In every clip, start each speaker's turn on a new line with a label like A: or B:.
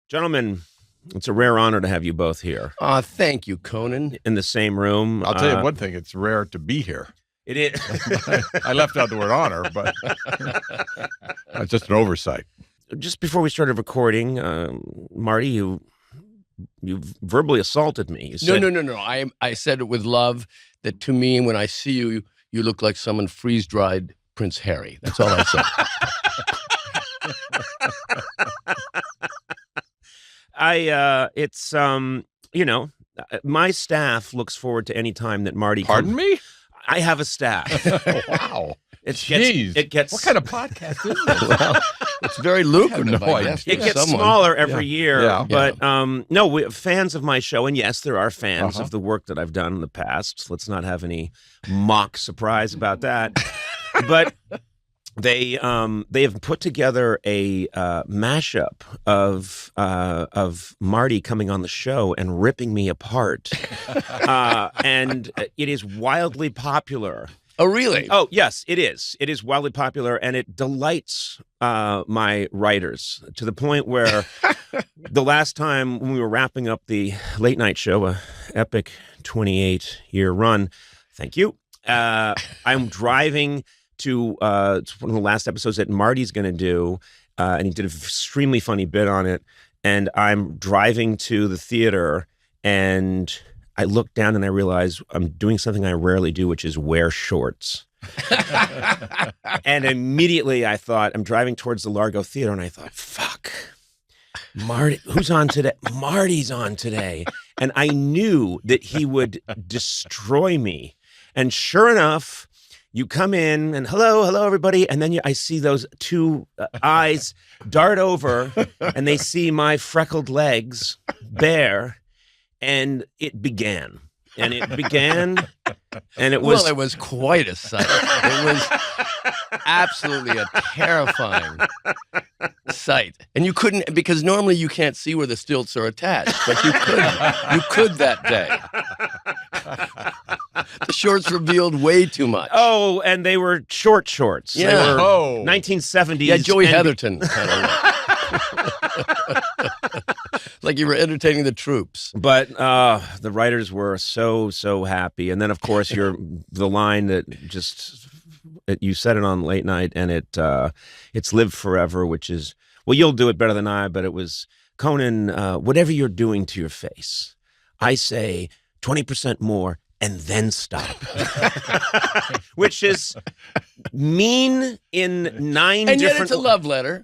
A: Gentlemen, it's a rare honor to have you both here
B: Thank you, Conan.
A: in the same room.
C: I'll tell you one thing, it's rare to be here.
A: It is.
C: I left out the word honor, but it's just an oversight.
A: Just before we started recording, Marty, you verbally assaulted me. You said,
B: No. I said it with love that to me, when I see you, you look like someone freeze-dried Prince Harry. That's all I said.
A: my staff looks forward to any time that Marty
C: Pardon me?
A: I have a staff.
C: Wow.
A: It gets
C: what kind of podcast is this?
B: Well, it's very lucrative,
C: no
B: I guess.
A: It
B: for
A: gets
B: someone.
A: smaller every year,
C: Yeah.
A: but fans of my show, and yes, there are fans of the work that I've done in the past. Let's not have any mock surprise about that. But they have put together a mashup of Marty coming on the show and ripping me apart, and it is wildly popular.
B: Oh, really?
A: Oh, yes, it is. It is wildly popular, and it delights my writers to the point where the last time when we were wrapping up the late night show, a epic 28-year run, thank you, I'm driving to one of the last episodes that Marty's going to do, and he did an extremely funny bit on it, and I'm driving to the theater, and I look down and I realize I'm doing something I rarely do, which is wear shorts. And immediately I thought, I'm driving towards the Largo Theater, and I thought, fuck, Marty, who's on today? Marty's on today. And I knew that he would destroy me. And sure enough, you come in and hello, everybody. And then I see those two eyes dart over, and they see my freckled legs bare. And it began, and it was...
B: Well, it was quite a sight. It was absolutely a terrifying sight. And you couldn't, because normally you can't see where the stilts are attached, but you could that day. The shorts revealed way too much.
A: Oh, and they were short shorts.
B: Yeah.
A: They were
C: Oh.
A: 1970s.
B: Yeah, Joey Heatherton kind of like you were entertaining the troops.
A: But the writers were so happy. And then, of course, the line that you said it on late night, and it's lived forever, which is, well, you'll do it better than I, but it was, Conan, whatever you're doing to your face, I say 20% more and then stop. Which is mean in 9
B: And
A: different...
B: yet it's a love letter.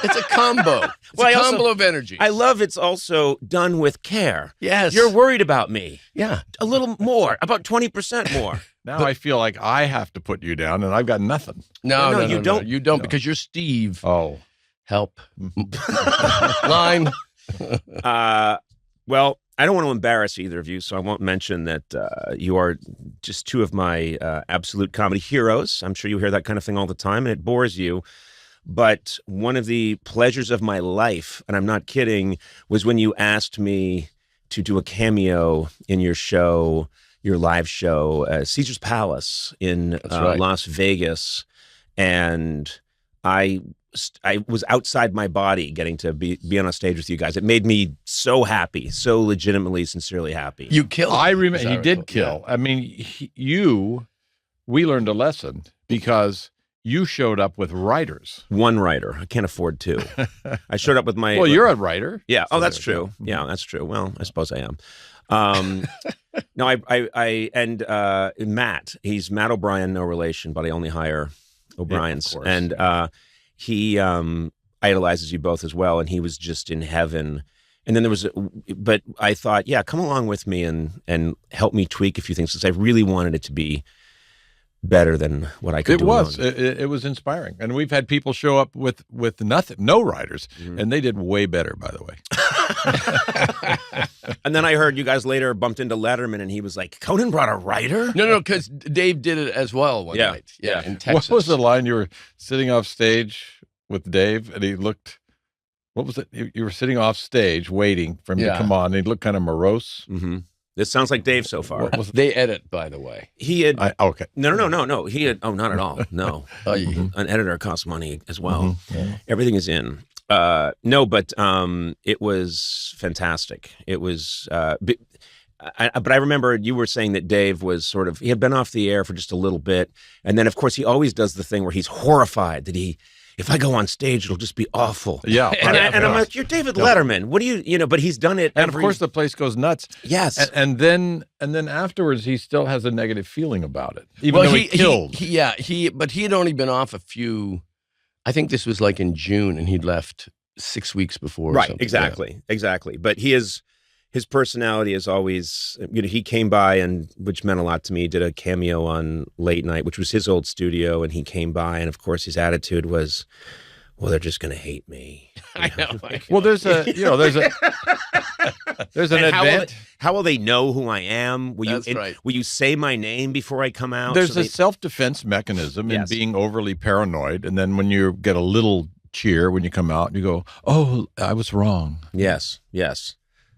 B: It's a combo. It's a combo of energy.
A: I love it's also done with care.
B: Yes.
A: You're worried about me.
B: Yeah.
A: A little more, about 20% more.
C: Now I feel like I have to put you down, and I've got nothing.
B: No,
A: you don't.
B: You don't, because you're Steve.
C: Oh.
B: Help. Line.
A: Well, I don't want to embarrass either of you, so I won't mention that you are just two of my absolute comedy heroes. I'm sure you hear that kind of thing all the time, and it bores you. But one of the pleasures of my life, and I'm not kidding, was when you asked me to do a cameo in your show, your live show, Caesar's Palace in Las Vegas. And I was outside my body getting to be on a stage with you guys. It made me so happy, so legitimately, sincerely happy.
B: You killed.
C: I remember he did
B: recall.
C: kill. I mean, we learned a lesson because you showed up with writers.
A: One writer. I can't afford two. I showed up with my...
C: Well, you're a writer.
A: Yeah.
C: So
A: Oh, that's
C: there you
A: true.
C: go.
A: Yeah, that's true. Well, I suppose I am. No, and Matt, he's Matt O'Brien, no relation, but I only hire O'Briens.
C: course.
A: And he idolizes you both as well, and he was just in heaven. And then but I thought, yeah, come along with me and help me tweak a few things, because I really wanted it to be better than what I could
C: It
A: do
C: was.
A: alone.
C: It was inspiring. And we've had people show up with nothing, no writers, and they did way better, by the way.
A: And then I heard you guys later bumped into Letterman, and he was like, Conan brought a writer?
B: No, because Dave did it as well one
A: Yeah.
B: night. Yeah, in
C: What
B: Texas.
C: was the line? You were sitting off stage with Dave, and he looked, what was it? You were sitting off stage waiting for him to
B: Yeah.
C: come on, and he looked kind of morose.
A: Mm-hmm. This sounds like Dave so far.
B: They edit, by the way.
A: He had
C: Okay.
A: no. He had not at all. No, an editor costs money as well. Everything is in. No, but it was fantastic. It was. But I remember you were saying that Dave was he had been off the air for just a little bit, and then of course he always does the thing where he's horrified that if I go on stage, it'll just be awful.
C: Yeah.
A: And I'm like, you're David Letterman. What do you but he's done it.
C: And of course the place goes nuts.
A: Yes.
C: And then afterwards he still has a negative feeling about it. Even though he killed.
B: But he had only been off a few, I think this was like in June, and he'd left 6 weeks before.
A: Right, exactly. But his personality is always, he came by, and which meant a lot to me, did a cameo on Late Night, which was his old studio, and he came by, and of course his attitude was, well, they're just going to hate me.
B: I know.
C: Well, there's an event.
A: How will they know who I am? Will you say my name before I come out?
C: There's a self-defense mechanism in being overly paranoid, and then when you get a little cheer when you come out, you go, oh, I was wrong.
A: Yes.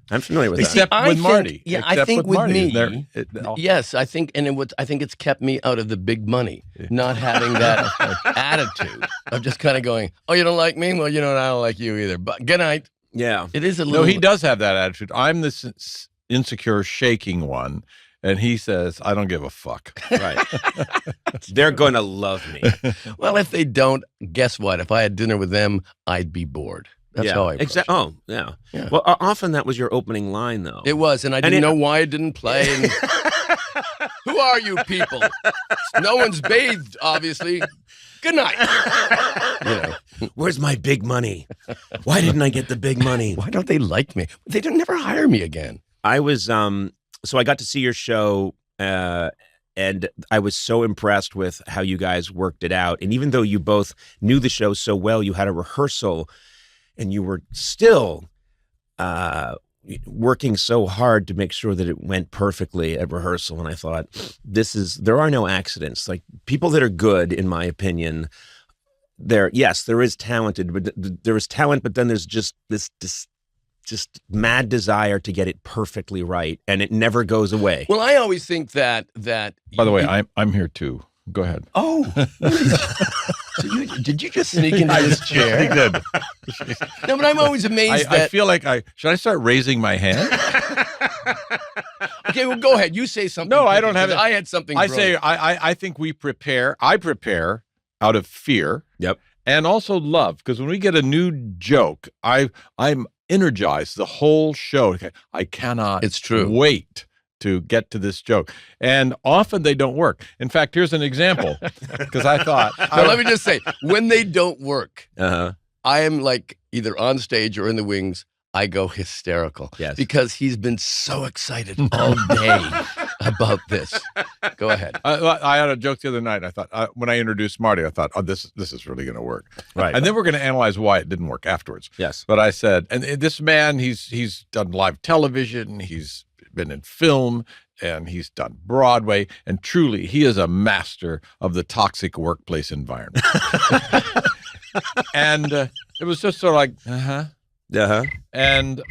A: I'm familiar with that.
C: Except with Marty.
B: Yeah, I think with me. Yes, I think, I think it's kept me out of the big money, not having that attitude of just kind of going, oh, you don't like me? Well, I don't like you either. But good night.
A: Yeah.
B: It is a little.
C: No, he does have that attitude. I'm the insecure, shaking one. And he says, I don't give a fuck.
A: Right. They're going to love me.
B: Well, if they don't, guess what? If I had dinner with them, I'd be bored. That's how I approach it.
A: Oh, yeah. Well, often that was your opening line, though.
B: It was, and I didn't know why it didn't play. And who are you people? No one's bathed, obviously. Good night.
A: Where's my big money? Why didn't I get the big money?
B: Why don't they like me? They don't never hire me again.
A: I was, so I got to see your show, and I was so impressed with how you guys worked it out. And even though you both knew the show so well, you had a rehearsal, and you were still working so hard to make sure that it went perfectly at rehearsal. And I thought, there are no accidents. Like, people that are good, in my opinion, there is talented, but there is talent, but then there's just this just mad desire to get it perfectly right, and it never goes away.
B: Well, I always think that.
C: By the way, I'm here too. Go ahead.
B: Oh, so did you just sneak into this chair?
C: I did.
B: No, but I'm always amazed
C: I feel like should I start raising my hand?
B: Okay, well, go ahead. You say something.
C: No, I don't have it.
B: I had something.
C: I think we prepare. I prepare out of fear.
A: Yep.
C: And also love, because when we get a new joke, I'm energized the whole show. I cannot.
B: It's true.
C: Wait to get to this joke. And often they don't work. In fact, here's an example, because I thought.
B: Let me just say, when they don't work,
A: I
B: am like either on stage or in the wings, I go hysterical.
A: Yes.
B: Because he's been so excited all day about this. Go ahead.
C: I had a joke the other night. I thought, when I introduced Marty, I thought, oh, this is really going to work.
A: Right.
C: And then we're going to analyze why it didn't work afterwards.
A: Yes.
C: But I said, and this man, he's done live television, he's been in film, and he's done Broadway, and truly, he is a master of the toxic workplace environment. And it was just sort of like, and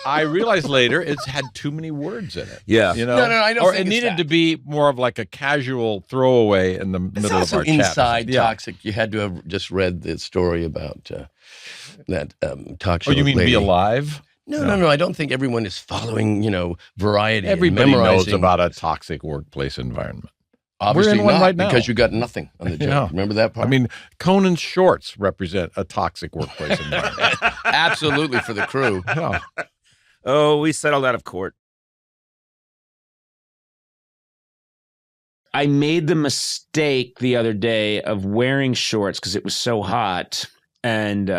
C: I realized later it's had too many words in it.
A: Yeah.
B: No, I don't
C: or
B: think
C: it needed to be more of like a casual throwaway in the middle of our chat.
B: Inside toxic. You had to have just read the story about that talk show.
C: Oh, you mean
B: lady.
C: Be Alive?
B: No. I don't think everyone is following, Variety.
C: Everybody
B: and
C: knows about a toxic workplace environment.
B: Obviously
C: We're in one
B: not,
C: right now.
B: Because you got nothing on the joke.
C: Yeah.
B: Remember that part?
C: I mean, Conan's shorts represent a toxic workplace environment.
B: Absolutely, for the crew.
C: Yeah.
A: Oh, we settled out of court.
D: I made the mistake the other day of wearing shorts because it was so hot, and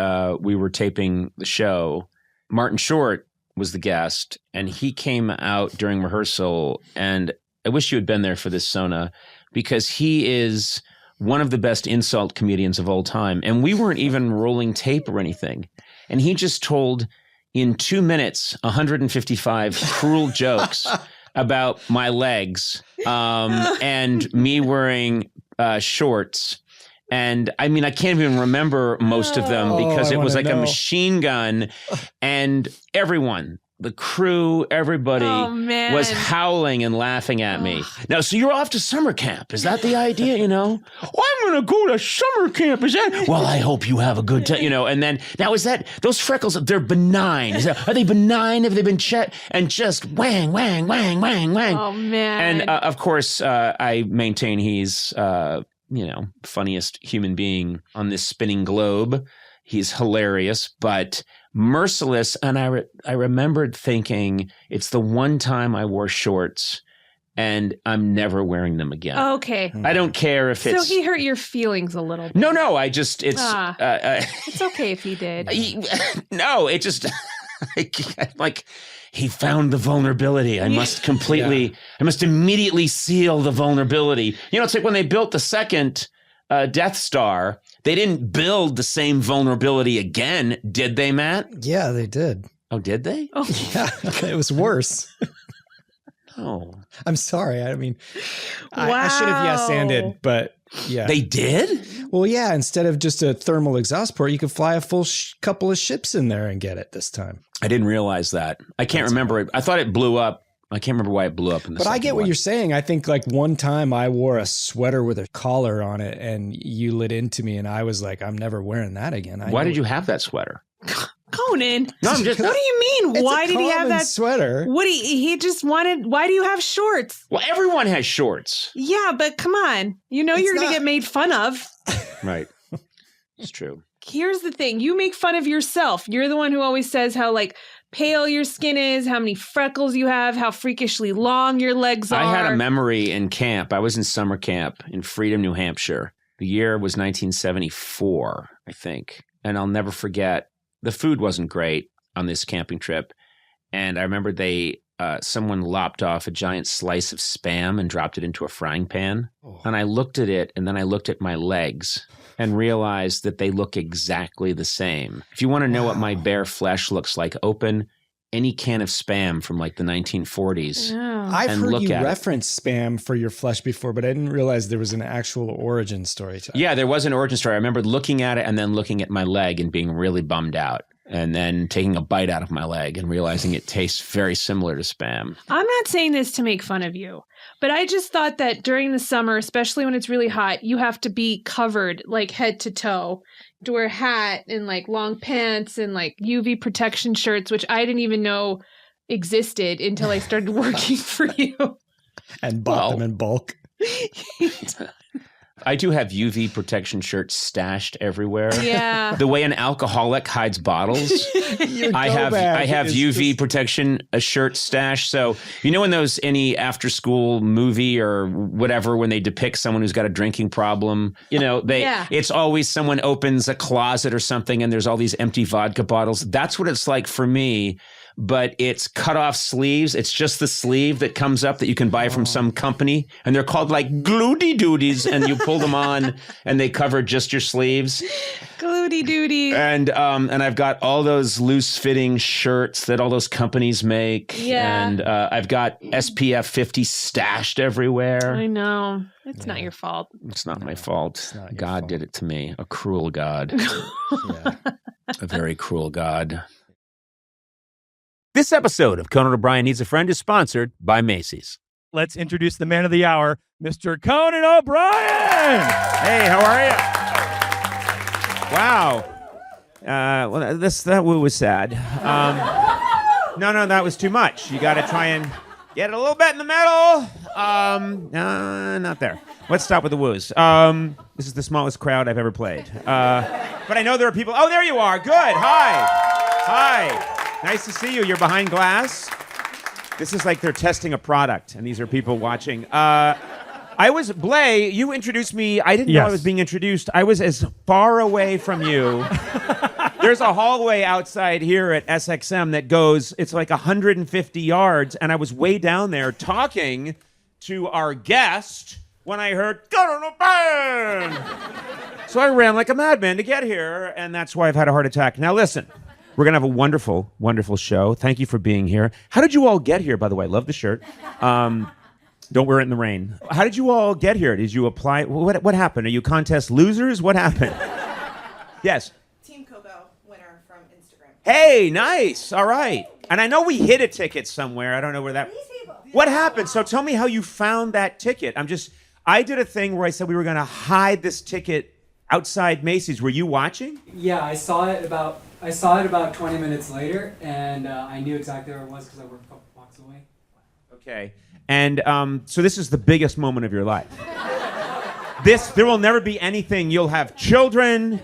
D: we were taping the show. Martin Short was the guest, and he came out during rehearsal, and I wish you had been there for this, Sona, because he is one of the best insult comedians of all time. And we weren't even rolling tape or anything. And he just told, in 2 minutes, 155 cruel jokes about my legs and me wearing shorts. And I mean, I can't even remember most of them because it was like a machine gun, and everyone the crew, everybody
E: Oh, man.
D: was howling and laughing at me. Now, so you're off to summer camp. Is that the idea, you know? I'm going to go to summer camp. Is that? Well, I hope you have a good time, you know. And then, now is that, those freckles, they're benign. Are they benign? Have they been checked? And just wang, wang, wang, wang, wang.
E: Oh, man.
D: And of course, I maintain he's, funniest human being on this spinning globe. He's hilarious, but merciless. And I remembered thinking, it's the one time I wore shorts and I'm never wearing them again.
E: Okay.
D: I don't care if it's...
E: So he hurt your feelings a little bit.
D: No,
E: It's okay if he did.
D: No, it just... like, he found the vulnerability. I must immediately seal the vulnerability. You know, it's like when they built the second Death Star, they didn't build the same vulnerability again, did they, Matt?
F: Yeah, they did.
D: Oh, did they?
E: Oh.
F: Yeah, it was worse.
D: Oh.
F: I'm sorry. I mean, I should have yes-anded, but yeah.
D: They did?
F: Well, yeah, instead of just a thermal exhaust port, you could fly a full couple of ships in there and get it this time.
D: I didn't realize that. I can't remember it. I thought it blew up. I can't remember why it blew up in the
F: But I
D: second
F: get what
D: one.
F: you're saying. I think like one time I wore a sweater with a collar on it and you lit into me and I was like, I'm never wearing that again.
D: Why did you have that sweater?
E: Conan.
D: No, I'm just...
E: What do you mean?
F: It's
E: Why
F: a
E: did he have
F: common
E: that
F: sweater?
E: What he just wanted? Why do you have shorts?
D: Well, everyone has shorts.
E: Yeah, but come on. You know you're going to get made fun of.
D: Right. It's true.
E: Here's the thing. You make fun of yourself. You're the one who always says how like pale your skin is, how many freckles you have, how freakishly long your legs are.
D: I had a memory in camp. I was in summer camp in Freedom, New Hampshire. The year was 1974, I think. And I'll never forget, the food wasn't great on this camping trip. And I remember someone lopped off a giant slice of Spam and dropped it into a frying pan. Oh. And I looked at it, and then I looked at my legs and realized that they look exactly the same. If you want to know what my bare flesh looks like, open any can of Spam from like the 1940s.
E: Oh.
F: I've
D: and
F: heard
D: look
F: you
D: at
F: reference Spam for your flesh before, but I didn't realize there was an actual origin story to it.
D: Yeah, there was an origin story. I remember looking at it and then looking at my leg and being really bummed out. And then taking a bite out of my leg and realizing it tastes very similar to Spam.
E: I'm not saying this to make fun of you, but I just thought that during the summer, especially when it's really hot, you have to be covered like head to toe. To wear a hat and like long pants and like UV protection shirts, which I didn't even know existed until I started working for you.
F: And bought them in bulk.
D: I do have UV protection shirts stashed everywhere.
E: Yeah.
D: The way an alcoholic hides bottles, I have UV protection shirt stashed. So you know, in any after school movie or whatever, when they depict someone who's got a drinking problem, you know, it's always someone opens a closet or something and there's all these empty vodka bottles. That's what it's like for me. But it's cut off sleeves. It's just the sleeve that comes up that you can buy from some company. And they're called like gloody doodies. And you pull them on and they cover just your sleeves.
E: Gloody doody.
D: And I've got all those loose fitting shirts that all those companies make.
E: Yeah.
D: And I've got SPF 50 stashed everywhere.
E: I know. It's not your fault.
D: It's not my fault. God
F: fault.
D: did it to me. A cruel God. A very cruel God. This episode of Conan O'Brien Needs a Friend is sponsored by Macy's.
G: Let's introduce the man of the hour, Mr. Conan O'Brien.
A: Hey, how are you? Wow. Well, that woo was sad. No, that was too much. You got to try and get it a little bit in the middle. Not there. Let's stop with the woos. This is the smallest crowd I've ever played. But I know there are people. Oh, there you are. Good. Hi. Nice to see you. You're behind glass. This is like they're testing a product, and these are people watching. Blay, you introduced me. I didn't know I was being introduced. I was as far away from you. There's a hallway outside here at SXM that goes, it's like 150 yards, and I was way down there talking to our guest when I heard, Conan O'Brien! So I ran like a madman to get here, and that's why I've had a heart attack. Now listen. We're going to have a wonderful, wonderful show. Thank you for being here. How did you all get here, by the way? Love the shirt. Don't wear it in the rain. How did you all get here? Did you apply? What happened? Are you contest losers? What happened? Yes.
H: Team Coco winner from Instagram.
A: Hey, nice. All right. And I know we hid a ticket somewhere. I don't know where that. What happened? So tell me how you found that ticket. I did a thing where I said we were going to hide this ticket outside Macy's. Were you watching?
H: Yeah, I saw it about 20 minutes later, and I knew exactly where it was because I worked a couple blocks away.
A: Okay. And so this is the biggest moment of your life. There will never be anything. You'll have children.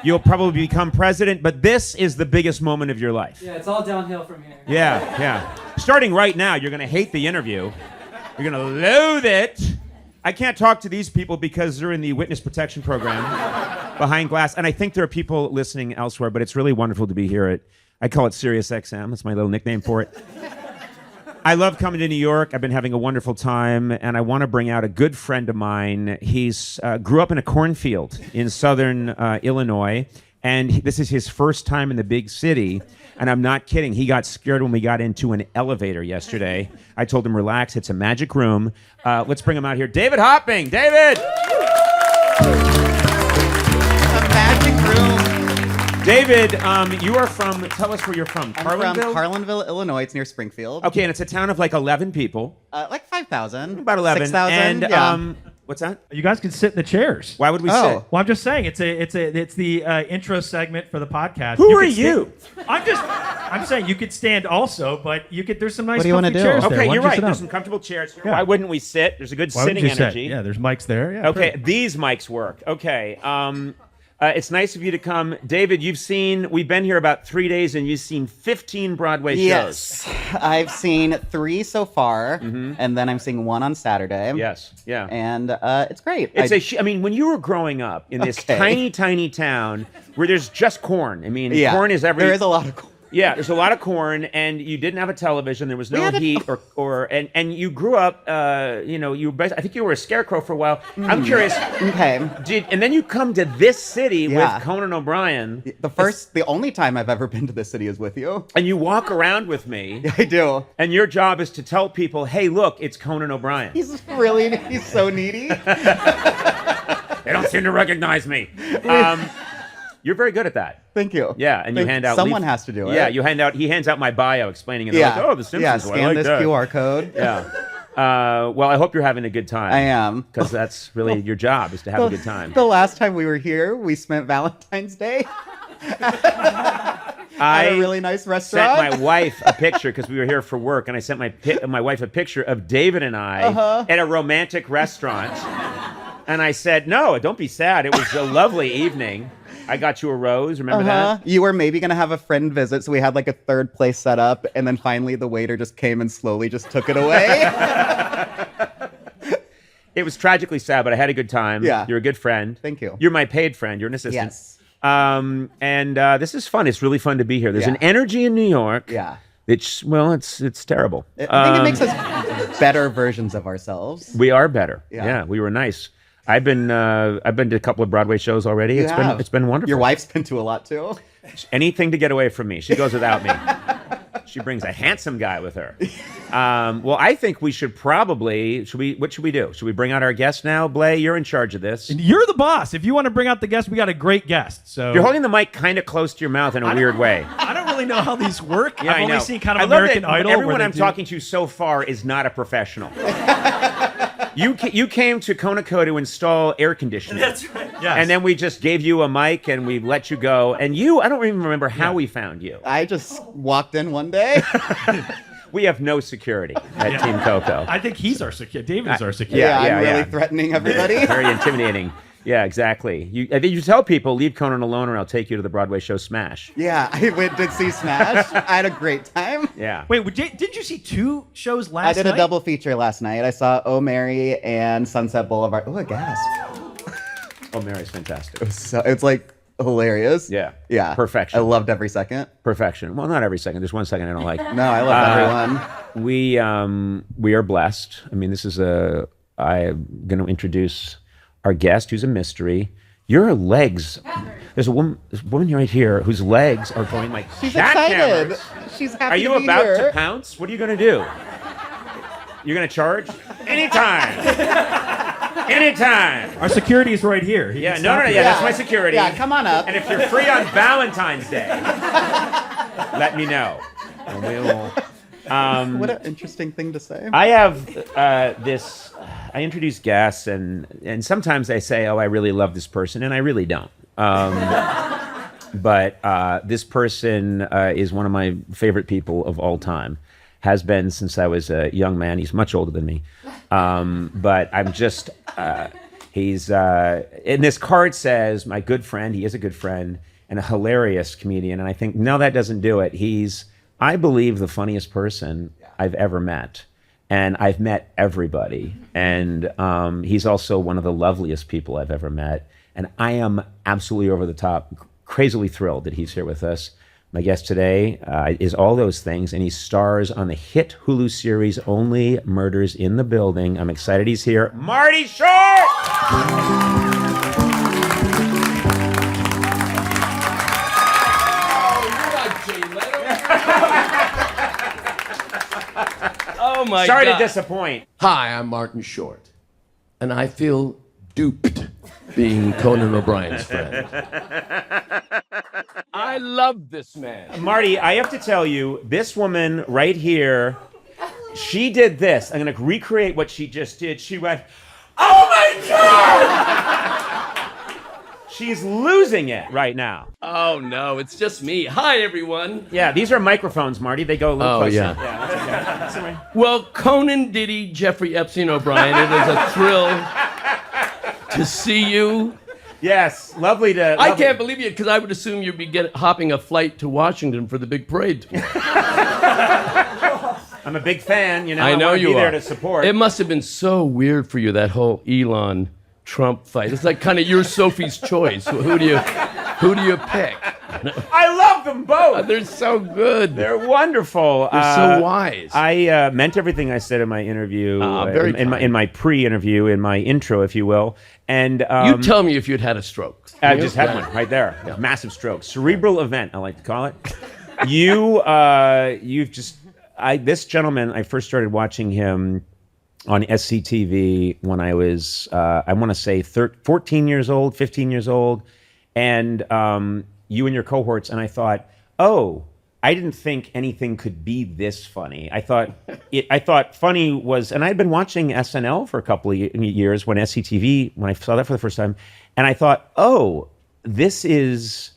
A: You'll probably become president, but this is the biggest moment of your life.
H: Yeah, it's all downhill from here.
A: Yeah. Starting right now, you're going to hate the interview. You're going to loathe it. I can't talk to these people because they're in the witness protection program behind glass, and I think there are people listening elsewhere, but it's really wonderful to be here I call it Sirius XM. That's my little nickname for it. I love coming to New York. I've been having a wonderful time, and I want to bring out a good friend of mine. He's grew up in a cornfield in southern Illinois, and this is his first time in the big city. And I'm not kidding. He got scared when we got into an elevator yesterday. I told him, relax, it's a magic room. Let's bring him out here. David Hopping. David!
I: A magic room.
A: David, you are from, tell us where you're from.
I: I'm
A: Carlinville?
I: from Carlinville, Illinois. It's near Springfield.
A: Okay, and it's a town of like 11 people.
I: Like 5,000.
A: About 11.
I: 6,000,
A: And,
I: yeah.
A: what's that?
G: You guys can sit in the chairs.
A: Why would we
I: Oh.
A: sit?
G: Well, I'm just saying it's the intro segment for the podcast.
A: Who are
G: could
A: you?
G: I'm saying you could stand also, but there's some nice
I: What do you wanna
G: comfy
I: do?
G: chairs there.
A: Okay,
G: Why
A: you're
G: don't you
A: right.
G: sit
A: There's
G: down?
A: some comfortable chairs here.
G: Yeah.
A: Why wouldn't we sit? There's a good
G: Why would
A: sitting
G: you sit?
A: energy.
G: Yeah, there's mics there. Yeah,
A: Okay,
G: perfect.
A: these mics work. Okay. It's nice of you to come. David, we've been here about 3 days, and you've seen 15 Broadway shows.
I: Yes. I've seen 3 so far, and then I'm seeing 1 on Saturday.
A: Yes, yeah.
I: And it's great.
A: When you were growing up in this
I: Okay.
A: tiny, tiny town where there's just corn. I mean,
I: yeah.
A: corn is every...
I: There is a lot of corn.
A: Yeah, there's a lot of corn, and you didn't have a television. There was no heat, and you grew up. I think you were a scarecrow for a while. I'm curious.
I: Okay.
A: And then you come to this city
I: Yeah.
A: with Conan O'Brien.
I: The only time I've ever been to this city is with you.
A: And you walk around with me.
I: I do.
A: And your job is to tell people, hey, look, it's Conan O'Brien.
I: He's so needy.
A: They don't seem to recognize me. You're very good at that.
I: Thank you.
A: Yeah, and you hand out...
I: Someone has to do it.
A: Yeah, he hands out my bio explaining it.
I: Yeah.
A: Like, oh, The Simpsons.
I: Yeah,
A: I
I: scan
A: like
I: this
A: that.
I: QR code.
A: Yeah. Well, I hope you're having a good time.
I: I am.
A: Because that's really your job, is to have a good time.
I: The last time we were here, we spent Valentine's Day at a really nice restaurant.
A: Sent my wife a picture because we were here for work, and I sent my wife a picture of David and I at a romantic restaurant. And I said, no, don't be sad. It was a lovely evening. I got you a rose. Remember that?
I: You were maybe going to have a friend visit, so we had like a third place set up, and then finally the waiter just came and slowly just took it away.
A: It was tragically sad, but I had a good time.
I: Yeah.
A: You're a good friend.
I: Thank you.
A: You're my paid friend. You're an assistant.
I: Yes.
A: And this is fun. It's really fun to be here. There's
I: Yeah.
A: an energy in New York.
I: Yeah.
A: It's terrible.
I: I think it makes us better versions of ourselves.
A: We are better.
I: Yeah.
A: Yeah, we were nice. I've been to a couple of Broadway shows already. It's been wonderful.
I: Your wife's been to a lot too.
A: Anything to get away from me. She goes without me. She brings a handsome guy with her. Well, I think we should probably. What should we do? Should we bring out our guest now, Blay? You're in charge of this.
G: You're the boss. If you want to bring out the guest, we got a great guest. So
A: You're holding the mic kind of close to your mouth in a weird way.
G: I don't really know how these work.
A: Yeah,
G: I've
A: I
G: only
A: know.
G: seen kind
A: I
G: of
A: love
G: American
A: that
G: Idol.
A: Everyone
G: where they
A: I'm
G: do-
A: talking to so far is not a professional. You came to Conoco to install air conditioning.
G: That's right. Yes.
A: And then we just gave you a mic and we let you go. And I don't even remember how we found you.
I: I just walked in one day.
A: We have no security at Team Coco.
G: I think he's our security. David's our security.
A: Yeah,
I: I'm really
A: yeah.
I: threatening everybody.
A: Very intimidating. Yeah, exactly. You tell people, leave Conan alone or I'll take you to the Broadway show Smash.
I: Yeah, I went to see Smash. I had a great time.
A: Yeah.
G: Wait, did you see 2 shows last
I: I did
G: night?
I: a double feature last night. I saw Oh Mary and Sunset Boulevard. Oh, a gasp.
A: Oh, Mary's fantastic.
I: It's like hilarious.
A: Yeah.
I: Yeah.
A: Perfection.
I: I loved every second.
A: Perfection. Well, not every second. There's one second I don't like.
I: No, I love everyone.
A: We are blessed. I mean, I'm going to introduce our guest, who's a mystery. Your legs. There's a woman right here whose legs are going like
I: She's excited.
A: jackhammers.
I: She's happy
A: Are you
I: to be
A: about
I: here.
A: to pounce? What are you going to do? You're going to charge? Anytime. Anytime.
G: Our security is right here.
A: Yeah, no, that's my security.
I: Yeah, come on up.
A: And if you're free on Valentine's Day, let me know. And we'll,
I: What an interesting thing to say.
A: I have this. I introduce guests, and sometimes I say, "Oh, I really love this person," and I really don't. But this person is one of my favorite people of all time. Has been since I was a young man. He's much older than me, but I'm just. He's and this card says, "My good friend." He is a good friend and a hilarious comedian. And I think no, that doesn't do it. He's, I believe, the funniest person I've ever met. And I've met everybody. And he's also one of the loveliest people I've ever met. And I am absolutely over the top, crazily thrilled that he's here with us. My guest today is all those things, and he stars on the hit Hulu series Only Murders in the Building. I'm excited he's here. Marty Short!
B: Oh my
A: Sorry
B: God.
A: to disappoint.
B: Hi, I'm Martin Short, and I feel duped being Conan O'Brien's friend. I love this man.
A: Marty, I have to tell you, this woman right here, she did this. I'm going to recreate what she just did. She went, "Oh my God!" She's losing it right now.
B: Oh no, it's just me. Hi, everyone.
A: Yeah, these are microphones, Marty. They go a little closer.
B: Yeah.
A: That's okay. That's all right.
B: Well, Conan, Diddy, Jeffrey Epstein O'Brien, it is a thrill to see you.
A: Yes, lovely to.
B: I can't believe you, because I would assume you'd be hopping a flight to Washington for the big parade tomorrow.
A: I'm a big fan, you know.
B: I know
A: wanna
B: you
A: be
B: are.
A: there to support.
B: It must have been so weird for you, that whole Elon Trump fight. It's like kind of your Sophie's choice. Who do you pick?
A: I love them both.
B: They're so good.
A: They're wonderful.
B: They're so wise.
A: I meant everything I said in my interview,
B: very
A: in my pre-interview, in my intro, if you will. And
B: You tell me if you'd had a stroke.
A: I just had one right there.
B: Yeah.
A: Massive stroke, cerebral event, I like to call it. You've just. This gentleman, I first started watching him on SCTV when I was, I want to say 14 years old, 15 years old. And you and your cohorts, and I thought, oh, I didn't think anything could be this funny. I thought funny was, and I'd been watching SNL for a couple of years when SCTV, when I saw that for the first time, and I thought, oh, this is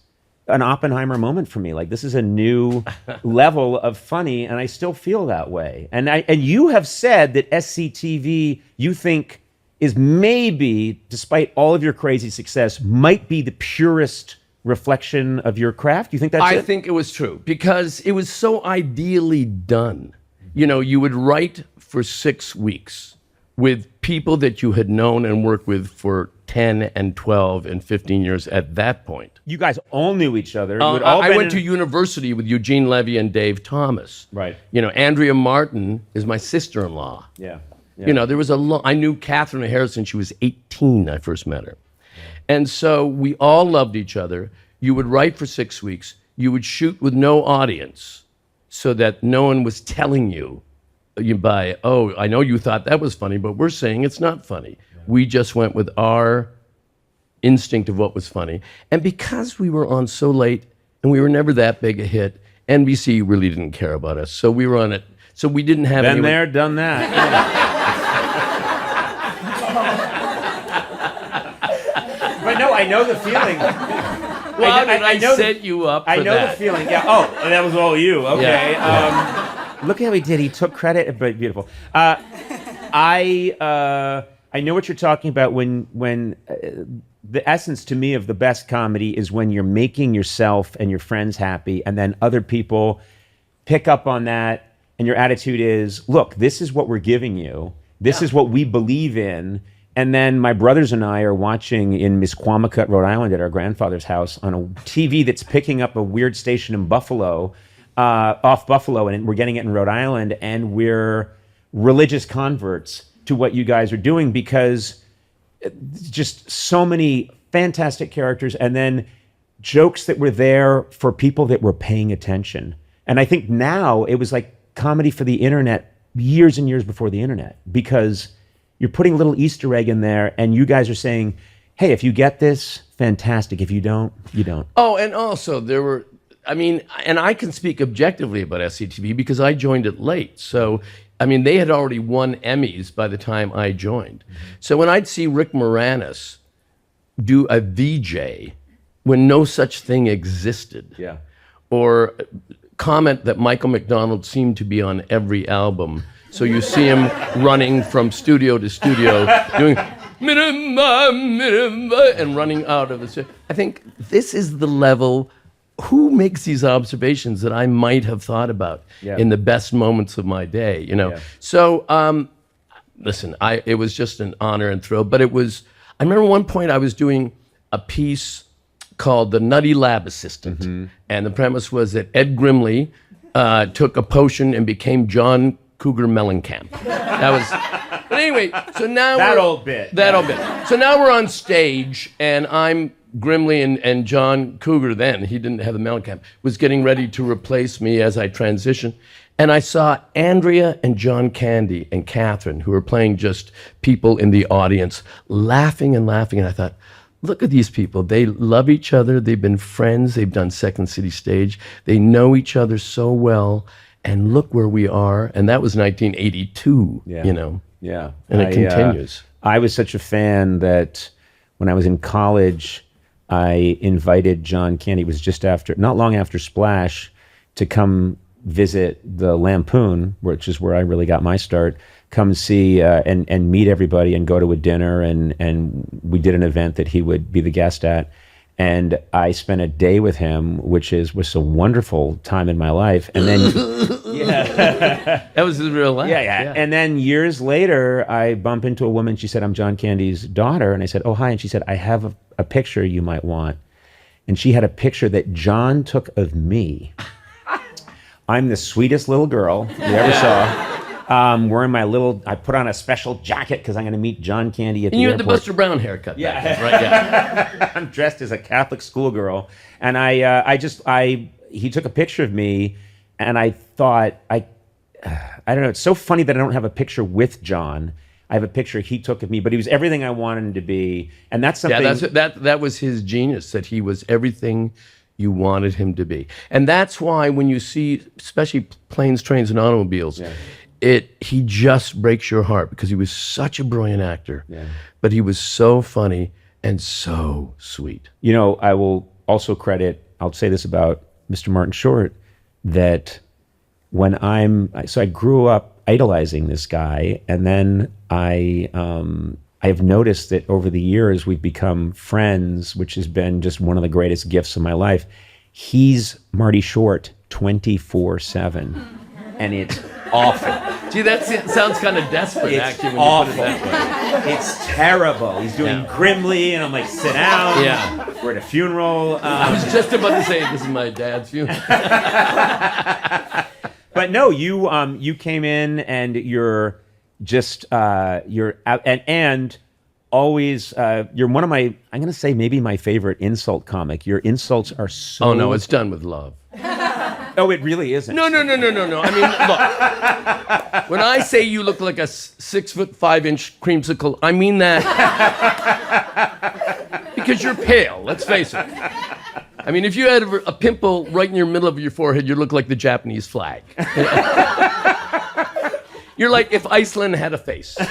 A: an Oppenheimer moment for me. Like, this is a new level of funny, and I still feel that way. And you have said that SCTV, you think, is maybe, despite all of your crazy success, might be the purest reflection of your craft. You think that's it?
B: I think it was true, because it was so ideally done. You know, you would write for 6 weeks with people that you had known and worked with for 10 and 12 and 15 years at that point.
A: You guys all knew each other. You had all
B: I
A: been
B: went to university with Eugene Levy and Dave Thomas.
A: Right.
B: You know, Andrea Martin is my sister-in-law.
A: Yeah.
B: You know, there was I knew Catherine O'Hara since she was 18, I first met her. And so we all loved each other. You would write for 6 weeks. You would shoot with no audience so that no one was telling you, oh, I know you thought that was funny, but we're saying it's not funny. Yeah. We just went with our instinct of what was funny. And because we were on so late and we were never that big a hit, NBC really didn't care about us. So we were on it. So we didn't have
A: Been there, done that. But no, I know the feeling.
B: Well, I set you up for
A: I know
B: that.
A: the feeling. Yeah. Oh, and that was all you. Okay.
B: Yeah.
A: Look at how he did. He took credit. But beautiful. I know what you're talking about when the essence to me of the best comedy is when you're making yourself and your friends happy, and then other people pick up on that, and your attitude is, look, this is what we're giving you. This is what we believe in. And then my brothers and I are watching in Misquamicut, Rhode Island, at our grandfather's house on a TV that's picking up a weird station in Buffalo, off Buffalo, and we're getting it in Rhode Island, and we're religious converts to what you guys are doing, because just so many fantastic characters, and then jokes that were there for people that were paying attention. And I think now it was like comedy for the internet years and years before the internet, because you're putting a little Easter egg in there, and you guys are saying, hey, if you get this, fantastic. If you don't, you don't.
B: Oh, and also there were, I mean, and I can speak objectively about SCTV because I joined it late. So, I mean, they had already won Emmys by the time I joined. So when I'd see Rick Moranis do a VJ when no such thing existed, or comment that Michael McDonald seemed to be on every album. So you see him running from studio to studio, doing and running out of the studio. I think this is the level. Who makes these observations that I might have thought about in the best moments of my day? You know. So listen, it was just an honor and thrill. But it was. I remember one point I was doing a piece called The Nutty Lab Assistant, and the premise was that Ed Grimley took a potion and became John Cougar Mellencamp. That was. But anyway, so now
A: that old bit.
B: So now we're on stage, and I'm Grimley and John Cougar. Then he didn't have the Mellencamp. Was getting ready to replace me as I transitioned, and I saw Andrea and John Candy and Catherine, who were playing just people in the audience, laughing and laughing, and I thought, look at these people. They love each other. They've been friends. They've done Second City Stage. They know each other so well. And look where we are. And that was 1982, you know.
A: Yeah.
B: And it continues.
A: I was such a fan that when I was in college, I invited John Candy. It was just not long after Splash, to come visit the Lampoon, which is where I really got my start. Come see and meet everybody and go to a dinner, and we did an event that he would be the guest at, and I spent a day with him, which was a wonderful time in my life. And then
B: that was his real life.
A: Yeah. And then years later, I bump into a woman. She said, "I'm John Candy's daughter," and I said, "Oh, hi." And she said, "I have a picture you might want," and she had a picture that John took of me. I'm the sweetest little girl you ever saw. Wearing I put on a special jacket because I'm going to meet John Candy at the airport.
B: And you had the Buster Brown haircut.
A: Yeah.
B: Back then, right? Yeah.
A: I'm dressed as a Catholic schoolgirl. And he took a picture of me, and I thought, I don't know, it's so funny that I don't have a picture with John. I have a picture he took of me, but he was everything I wanted him to be. And that's something.
B: Yeah, that was his genius, that he was everything you wanted him to be. And that's why when you see, especially Planes, Trains, and Automobiles, he just breaks your heart because he was such a brilliant actor, but he was so funny and so sweet.
A: You know, I will also I'll say this about Mr. Martin Short, that when I grew up idolizing this guy, and then I've noticed that over the years we've become friends, which has been just one of the greatest gifts of my life. He's Marty Short 24/7, and it's awful.
B: Gee, that sounds kind of desperate, actually, when you put it that way.
A: It's terrible. He's doing Grimley, and I'm like, sit down.
B: Yeah.
A: We're at a funeral.
B: I was just about to say, this is my dad's funeral.
A: But no, you came in, and you're just you're out, and always you're one of my, I'm going to say maybe my favorite insult comic. Your insults are so.
B: Oh no, it's done with love.
A: Oh, it really isn't.
B: No. I mean, look. When I say you look like a 6'5" creamsicle, I mean that because you're pale. Let's face it. I mean, if you had a pimple right in your middle of your forehead, you look like the Japanese flag. You're like if Iceland had a face.
A: Okay,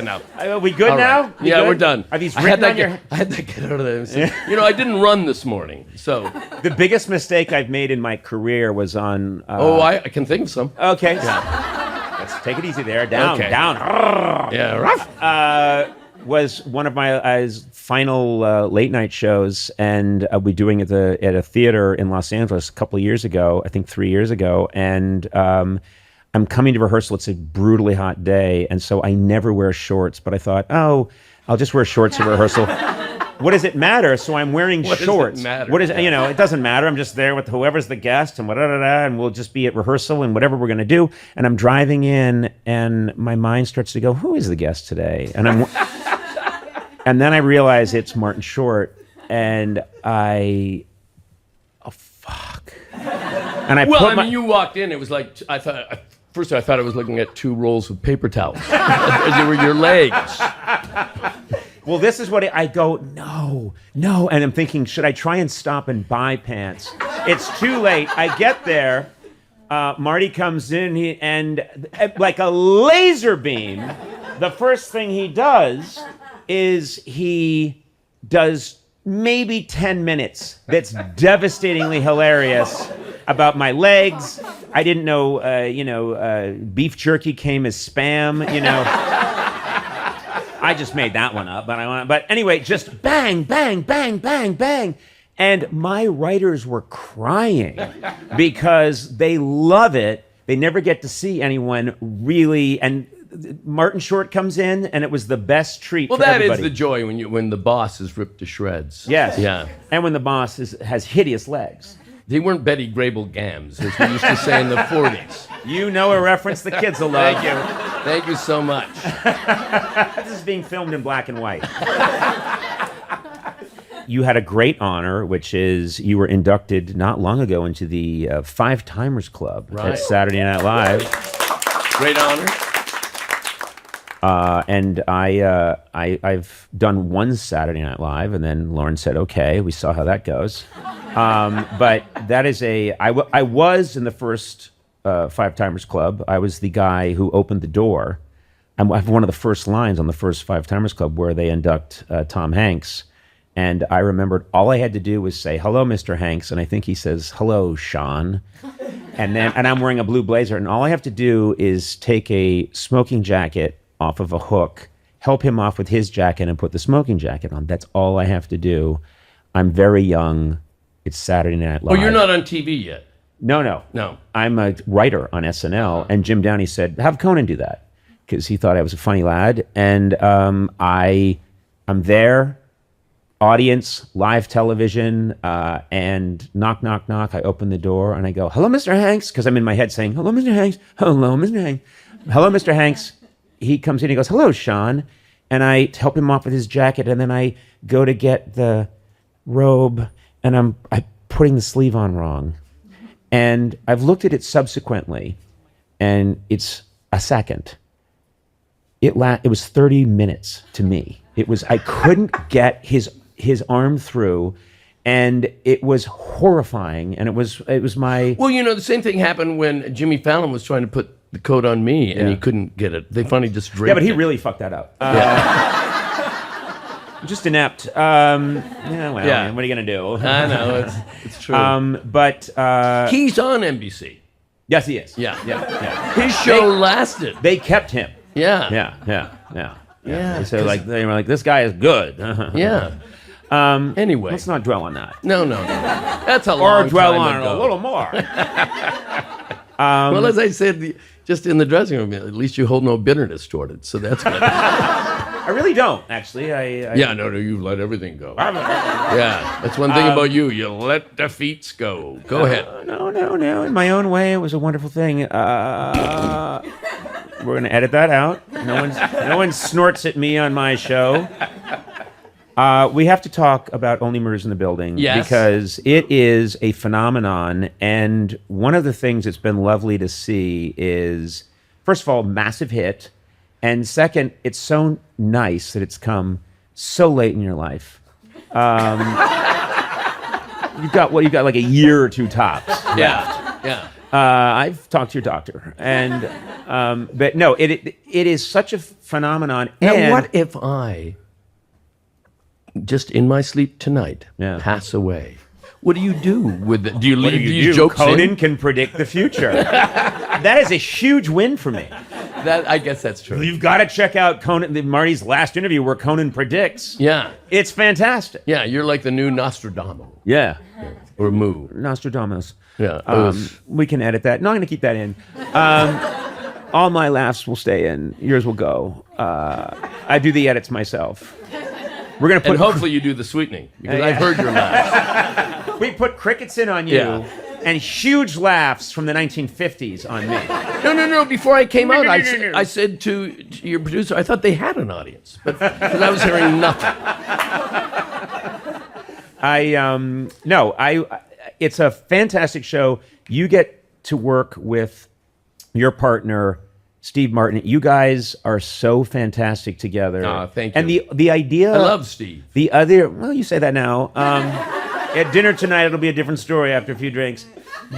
B: now.
A: Are we good now?
B: Right. Yeah,
A: good?
B: we're done.
A: Are these written on your...
B: I had to get out of there. You know, I didn't run this morning, so...
A: The biggest mistake I've made in my career was on...
B: I can think of some.
A: Okay. Yeah. Let's take it easy there. Down.
B: Yeah, rough.
A: Was one of my final late night shows, and I'll be doing it at a theater in Los Angeles a couple of years ago, I think 3 years ago, and I'm coming to rehearsal. It's a brutally hot day, and so I never wear shorts, but I thought, I'll just wear shorts at rehearsal. What does it matter? So I'm wearing shorts.
B: What does it matter?
A: What is it doesn't matter. I'm just there with whoever's the guest, and and we'll just be at rehearsal and whatever we're going to do. And I'm driving in, and my mind starts to go, who is the guest today? And then I realize it's Martin Short, and oh fuck. And
B: you walked in, it was like, first I thought I was looking at two rolls of paper towels. They were your legs.
A: Well, this is what I go, no. And I'm thinking, should I try and stop and buy pants? It's too late. I get there. Marty comes in and like a laser beam, the first thing he does is he does maybe 10 minutes that's devastatingly hilarious about my legs. I didn't know, beef jerky came as spam, I just made that one up, but anyway, just bang, bang, bang, bang, bang. And my writers were crying because they love it. They never get to see anyone really, and Martin Short comes in, and it was the best treat for everybody.
B: Well, that is the joy when the boss is ripped to shreds.
A: Yes.
B: Yeah.
A: And when the boss has hideous legs.
B: They weren't Betty Grable gams, as we used to say in the 40s.
A: You know a reference the kids will love.
B: Thank you. Thank you so much.
A: This is being filmed in black and white. You had a great honor, which is you were inducted not long ago into the Five Timers Club at Saturday Night Live.
B: Great honor.
A: And I've done one Saturday Night Live, and then Lauren said, "Okay." We saw how that goes. But that is I was in the first Five Timers Club. I was the guy who opened the door. I have one of the first lines on the first Five Timers Club where they induct Tom Hanks. And I remembered all I had to do was say, "Hello, Mr. Hanks." And I think he says, "Hello, Sean." And I'm wearing a blue blazer. And all I have to do is take a smoking jacket off of a hook, help him off with his jacket, and put the smoking jacket on. That's all I have to do. I'm very young. It's Saturday Night Live.
B: Oh, you're not on TV yet?
A: No. I'm a writer on SNL. And Jim Downey said, "Have Conan do that," because he thought I was a funny lad. And I'm there. Audience, live television, and knock, knock, knock. I open the door and I go, "Hello, Mr. Hanks," because I'm in my head saying, "Hello, Mr. Hanks. Hello, Mr. Hanks. Hello, Mr. Hanks." He comes in, he goes, "Hello, Sean." And I help him off with his jacket, and then I go to get the robe, and I'm putting the sleeve on wrong. And I've looked at it subsequently, and it's a second. It was 30 minutes to me. I couldn't get his arm through, and it was horrifying, and it was my...
B: Well, the same thing happened when Jimmy Fallon was trying to put the coat on me, and he couldn't get it. They finally just draped it.
A: Yeah, but he really fucked that up. Just inept. What are you going to do?
B: I know, it's true.
A: But...
B: he's on NBC.
A: Yes, he is.
B: Yeah.
A: His
B: show lasted.
A: They kept him.
B: Yeah.
A: So they were like, "This guy is good."
B: Yeah. Anyway,
A: let's not dwell on that.
B: No. That's a long time ago.
A: Or dwell on it a little more.
B: Well, as I said, just in the dressing room, at least you hold no bitterness toward it, so that's good.
A: I really don't, actually.
B: No, you let everything go. Yeah, that's one thing about you. You let defeats go. Go ahead.
A: No. In my own way, it was a wonderful thing. We're going to edit that out. No one snorts at me on my show. We have to talk about Only Murders in the Building.
B: Yes.
A: Because it is a phenomenon. And one of the things that's been lovely to see is, first of all, massive hit. And second, it's so nice that it's come so late in your life. You've got like a year or two tops.
B: Yeah.
A: I've talked to your doctor, and but no, it is such a phenomenon.
B: Now, what if I, just in my sleep tonight, pass away? What do you do with it? Do you leave these jokes in?
A: Conan can predict the future. That is a huge win for me.
B: I guess that's true.
A: You've got to check out Marty's last interview where Conan predicts.
B: Yeah.
A: It's fantastic.
B: Yeah, you're like the new Nostradamus.
A: Yeah.
B: Or Moo.
A: Nostradamus.
B: Yeah.
A: We can edit that. No, I'm going to keep that in. All my laughs will stay in. Yours will go. I do the edits myself. We're going to put...
B: And hopefully you do the sweetening, because I've heard your laughs.
A: We put crickets in on you and huge laughs from the 1950s on me.
B: No. Before I came out, I said to your producer, I thought they had an audience, but because I was hearing nothing.
A: It's a fantastic show. You get to work with your partner Steve Martin. You guys are so fantastic together.
B: Thank you.
A: And the idea.
B: I love Steve.
A: The other. Well, you say that now. At dinner tonight, it'll be a different story after a few drinks.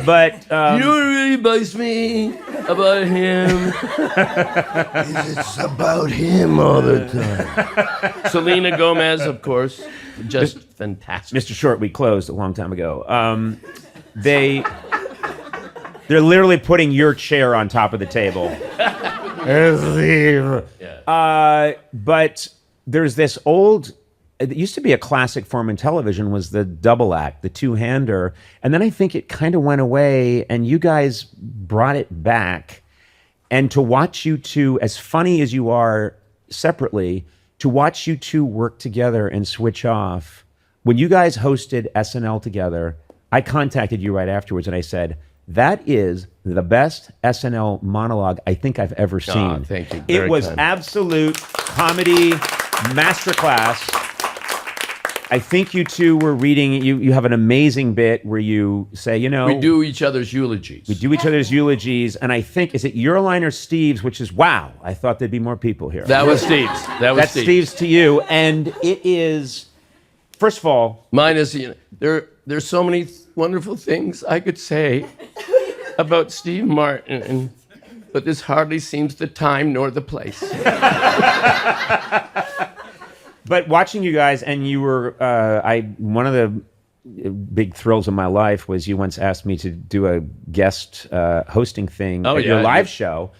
A: But
B: you don't really buzz me about him. It's about him all the time. Selena Gomez, of course, just fantastic.
A: Mr. Short, we closed a long time ago. They're literally putting your chair on top of the table. But there's this old. It used to be a classic form in television was the double act, the two-hander. And then I think it kind of went away and you guys brought it back. And to watch you two, as funny as you are separately, to watch you two work together and switch off. When you guys hosted SNL together, I contacted you right afterwards and I said, that is the best SNL monologue I think I've ever seen.
B: Thank you.
A: It was absolute comedy masterclass. I think you two were reading, you have an amazing bit where you say,
B: we do each other's eulogies.
A: We do each other's eulogies, and I think, is it your line or Steve's, which is, wow, I thought there'd be more people here.
B: That was Steve's.
A: That's Steve's to you, and it is, first of all.
B: Mine is, there's so many wonderful things I could say about Steve Martin, but this hardly seems the time nor the place.
A: But watching you guys, and you were, one of the big thrills of my life was you once asked me to do a guest hosting thing at your live show.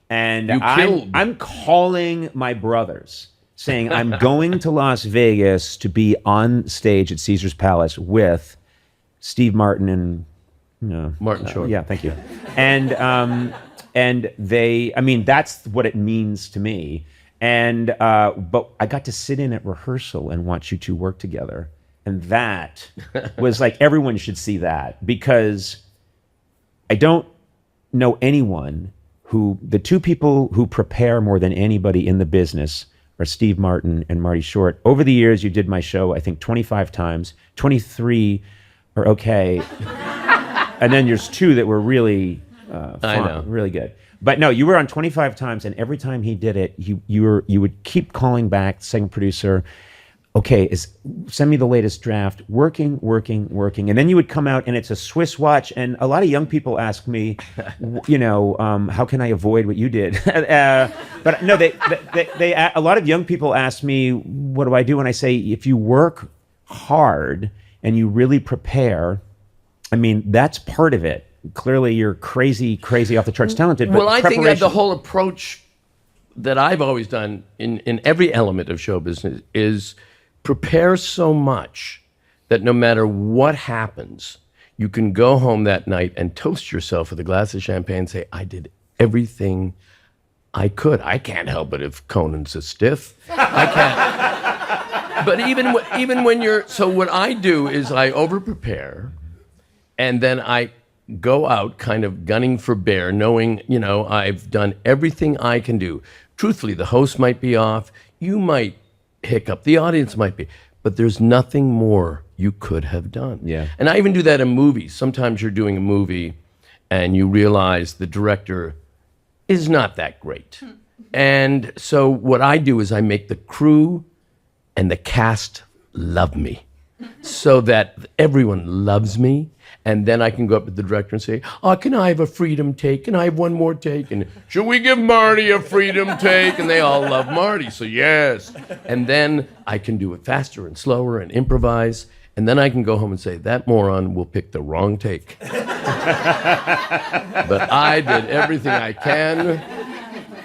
A: And I'm calling my brothers saying, I'm going to Las Vegas to be on stage at Caesar's Palace with Steve Martin and,
B: Martin Short.
A: Yeah, thank you. And they, that's what it means to me. And but I got to sit in at rehearsal and watch you two work together, and that was like everyone should see that, because I don't know anyone who, the two people who prepare more than anybody in the business are Steve Martin and Marty Short. Over the years, you did my show I think 25 times. 23 are okay, and then there's 2 that were really fun, really good. But no, you were on 25 times, and every time he did it, you would keep calling back, second producer, okay, send me the latest draft, working. And then you would come out, and it's a Swiss watch, and a lot of young people ask me, how can I avoid what you did? But no, a lot of young people ask me, what do I do? And I say, if you work hard and you really prepare, that's part of it. Clearly, you're crazy off the charts talented. But
B: I think that the whole approach that I've always done in every element of show business is prepare so much that no matter what happens, you can go home that night and toast yourself with a glass of champagne and say, I did everything I could. I can't help it if Conan's a stiff. I can't. But even when you're... So what I do is I over-prepare, and then I go out kind of gunning for bear, knowing, I've done everything I can do. Truthfully, the host might be off, you might hiccup, the audience might be, but there's nothing more you could have done.
A: Yeah.
B: And I even do that in movies. Sometimes you're doing a movie and you realize the director is not that great. And so what I do is I make the crew and the cast love me so that everyone loves me. And then I can go up to the director and say, can I have a freedom take? Can I have one more take? And should we give Marty a freedom take? And they all love Marty, so yes. And then I can do it faster and slower and improvise. And then I can go home and say, that moron will pick the wrong take. But I did everything I can.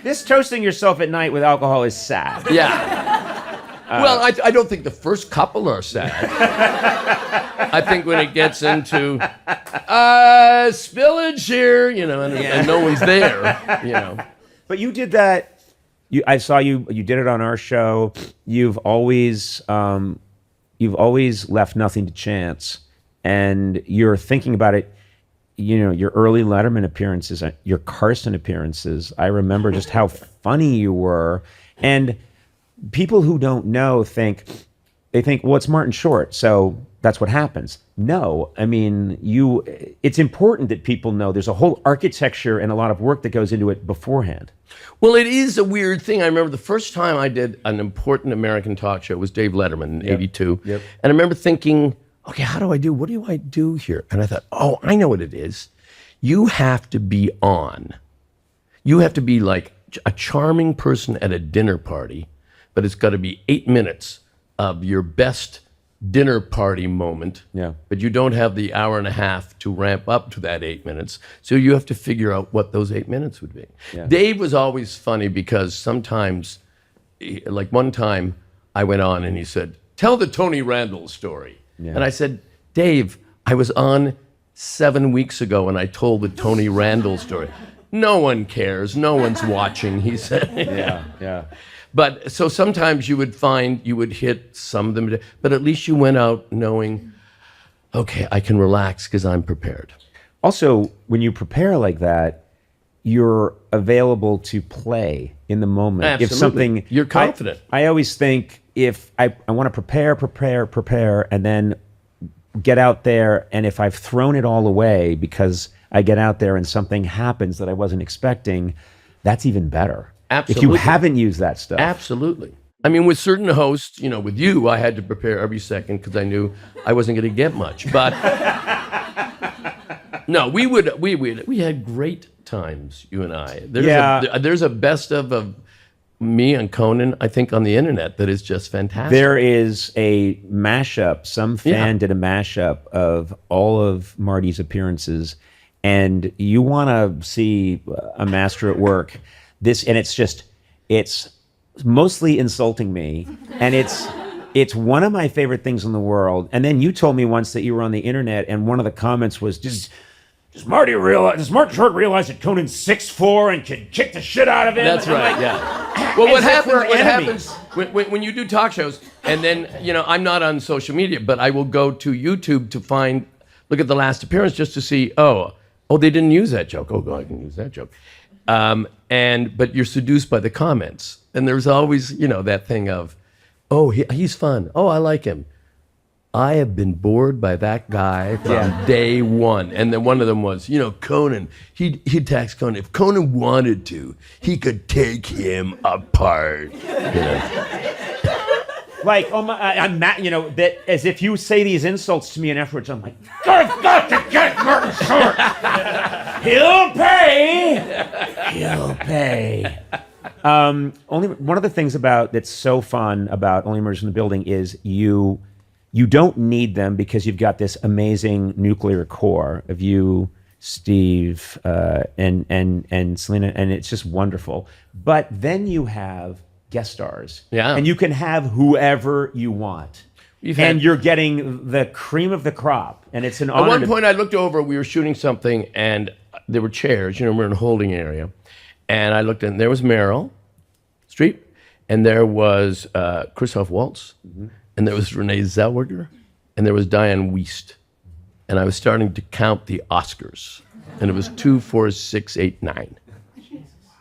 A: This toasting yourself at night with alcohol is sad.
B: Yeah. Well, I don't think the first couple are sad. I think when it gets into spillage here, and no one's there,
A: But you did that. I saw you did it on our show. You've always left nothing to chance, and you're thinking about it. Your early Letterman appearances, your Carson appearances. I remember just how funny you were, and people who don't know think, well, it's Martin Short, so that's what happens. No, I mean, it's important that people know there's a whole architecture and a lot of work that goes into it beforehand.
B: Well, it is a weird thing. I remember the first time I did an important American talk show was Dave Letterman in '82. Yep. And I remember thinking, okay, what do I do here? And I thought, oh, I know what it is. You have to be on. You have to be like a charming person at a dinner party, but it's got to be 8 minutes of your best dinner party moment. Yeah. But you don't have the hour and a half to ramp up to that 8 minutes. So you have to figure out what those 8 minutes would be. Yeah. Dave was always funny because sometimes, like one time I went on and he said, tell the Tony Randall story. Yeah. And I said, Dave, I was on 7 weeks ago and I told the Tony Randall story. No one cares. No one's watching, he said. Yeah. But so sometimes you would hit some of them, but at least you went out knowing, okay, I can relax because I'm prepared.
A: Also, when you prepare like that, you're available to play in the moment.
B: Absolutely.
A: If something,
B: you're confident.
A: I always think if I want to prepare, and then get out there, and if I've thrown it all away because I get out there and something happens that I wasn't expecting, that's even better.
B: Absolutely.
A: If you haven't used that stuff.
B: Absolutely. I mean, with certain hosts, with you, I had to prepare every second because I knew I wasn't going to get much. But no, we had great times, you and I. There's a best of me and Conan, I think, on the internet that is just fantastic.
A: There is a mashup. Some fan did a mashup of all of Marty's appearances, and you want to see a master at work. It's mostly insulting me, and it's one of my favorite things in the world. And then you told me once that you were on the internet, and one of the comments was, does Martin Short realize that Conan's 6'4" and can kick the shit out of him?
B: That's right, yeah. Well, what happens when you do talk shows, and then, I'm not on social media, but I will go to YouTube to look at the last appearance just to see, oh, they didn't use that joke. Oh, God, I can use that joke. But you're seduced by the comments. And there's always, that thing of, oh, he's fun. Oh, I like him. I have been bored by that guy from day one. And then one of them was, Conan, he attacks Conan. If Conan wanted to, he could take him apart.
A: Like, I'm mad, that as if you say these insults to me and afterwards, I'm like, I've got to get Martin Short. He'll pay. Only one of the things that's so fun about Only Murders in the Building is you don't need them because you've got this amazing nuclear core of you, Steve, and Selena, and it's just wonderful. But then you have guest stars. Yeah. And you can have whoever you want. You're getting the cream of the crop. And it's an honor.
B: At one point I looked over, we were shooting something, and there were chairs, we're in a holding area. And I looked, and there was Meryl Streep, and there was Christoph Waltz, and there was Renee Zellweger, and there was Diane Wiest. And I was starting to count the Oscars. And it was 2, 4, 6, 8, 9.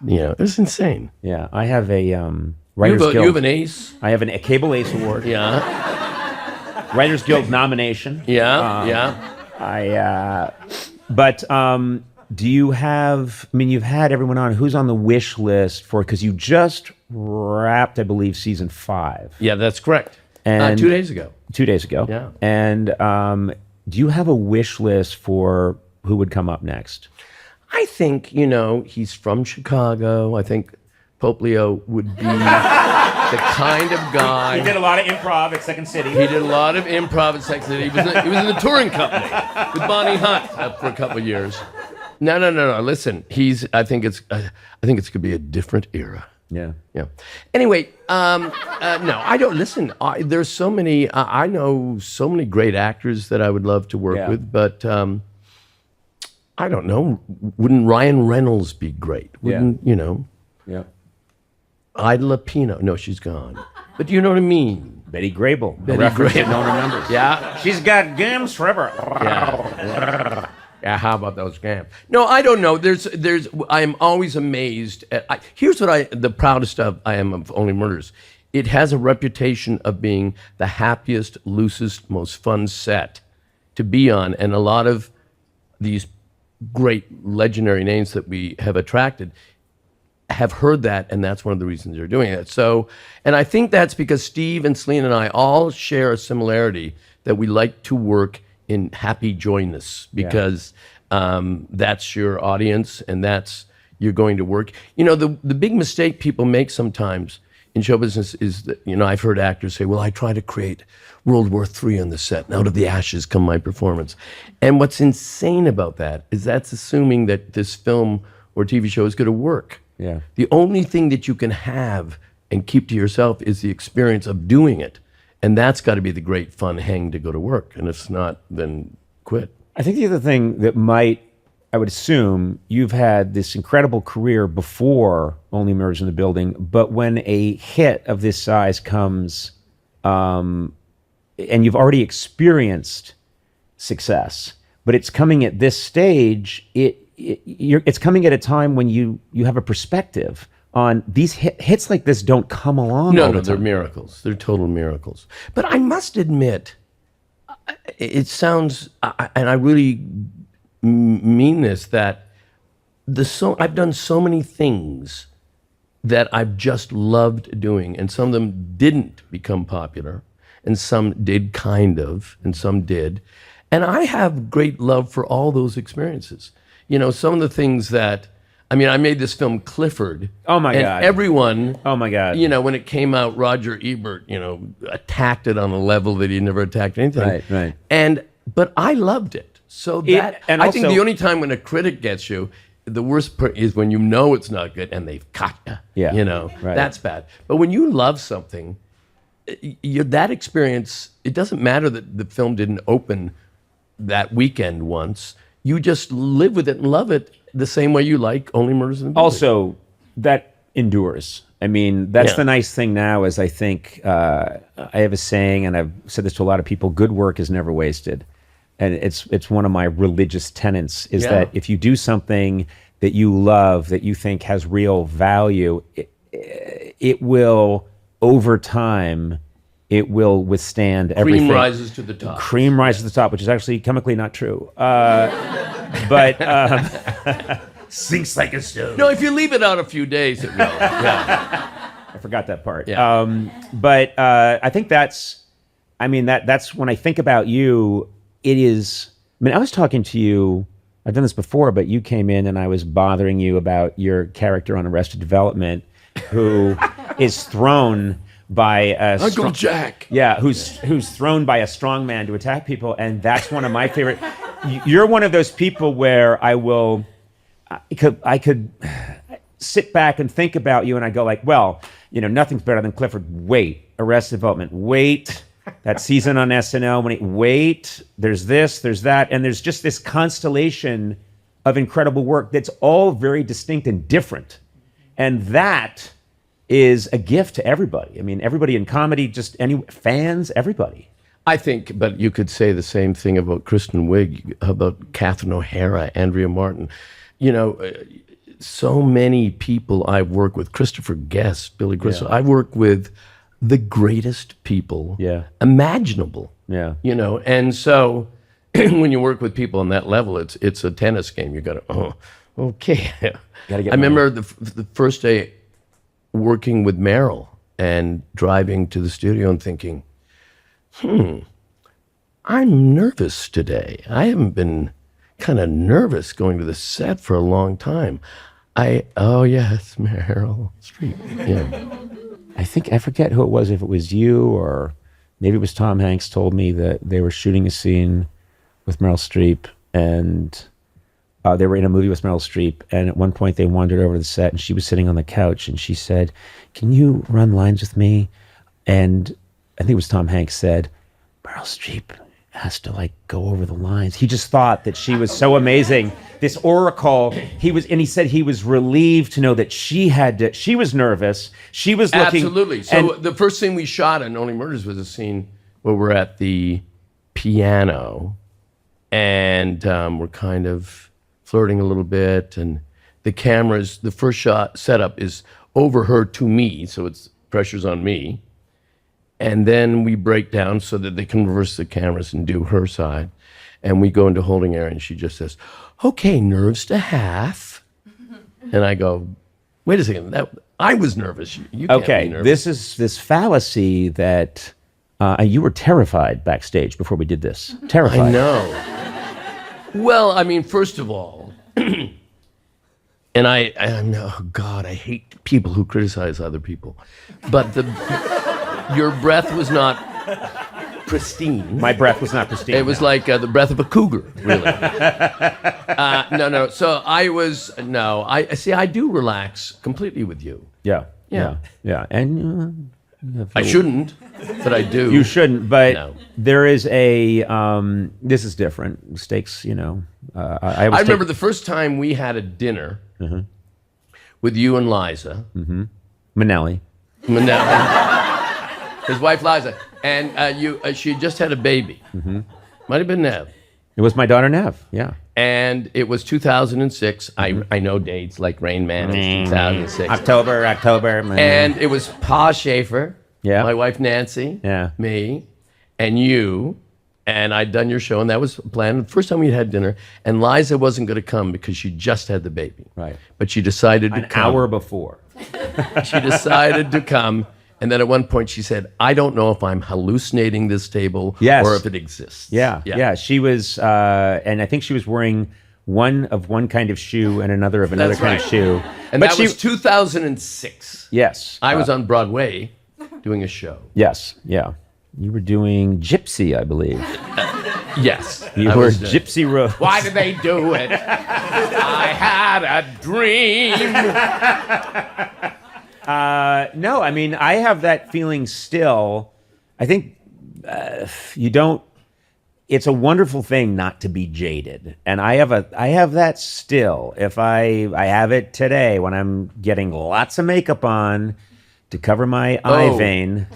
B: It was insane.
A: Yeah, I have a Writers Guild.
B: You have an ace?
A: I have a Cable Ace Award.
B: Yeah.
A: Writers Guild nomination.
B: Yeah.
A: But do you have, you've had everyone on. Who's on the wish list for, because you just wrapped, I believe, season 5.
B: Yeah, that's correct. And 2 days ago.
A: 2 days ago.
B: Yeah.
A: And do you have a wish list for who would come up next?
B: I think, he's from Chicago. I think Pope Leo would be the kind of guy.
A: He did a lot of improv at Second City.
B: He did a lot of improv at Second City. He was in the touring company with Bonnie Hunt for a couple of years. No. Listen, I think it's going to be a different era.
A: Yeah.
B: Anyway, no, I don't listen. There's so many. I know so many great actors that I would love to work with, but I don't know. Wouldn't Ryan Reynolds be great? Wouldn't
A: Yeah.
B: Ida Lupino. No, she's gone. But you know what I mean.
A: Betty Grable.
B: Betty Grable.
A: No one remembers.
B: Yeah.
A: She's got gams forever.
B: Yeah. How about those gams? No, I don't know. I'm always amazed. Here's what the proudest of I am of Only Murders it has a reputation of being the happiest, loosest, most fun set to be on. And a lot of these great legendary names that we have attracted have heard that, and that's one of the reasons they're doing it. So, and I think that's because Steve and Celine and I all share a similarity that we like to work in happy joyness, because that's your audience and that's you're going to work. You know, the big mistake people make sometimes in show business is that, you know, I've heard actors say, well, I try to create World War III on the set, and out of the ashes come my performance. And what's insane about that is that's assuming that this film or TV show is going to work.
D: Yeah.
B: The only thing that you can have and keep to yourself is the experience of doing it. And that's got to be the great fun hang to go to work. And if it's not, then quit.
D: I think the other thing that might, I would assume, you've had this incredible career before Only Murders in the Building, but when a hit of this size comes, and you've already experienced success, but it's coming at this stage, it's coming at a time when you have a perspective on these hits like this don't come along.
B: No, they're miracles. They're total miracles. But I must admit, it sounds, and I really mean this, that I've done so many things that I've just loved doing, and some of them didn't become popular, and some did kind of, and some did. And I have great love for all those experiences. You know, some of the things that, I mean, I made this film Clifford.
D: Oh my
B: and
D: God.
B: Everyone,
D: Oh my God.
B: you know, when it came out, Roger Ebert, you know, attacked it on a level that he never attacked anything.
D: Right.
B: But I loved it. So that,
D: and
B: I think
D: also-
B: the only time when a critic gets you, the worst part is when you know it's not good and they've cut you.
D: Yeah.
B: You know,
D: Right.
B: that's bad. But when you love something, that experience, it doesn't matter that the film didn't open that weekend once. You just live with it and love it the same way you like Only Murders in the Building.
D: Also, that endures. I mean, that's the nice thing now is I think, I have a saying, and I've said this to a lot of people, good work is never wasted. And it's one of my religious tenets is that if you do something that you love, that you think has real value, it will, over time, it will withstand everything.
B: Cream rises to the top.
D: Cream rises to the top, which is actually chemically not true. But sinks like a stone.
B: No, if you leave it out a few days, it will. Yeah.
D: I forgot that part.
B: Yeah.
D: But I think that's when I think about you, it is, I mean, I was talking to you, I've done this before, but you came in and I was bothering you about your character on Arrested Development who is thrown by
B: Uncle Jack.
D: Yeah, who's thrown by a strong man to attack people, and that's one of my favorite. You're one of those people where I could sit back and think about you, and I go like, well, you know, nothing's better than Clifford. Wait, Arrested Development. Wait, that season on SNL. Wait, there's this, there's that, and there's just this constellation of incredible work that's all very distinct and different, and that is a gift to everybody. I mean, everybody in comedy, just fans, everybody.
B: I think, but you could say the same thing about Kristen Wiig, about Catherine O'Hara, Andrea Martin. You know, so many people I've worked with, Christopher Guest, Billy Crystal. I've worked with the greatest people imaginable.
D: Yeah.
B: You know, and so when you work with people on that level, it's a tennis game. You got to, okay. I remember the first day working with Meryl and driving to the studio and thinking, I'm nervous today. I haven't been kind of nervous going to the set for a long time. Oh yes, Meryl Streep. Yeah.
D: I forget who it was, if it was you or maybe it was Tom Hanks told me that they were shooting a scene with Meryl Streep and they were in a movie with Meryl Streep, and at one point they wandered over to the set and she was sitting on the couch and she said, can you run lines with me? And I think it was Tom Hanks said, Meryl Streep has to like go over the lines. He just thought that she was so amazing, this oracle. He said he was relieved to know that she was nervous. She was looking.
B: Absolutely. So the first scene we shot in Only Murders was a scene where we're at the piano and we're kind of flirting a little bit, and the first shot setup is over her to me, so it's pressure's on me. And then we break down so that they can reverse the cameras and do her side. And we go into holding area, and she just says, okay, nerves to half. And I go, wait a second, I was nervous. You can't be nervous.
A: This is this fallacy that you were terrified backstage before we did this. Terrified.
B: I know. Well, I mean, first of all, and oh God, I hate people who criticize other people. But your breath was not pristine.
A: My breath was not pristine.
B: It was like the breath of a cougar, really. No. So I do relax completely with you.
A: Yeah. And
B: I shouldn't, but I do.
A: you shouldn't, but
B: No.
A: there is a, this is different. Stakes, I
B: remember the first time we had a dinner with you and Liza.
A: Manelli.
B: His wife Liza. And she had just had a baby. Might have been Nev.
A: It was my daughter Nev, yeah.
B: And it was 2006. I know dates like Rain Man. It's 2006.
A: October.
B: And it was Pa Schaefer,
A: Yeah.
B: my wife Nancy,
A: Yeah.
B: me, and you. And I'd done your show, and that was planned. The first time we had dinner, and Liza wasn't going to come because she just had the baby.
A: Right.
B: But she decided to
A: An
B: come.
A: hour before.
B: She decided to come. And then at one point she said, I don't know if I'm hallucinating this table or if it exists.
A: Yeah. She was, and I think she was wearing one of one kind of shoe and another of another
B: That's
A: kind
B: right.
A: of shoe.
B: And
A: but
B: that was 2006.
A: Yes.
B: I was on Broadway doing a show.
A: Yes, yeah. You were doing Gypsy, I believe.
B: Yes.
A: You were Gypsy Rose.
B: Why did they do it? I had a dream.
A: No, I mean, I have that feeling still. I think it's a wonderful thing not to be jaded. And I have that still. If I have it today when I'm getting lots of makeup on to cover my eye vein.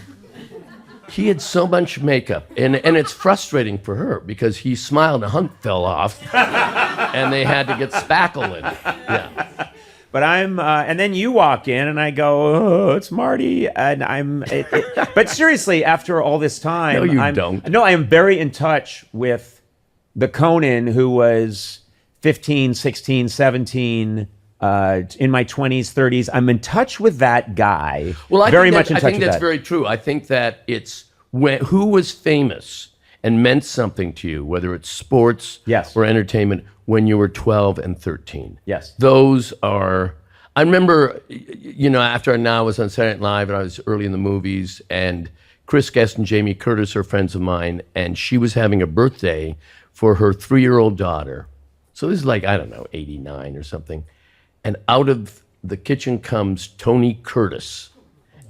B: He had so much makeup, and it's frustrating for her because he smiled and a hunk fell off, and they had to get spackle in. Yeah.
A: But and then you walk in, and I go, oh, it's Marty, and but seriously, after all this time,
B: No, you don't.
A: No, I am very in touch with the Conan who was 15, 16, 17, in my 20s, 30s. I'm in touch with that guy.
B: Well, I
A: think
B: think that's very true. I think that it's who was famous and meant something to you, whether it's sports or entertainment, when you were 12 and 13.
A: Yes.
B: Those are, I remember, after I was on Saturday Night Live and I was early in the movies, and Chris Guest and Jamie Curtis are friends of mine, and she was having a birthday for her 3-year-old daughter. So this is like, I don't know, 89 or something. And out of the kitchen comes Tony Curtis.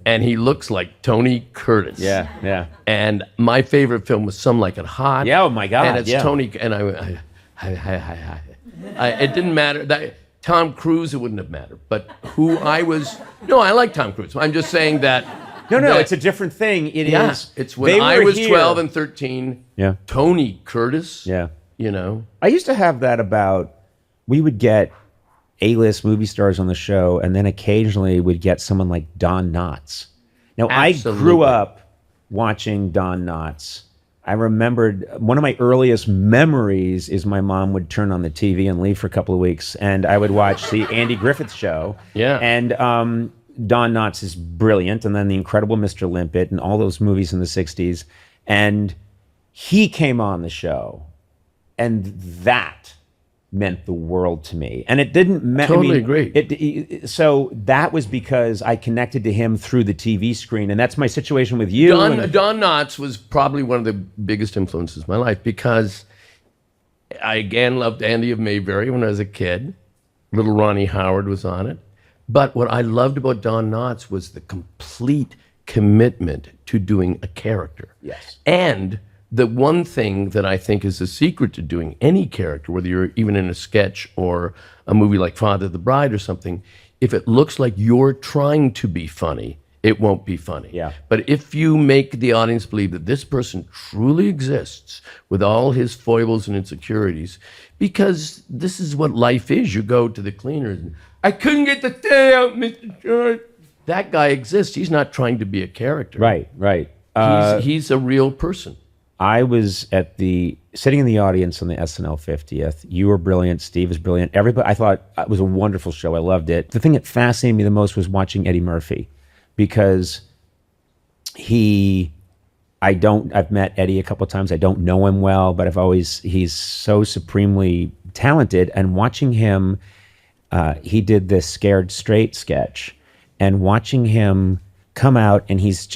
B: And he looks like Tony Curtis.
A: Yeah.
B: And my favorite film was Some Like It Hot.
A: Yeah, oh my God.
B: And it's
A: yeah.
B: Tony, and it didn't matter. Tom Cruise, it wouldn't have mattered. But I like Tom Cruise. I'm just saying that.
A: No, it's a different thing.
B: It's when I was 12 and 13.
A: Yeah.
B: Tony Curtis.
A: Yeah.
B: I
A: used to have that about, we would get A-list movie stars on the show, and then occasionally we'd get someone like Don Knotts. Now,
B: Absolutely.
A: I grew up watching Don Knotts. I remembered one of my earliest memories is my mom would turn on the TV and leave for a couple of weeks, and I would watch the Andy Griffith Show.
B: Yeah.
A: And Don Knotts is brilliant, and then The Incredible Mr. Limpet and all those movies in the 60s. And he came on the show, and that meant the world to me. And it didn't matter.
B: Totally agree.
A: So that was because I connected to him through the TV screen. And that's my situation with you.
B: Don Knotts was probably one of the biggest influences in my life because I, again, loved Andy of Mayberry when I was a kid. Little Ronnie Howard was on it. But what I loved about Don Knotts was the complete commitment to doing a character.
A: Yes.
B: And the one thing that I think is the secret to doing any character, whether you're even in a sketch or a movie like Father of the Bride or something, if it looks like you're trying to be funny, it won't be funny.
A: Yeah.
B: But if you make the audience believe that this person truly exists with all his foibles and insecurities, because this is what life is. You go to the cleaners and, I couldn't get the day out, Mr. Short. that guy exists. He's not trying to be a character.
D: Right.
B: He's a real person.
D: I was sitting in the audience on the SNL 50th. You were brilliant. Steve was brilliant. Everybody, I thought it was a wonderful show. I loved it. The thing that fascinated me the most was watching Eddie Murphy, because I've met Eddie a couple of times. I don't know him well, but he's so supremely talented. And watching him, he did this Scared Straight sketch, and watching him come out, and he's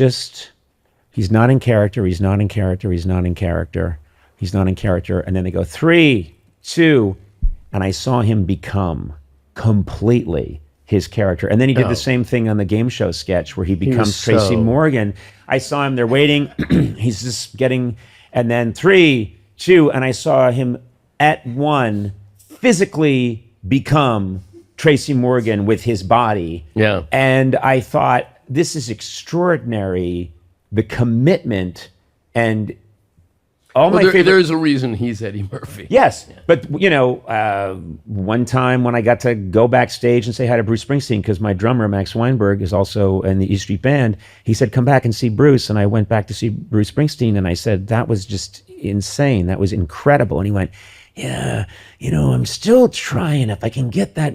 D: not in character, he's not in character, he's not in character, he's not in character. And then they go 3, 2, and I saw him become completely his character. And then he did the same thing on the game show sketch where he becomes Tracy Morgan. I saw him there waiting. He's just getting, and then 3, 2, and I saw him at 1 physically become Tracy Morgan with his body.
B: Yeah.
D: And I thought, this is extraordinary, the commitment and all my favorite.
B: There's a reason he's Eddie Murphy.
D: Yes, yeah. But one time when I got to go backstage and say hi to Bruce Springsteen, because my drummer Max Weinberg is also in the E Street Band, he said, "Come back and see Bruce." And I went back to see Bruce Springsteen, and I said, "That was just insane. That was incredible." And he went, "Yeah, I'm still trying. If I can get that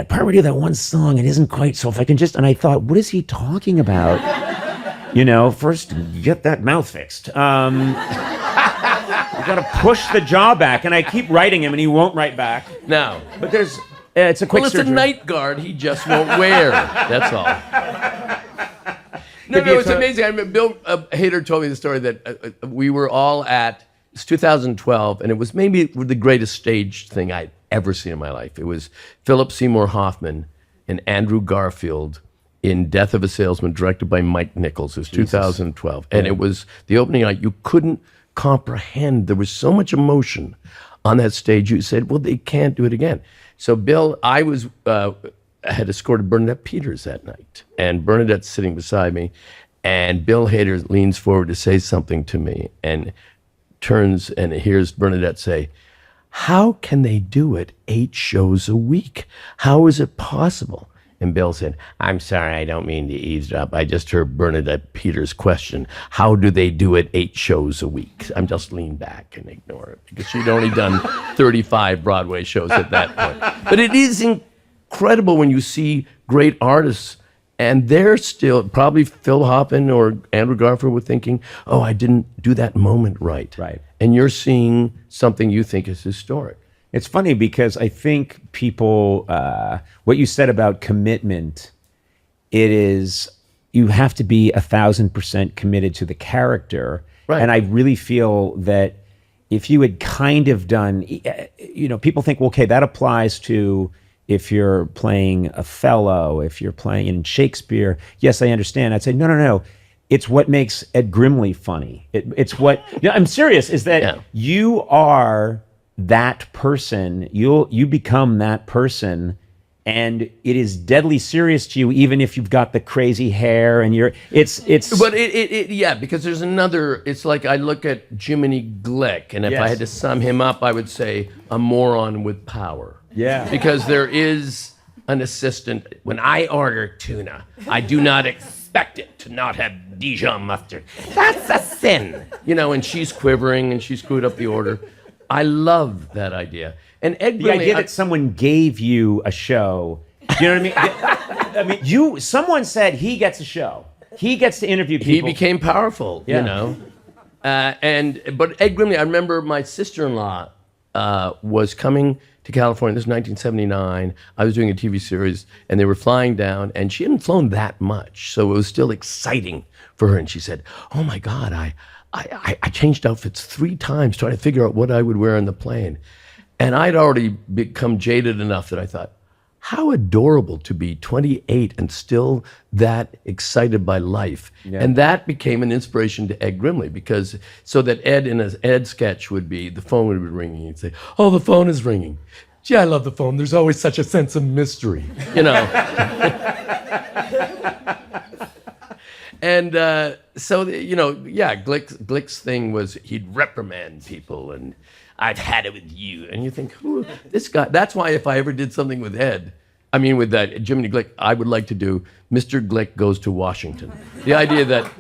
D: part where we do that one song, it isn't quite. So if I can just," and I thought, what is he talking about? First get that mouth fixed. You got to push the jaw back, and I keep writing him, and he won't write back.
B: No,
D: but it's a quick surgery.
B: It's a night guard he just won't wear. That's all. No, it's amazing. I mean, Bill Hader told me the story that we were all it's 2012, and it was maybe the greatest stage thing I'd ever seen in my life. It was Philip Seymour Hoffman and Andrew Garfield in Death of a Salesman, directed by Mike Nichols. It was 2012. And it was the opening night. You couldn't comprehend. There was so much emotion on that stage. You said, well, they can't do it again. So Bill, I had escorted Bernadette Peters that night. And Bernadette's sitting beside me. And Bill Hader leans forward to say something to me and turns and hears Bernadette say, "How can they do it 8 shows a week? How is it possible?" And Bill said, "I'm sorry, I don't mean to eavesdrop. I just heard Bernadette Peters' question. How do they do it 8 shows a week?" I'm just lean back and ignore it because she'd only done 35 Broadway shows at that point. But it is incredible when you see great artists and they're still, probably Phil Hoffman or Andrew Garfield were thinking, "Oh, I didn't do that moment right."
D: Right.
B: And you're seeing something you think is historic.
D: It's funny because I think people, what you said about commitment, you have to be 1,000% committed to the character.
B: Right.
D: And I really feel that if you had kind of done, people think, well, okay, that applies to if you're playing Othello, if you're playing in Shakespeare. Yes, I understand. I'd say, no. It's what makes Ed Grimley funny. It's what, I'm serious, is that you are that person, you become that person, and it is deadly serious to you, even if you've got the crazy hair and it's.
B: But because there's another. It's like I look at Jiminy Glick, and if I had to sum him up, I would say a moron with power.
D: Yeah.
B: Because there is an assistant. When I order tuna, I do not expect it to not have Dijon mustard. That's a sin. And she's quivering and she screwed up the order. I love that idea. And Ed
D: the idea that someone gave you a show, you know what I mean? Someone said he gets a show. He gets to interview people.
B: He became powerful, But Ed Grimley, I remember my sister-in-law was coming to California. This is 1979. I was doing a TV series, and they were flying down, and she hadn't flown that much, so it was still exciting for her. And she said, "Oh my God, I changed outfits 3 times trying to figure out what I would wear on the plane." And I'd already become jaded enough that I thought, how adorable to be 28 and still that excited by life. Yeah. And that became an inspiration to Ed Grimley, because so that Ed in an Ed sketch would be, the phone would be ringing. He'd say, "Oh, the phone is ringing. Gee, I love the phone. There's always such a sense of mystery." And Glick's thing was he'd reprimand people and "I've had it with you." And you think, who this guy? That's why if I ever did something with Ed, I mean, with that, Jiminy Glick, I would like to do Mr. Glick Goes to Washington. The idea that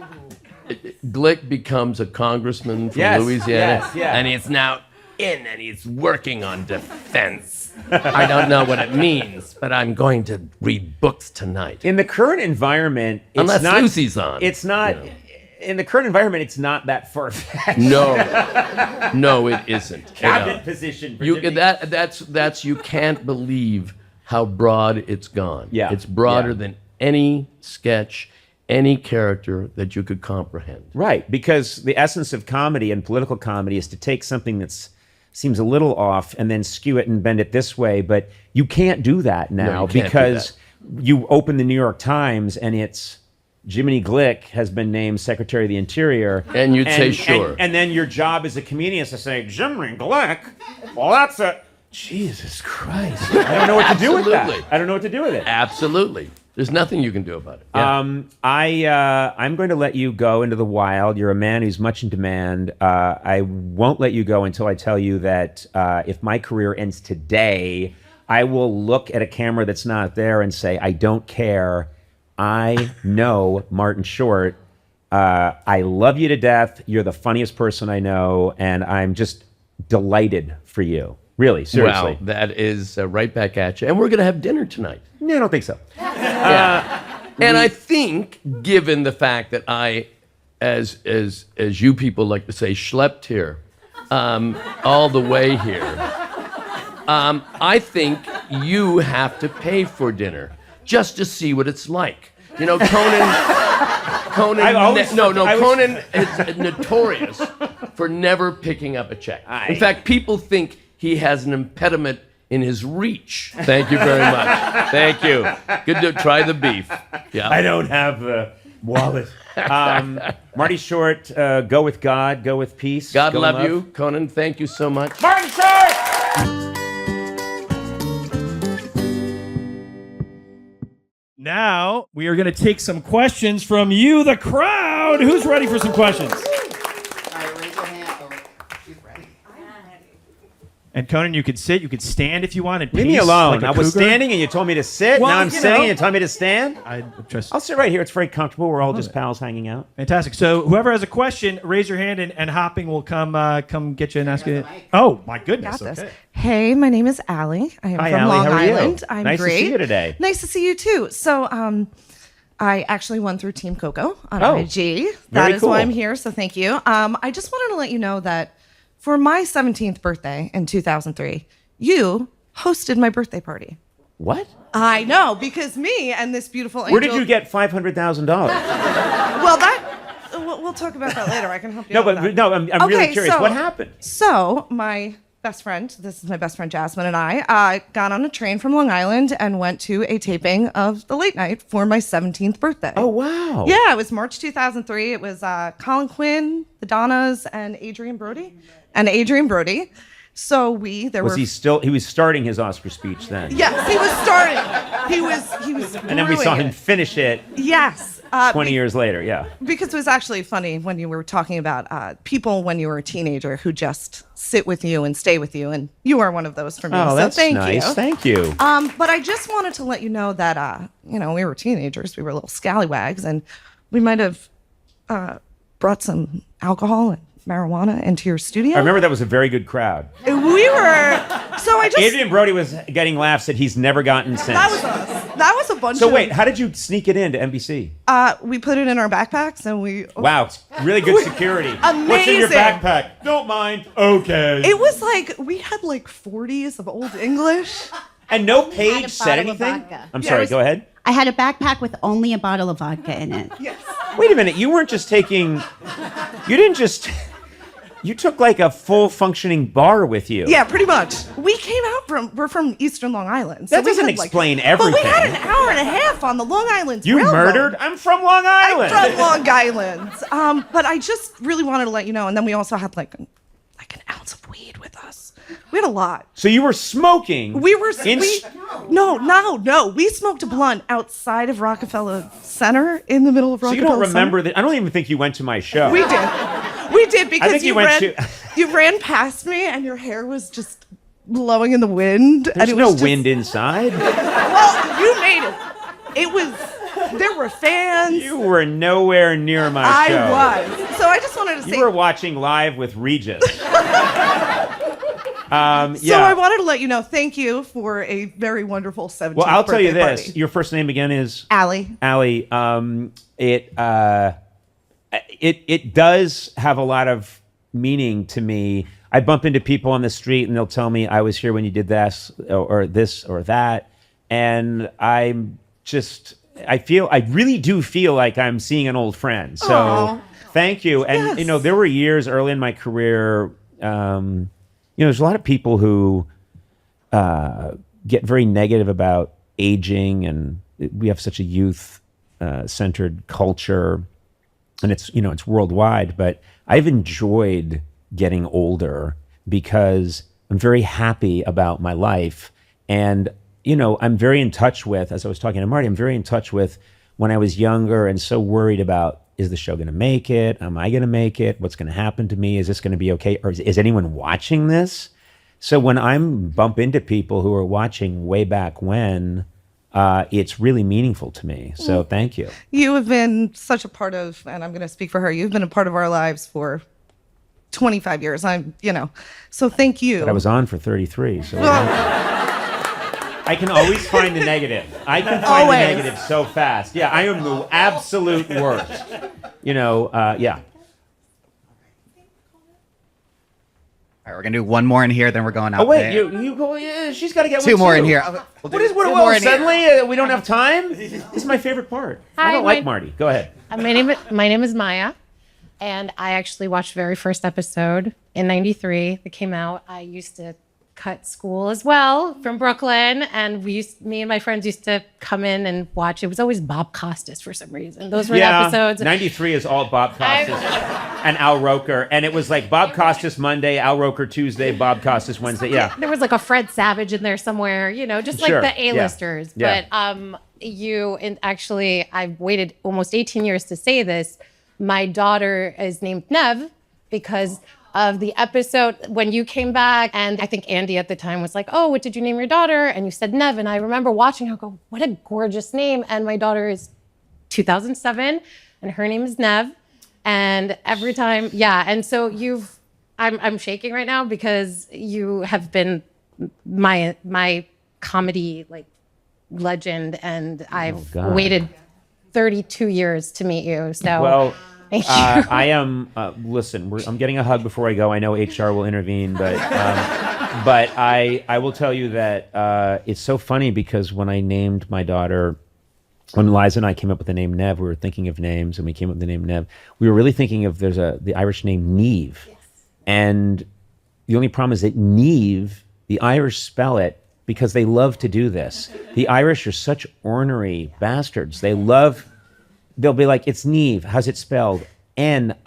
B: Glick becomes a congressman from Louisiana, and he's now in and he's working on defense. I don't know what it means, but I'm going to read books tonight.
A: In the current environment, it's
B: Unless
A: not,
B: Lucy's on.
A: It's not. You know. In the current environment, it's not that far-fetched.
B: No, it isn't.
A: Cabinet position. For
B: That's you can't believe how broad it's gone.
A: Yeah,
B: it's broader than any sketch, any character that you could comprehend.
A: Right, because the essence of comedy and political comedy is to take something that seems a little off and then skew it and bend it this way, but you can't do that now because you open the New York Times and it's Jiminy Glick has been named Secretary of the Interior.
B: And you'd say sure.
A: And then your job as a comedian is to say, Jiminy Glick? Well, that's a... Jesus Christ. I don't know what to do with that. I don't know what to do with it.
B: Absolutely. There's nothing you can do about it.
A: Yeah. I'm going to let you go into the wild. You're a man who's much in demand. I won't let you go until I tell you that if my career ends today, I will look at a camera that's not there and say, I don't care. I know Martin Short. I love you to death. You're the funniest person I know, and I'm just delighted for you. Really, seriously.
B: Wow, that is right back at you. And we're going to have dinner tonight.
A: No, I don't think so.
B: And I think, given the fact that I, as you people like to say, schlepped here, all the way here, I think you have to pay for dinner just to see what it's like. You know, Conan is notorious for never picking up a check. In fact, people think he has an impediment in his reach. Thank you very much. Thank you. Good to try the beef. Yeah.
A: I don't have the wallet. Marty Short, go with God, go with peace.
B: God
A: go
B: love you. Conan, thank you so much.
A: Martin Short!
G: Now we are going to take some questions from you, the crowd. Who's ready for some questions? And Conan, you could sit, you could stand if you want.
A: Leave me alone. I was standing and you told me to sit.
G: Well,
A: now I'm sitting and you told me to stand.
G: I'll
A: sit right here. It's very comfortable. We're all just pals hanging out.
G: Fantastic. So whoever has a question, raise your hand and Hopping will come get you and ask it. Oh, my goodness.
J: Got this.
G: Okay.
J: Hey, my name is Allie. I am
A: Hi,
J: from
A: Allie.
J: Long
A: How are you?
J: Island. I'm
A: nice
J: great.
A: to see you today.
J: Nice to see you too. So I actually won through Team Coco on IG. That is why I'm here, so thank you. I just wanted to let you know that for my 17th birthday in 2003, you hosted my birthday party.
A: What?
J: I know, because me and this beautiful angel...
A: Where did you get $500,000?
J: Well, we'll talk about that later. I can help you out with that.
A: I'm really curious. What happened?
J: So my best friend, this is my best friend Jasmine, and I got on a train from Long Island and went to a taping of The Late Night for my 17th birthday.
A: Oh, wow.
J: Yeah, it was March 2003. It was Colin Quinn, the Donnas, and Adrian Brody. So he was
A: starting his Oscar speech then?
J: Yes, he was starting. He was
A: And then we saw him finish it.
J: Yes.
A: 20 years later, yeah.
J: Because it was actually funny when you were talking about people when you were a teenager who just sit with you and stay with you, and you are one of those for me.
A: Oh,
J: so
A: that's
J: thank
A: nice.
J: you.
A: Thank you.
J: But I just wanted to let you know that we were teenagers, we were little scallywags, and we might have brought some alcohol and marijuana into your studio.
A: I remember that was a very good crowd.
J: We were. So
A: Adrian Brody was getting laughs that he's never gotten since.
J: That was us. That was a bunch of...
A: So wait, how did you sneak it into NBC?
J: We put it in our backpacks and we...
A: Wow, really good security.
J: Amazing.
A: What's in your backpack? Don't mind. Okay.
J: It was like, we had like 40s of Old English.
A: And no page said anything? I'm sorry, go ahead.
K: I had a backpack with only a bottle of vodka in it.
J: Yes.
A: Wait a minute, you weren't just taking... You didn't just... You took like a full functioning bar with you.
J: Yeah, pretty much. We're from Eastern Long Island.
A: So that doesn't explain everything.
J: But we had an hour and a half on the Long Island
A: You
J: Railroad.
A: murdered? I'm from Long Island.
J: I'm from Long Island. But I just really wanted to let you know. And then we also had like an ounce of weed with us. We had a lot.
A: So you were smoking?
J: No. We smoked a blunt outside of Rockefeller Center in the middle of Rockefeller Center.
A: So you don't remember that? I don't even think you went to my show.
J: We did because
A: you
J: ran past me and your hair was just blowing in the wind.
D: There's
J: and it
D: no
J: was just,
D: wind inside.
J: Well, you made it. It was. There were fans.
D: You were nowhere near my show.
J: I was. So I just wanted to say.
D: You were watching live with Regis.
J: So I wanted to let you know, thank you for a very wonderful 17th
D: Well, I'll tell you
J: birthday
D: this.
J: party.
D: Your first name again is?
J: Allie.
D: Allie. It does have a lot of meaning to me. I bump into people on the street and they'll tell me I was here when you did this or this or that. And I really do feel like I'm seeing an old friend. So
J: Aww.
D: Thank you. And,
J: Yes.
D: there were years early in my career, there's a lot of people who get very negative about aging, and we have such a youth-centered culture, and it's worldwide. But I've enjoyed getting older because I'm very happy about my life, and I'm very in touch with, as I was talking to Marty, I'm very in touch with when I was younger and so worried about, is the show going to make it? Am I going to make it? What's going to happen to me? Is this going to be okay? Or is anyone watching this? So when I bump into people who are watching way back when, it's really meaningful to me. So thank you.
J: You have been such a part of, and I'm going to speak for her, you've been a part of our lives for 25 years. So thank you.
D: But I was on for 33. So I can always find the negative. I can find the negative so fast. Yeah, I am the absolute worst. Yeah.
I: All right, we're gonna do one more in here, then we're going out.
D: Oh wait,
I: there.
D: you go. Yeah, she's got to get
I: Two
D: one
I: more
D: too.
I: in here.
D: What suddenly we don't have time? This is my favorite part. I don't like Marty. Go ahead.
L: My name is Maya, and I actually watched the very first episode in '93 that came out. I used to cut school as well from Brooklyn, and me and my friends used to come in and watch. It was always Bob Costas for some reason. Those were the episodes.
D: 93 is all Bob Costas and Al Roker, and it was like Bob Costas Monday, Al Roker Tuesday, Bob Costas Wednesday. Yeah,
L: there was like a Fred Savage in there somewhere, just like
D: Sure.
L: the A-listers.
D: Yeah.
L: But actually, I've waited almost 18 years to say this. My daughter is named Nev because of the episode when you came back, and I think Andy at the time was like, "Oh, what did you name your daughter?" And you said Nev, and I remember watching her go, "What a gorgeous name!" And my daughter is 2007, and her name is Nev. And every time, and so I'm shaking right now because you have been my comedy legend, and I've waited 32 years to meet you. So
D: well.
L: Thank you.
D: I am. Listen, I'm getting a hug before I go. I know HR will intervene, but I will tell you that it's so funny because when I named my daughter, when Liza and I came up with the name Nev, we were thinking of names, and we came up with the name Nev. We were really thinking of the Irish name Neve, and the only problem is that Neve, the Irish spell it because they love to do this. The Irish are such ornery bastards. They'll be like, it's Neve. How's it spelled? Niamfk.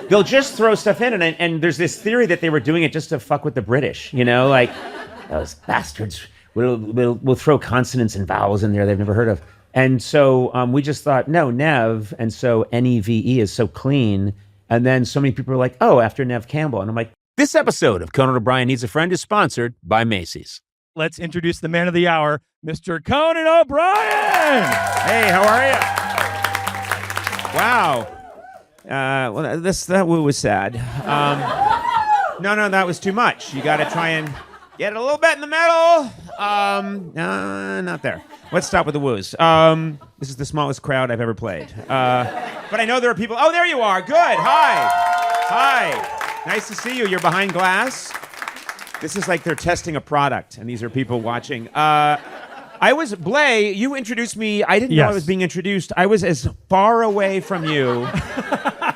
D: They'll just throw stuff in. And there's this theory that they were doing it just to fuck with the British. Those bastards will throw consonants and vowels in there they've never heard of. And so we just thought, no, Nev. And so Neve is so clean. And then so many people are like, oh, after Nev Campbell. And I'm like, this episode of Conan O'Brien Needs a Friend is sponsored by Macy's.
G: Let's introduce the man of the hour, Mr. Conan O'Brien.
D: Hey, how are you? Wow. Well, that was sad. No, that was too much. You got to try and get it a little bit in the middle. Not there. Let's stop with the woos. This is the smallest crowd I've ever played. But I know there are people. Oh, there you are. Good. Hi. Nice to see you. You're behind glass. This is like they're testing a product, and these are people watching. Blay, you introduced me. I didn't know I was being introduced. I was as far away from you.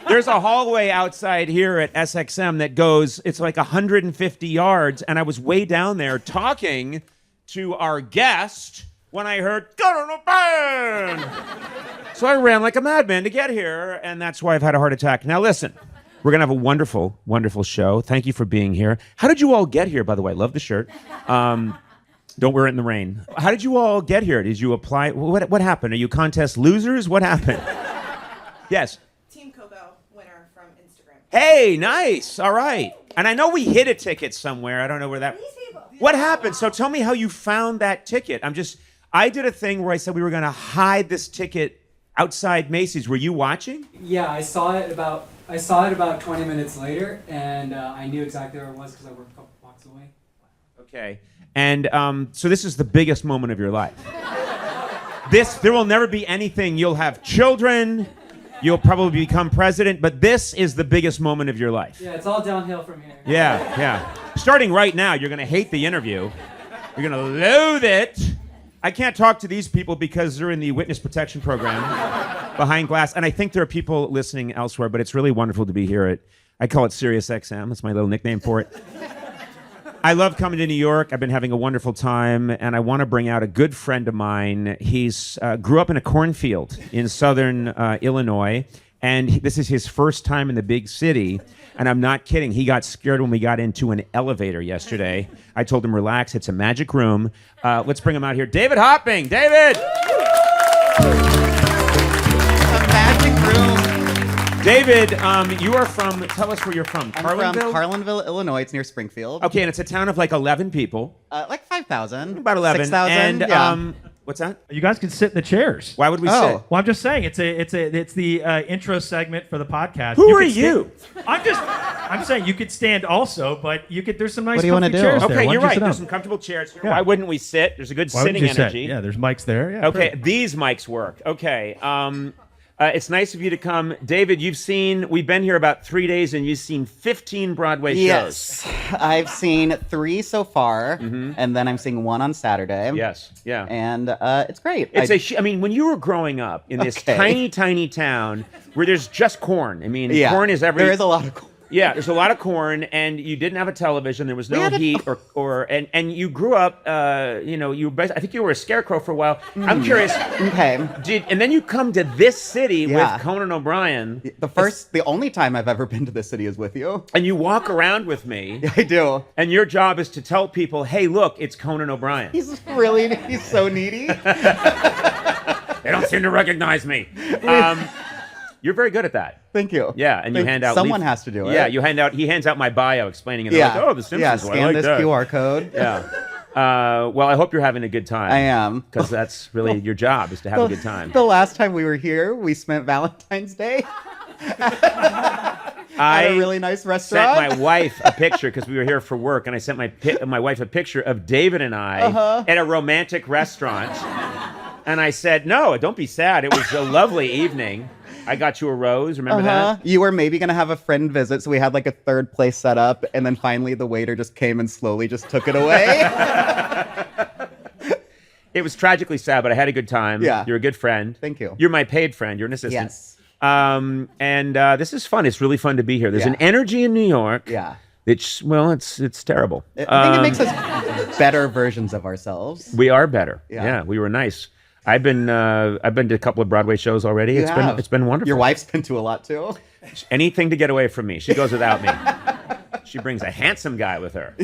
D: There's a hallway outside here at SXM that goes, it's like 150 yards, and I was way down there talking to our guest when I heard, Conan O'Brien! So I ran like a madman to get here, and that's why I've had a heart attack. Now listen. We're going to have a wonderful, wonderful show. Thank you for being here. How did you all get here, by the way? Love the shirt. Don't wear it in the rain. How did you all get here? Did you apply? What happened? Are you contest losers? What happened? Yes.
J: Team Coco winner from Instagram.
A: Hey, nice. All right. And I know we hid a ticket somewhere. I don't know where that. What happened? So tell me how you found that ticket. I did a thing where I said we were going to hide this ticket outside Macy's. Were you watching?
H: Yeah, I saw it about 20 minutes later, and I knew exactly where it was because I worked a couple blocks away.
A: Okay. And so this is the biggest moment of your life. There will never be anything. You'll have children. You'll probably become president, but this is the biggest moment of your life.
H: Yeah, it's all downhill from here.
A: Yeah. Starting right now, you're going to hate the interview. You're going to loathe it. I can't talk to these people because they're in the witness protection program behind glass, and I think there are people listening elsewhere, but it's really wonderful to be here I call it Sirius XM. That's my little nickname for it. I love coming to New York. I've been having a wonderful time, and I want to bring out a good friend of mine. He's grew up in a cornfield in southern Illinois, and this is his first time in the big city. And I'm not kidding. He got scared when we got into an elevator yesterday. I told him, relax, it's a magic room. Let's bring him out here. David Hopping. David!
I: A magic room.
A: David, you are from, tell us where you're from.
I: I'm from Carlinville, Illinois. It's near Springfield.
A: Okay, and it's a town of like 11 people.
I: Like 5,000.
A: About 11.
I: 6,000,
A: And,
I: yeah.
A: what's that?
G: You guys can sit in the chairs.
A: Why would we sit?
G: Well, I'm just saying it's the intro segment for the podcast.
A: Who are you?
G: I'm saying you could stand also, but there's some nice
I: What do you wanna
G: comfy
I: do?
G: chairs there.
A: Okay,
G: Why
A: you're
G: don't you
A: right.
G: sit
A: There's
G: down?
A: some comfortable chairs here.
G: Yeah.
A: Why wouldn't we sit? There's a good
G: Why would
A: sitting
G: you sit?
A: energy.
G: Yeah, there's mics there. Yeah,
A: Okay,
G: perfect.
A: these mics work. Okay. It's nice of you to come. David, we've been here about 3 days, and you've seen 15 Broadway shows.
I: Yes. I've seen 3 so far, and then I'm seeing 1 on Saturday.
A: Yes, yeah.
I: And it's great.
A: I mean, when you were growing up in this tiny, tiny town where there's just corn. I mean, corn is every...
I: There is a lot of corn.
A: Yeah, there's a lot of corn, and you didn't have a television. There was no heat, and you grew up. I think you were a scarecrow for a while. I'm curious.
I: Okay.
A: And then you come to this city with Conan O'Brien.
I: The only time I've ever been to this city is with you.
A: And you walk around with me.
I: Yeah, I do.
A: And your job is to tell people, "Hey, look, it's Conan O'Brien."
I: He's so needy.
A: They don't seem to recognize me. You're very good at that.
I: Thank you.
A: Yeah, and you hand out...
I: Someone has to do it.
A: Yeah, he hands out my bio explaining it. Yeah. Like, oh, The Simpsons.
I: Yeah,
A: Well,
I: scan
A: I like
I: this
A: that.
I: QR code.
A: Yeah. Well, I hope you're having a good time.
I: I am.
A: Because that's really your job, is to have a good time.
I: The last time we were here, we spent Valentine's Day at a really nice restaurant.
A: I sent my wife a picture because we were here for work, and I sent my wife a picture of David and I at a romantic restaurant. And I said, no, don't be sad. It was a lovely evening. I got you a rose. Remember that?
I: You were maybe going to have a friend visit, so we had like a third place set up, and then finally the waiter just came and slowly just took it away.
A: It was tragically sad, but I had a good time.
I: Yeah.
A: You're a good friend.
I: Thank you.
A: You're my paid friend. You're an assistant.
I: Yes.
A: And this is fun. It's really fun to be here. There's an energy in New York.
I: Yeah.
A: It's terrible.
I: I think it makes us better versions of ourselves.
A: We are better.
I: Yeah.
A: We were nice. I've been to a couple of Broadway shows already. It's been wonderful.
I: Your wife's been to a lot too.
A: Anything to get away from me. She goes without me. She brings a handsome guy with her.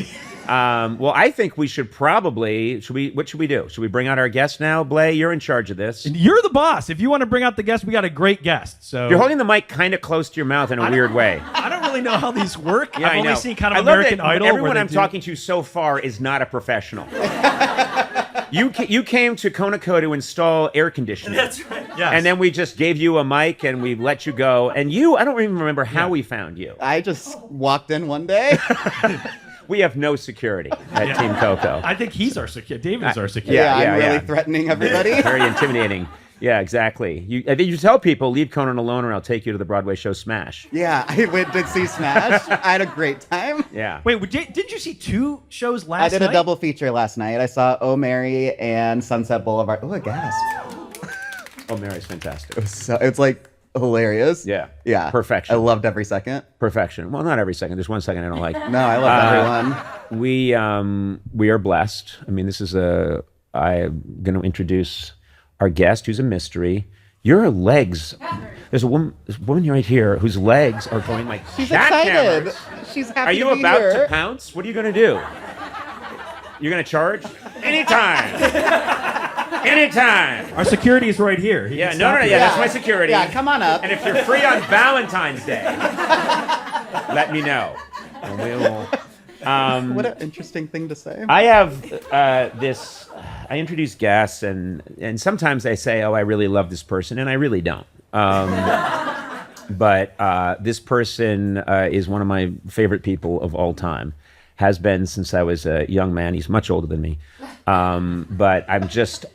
A: Well, I think we should probably... What should we do? Should we bring out our guest now? Blay, you're in charge of this.
G: You're the boss. If you want to bring out the guest, we got a great guest. So
A: you're holding the mic kind of close to your mouth in a weird way.
G: I don't really know how these work.
A: Yeah,
G: I've
A: I know.
G: only seen kind of
A: I love
G: American
A: that
G: Idol.
A: Everyone I'm talking to so far is not a professional. You came to Conoco to install air conditioning.
G: That's right. Yes.
A: And then we just gave you a mic and we let you go. And I don't even remember how we found you.
I: I just walked in one day.
A: We have no security at Team Coco.
G: I think he's our security. David's our security.
I: Yeah, I'm really threatening everybody.
A: Very intimidating. Yeah, exactly. You tell people, leave Conan alone or I'll take you to the Broadway show Smash.
I: Yeah, I went to see Smash. I had a great time.
A: Yeah.
G: Wait, didn't you see 2 shows last night?
I: I did a double feature last night. I saw Oh Mary and Sunset Boulevard. Oh, a gasp.
A: Oh, Mary's fantastic.
I: It's like hilarious.
A: Yeah.
I: Yeah.
A: Perfection.
I: I loved every second.
A: Perfection. Well, not every second. There's one second I don't like.
I: No, I love everyone.
A: We are blessed. I mean, I'm going to introduce our guest, who's a mystery. Your legs. There's a woman right here whose legs are going like
I: She's
A: jackhammers.
I: excited. She's happy
A: Are you
I: to be
A: about
I: here.
A: to pounce? What are you going to do? You're going to charge? Anytime. Anytime.
G: Our security is right here.
A: Yeah, no, that's my security.
I: Yeah, come on up.
A: And if you're free on Valentine's Day, let me know. And we will.
I: What an interesting thing to say.
A: I have this. I introduce guests, and sometimes I say, "Oh, I really love this person," and I really don't. But this person is one of my favorite people of all time. Has been since I was a young man. He's much older than me. But I'm just.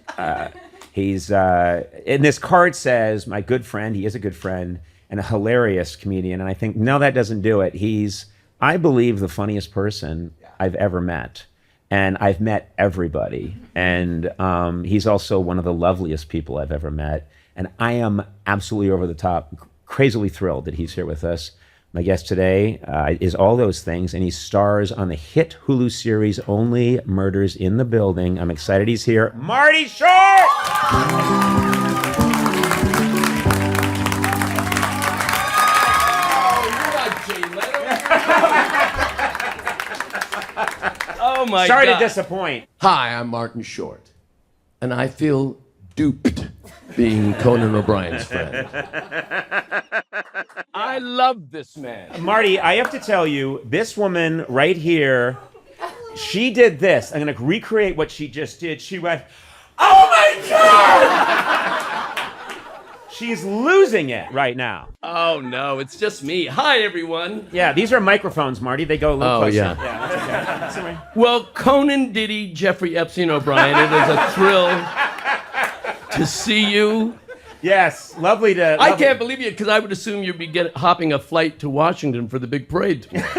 A: He's. And this card says, "My good friend." He is a good friend and a hilarious comedian. And I think no, that doesn't do it. He's. I believe the funniest person I've ever met. And I've met everybody. And he's also one of the loveliest people I've ever met. And I am absolutely over the top, crazily thrilled that he's here with us. My guest today is all those things, and he stars on the hit Hulu series Only Murders in the Building. I'm excited he's here. Marty Short!
B: Oh my
A: Sorry
B: God.
A: to disappoint.
B: Hi, I'm Martin Short, and I feel duped being Conan O'Brien's friend. I love this man.
A: Marty, I have to tell you, this woman right here, she did this. I'm going to recreate what she just did. She went, "Oh my God!" She's losing it right now.
B: Oh no, it's just me. Hi, everyone.
A: Yeah, these are microphones, Marty. They go a little closer.
B: Yeah.
A: Yeah, that's okay. That's all right.
B: Well, Conan Diddy, Jeffrey Epstein O'Brien, it is a thrill to see you.
A: Yes, lovely to.
B: I can't believe you, because I would assume you'd be hopping a flight to Washington for the big parade tomorrow.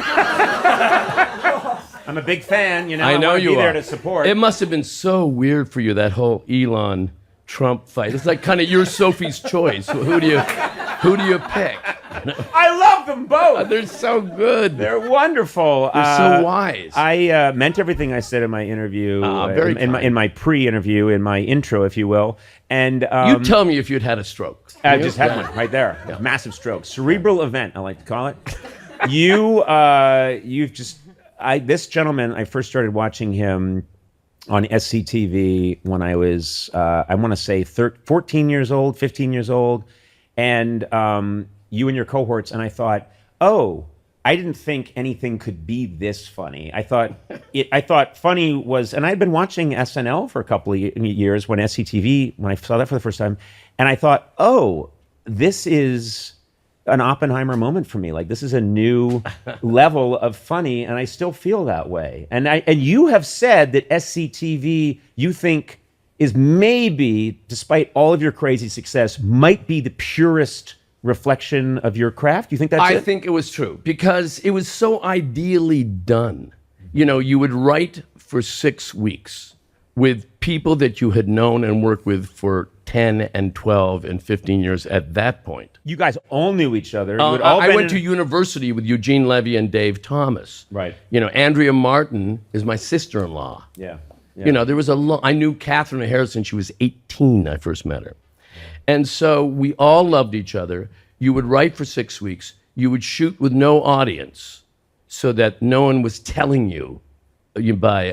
A: I'm a big fan, you know.
B: I know
A: wanna
B: you
A: be
B: are.
A: there to support.
B: It must have been so weird for you, that whole Elon Trump fight. It's like kind of your Sophie's choice. Who do you pick?
A: I love them both.
B: They're so good.
A: They're wonderful.
B: They're so wise.
A: I meant everything I said in my interview,
B: very
A: in my pre-interview, in my intro, if you will. And
B: you tell me if you'd had a stroke.
A: I just had one right there.
B: Yeah.
A: Massive stroke, cerebral event, I like to call it. This gentleman, I first started watching him on SCTV when I was, I want to say 14 years old, 15 years old. And you and your cohorts, and I thought, oh, I didn't think anything could be this funny. I thought funny was, and I'd been watching SNL for a couple of years when SCTV, when I saw that for the first time, and I thought, oh, this is an Oppenheimer moment for me. Like, this is a new level of funny, and I still feel that way. And you have said that SCTV, you think, is maybe, despite all of your crazy success, might be the purest reflection of your craft. You think that's it?
B: I think it was true, because it was so ideally done. You know, you would write for 6 weeks with people that you had known and worked with for 10 and 12 and 15 years at that point.
A: You guys all knew each other.
B: I went to university with Eugene Levy and Dave Thomas.
A: Right.
B: You know, Andrea Martin is my sister-in-law.
A: Yeah.
B: You know, there was I knew Catherine O'Hara since she was 18, I first met her. And so we all loved each other. You would write for 6 weeks. You would shoot with no audience so that no one was telling you,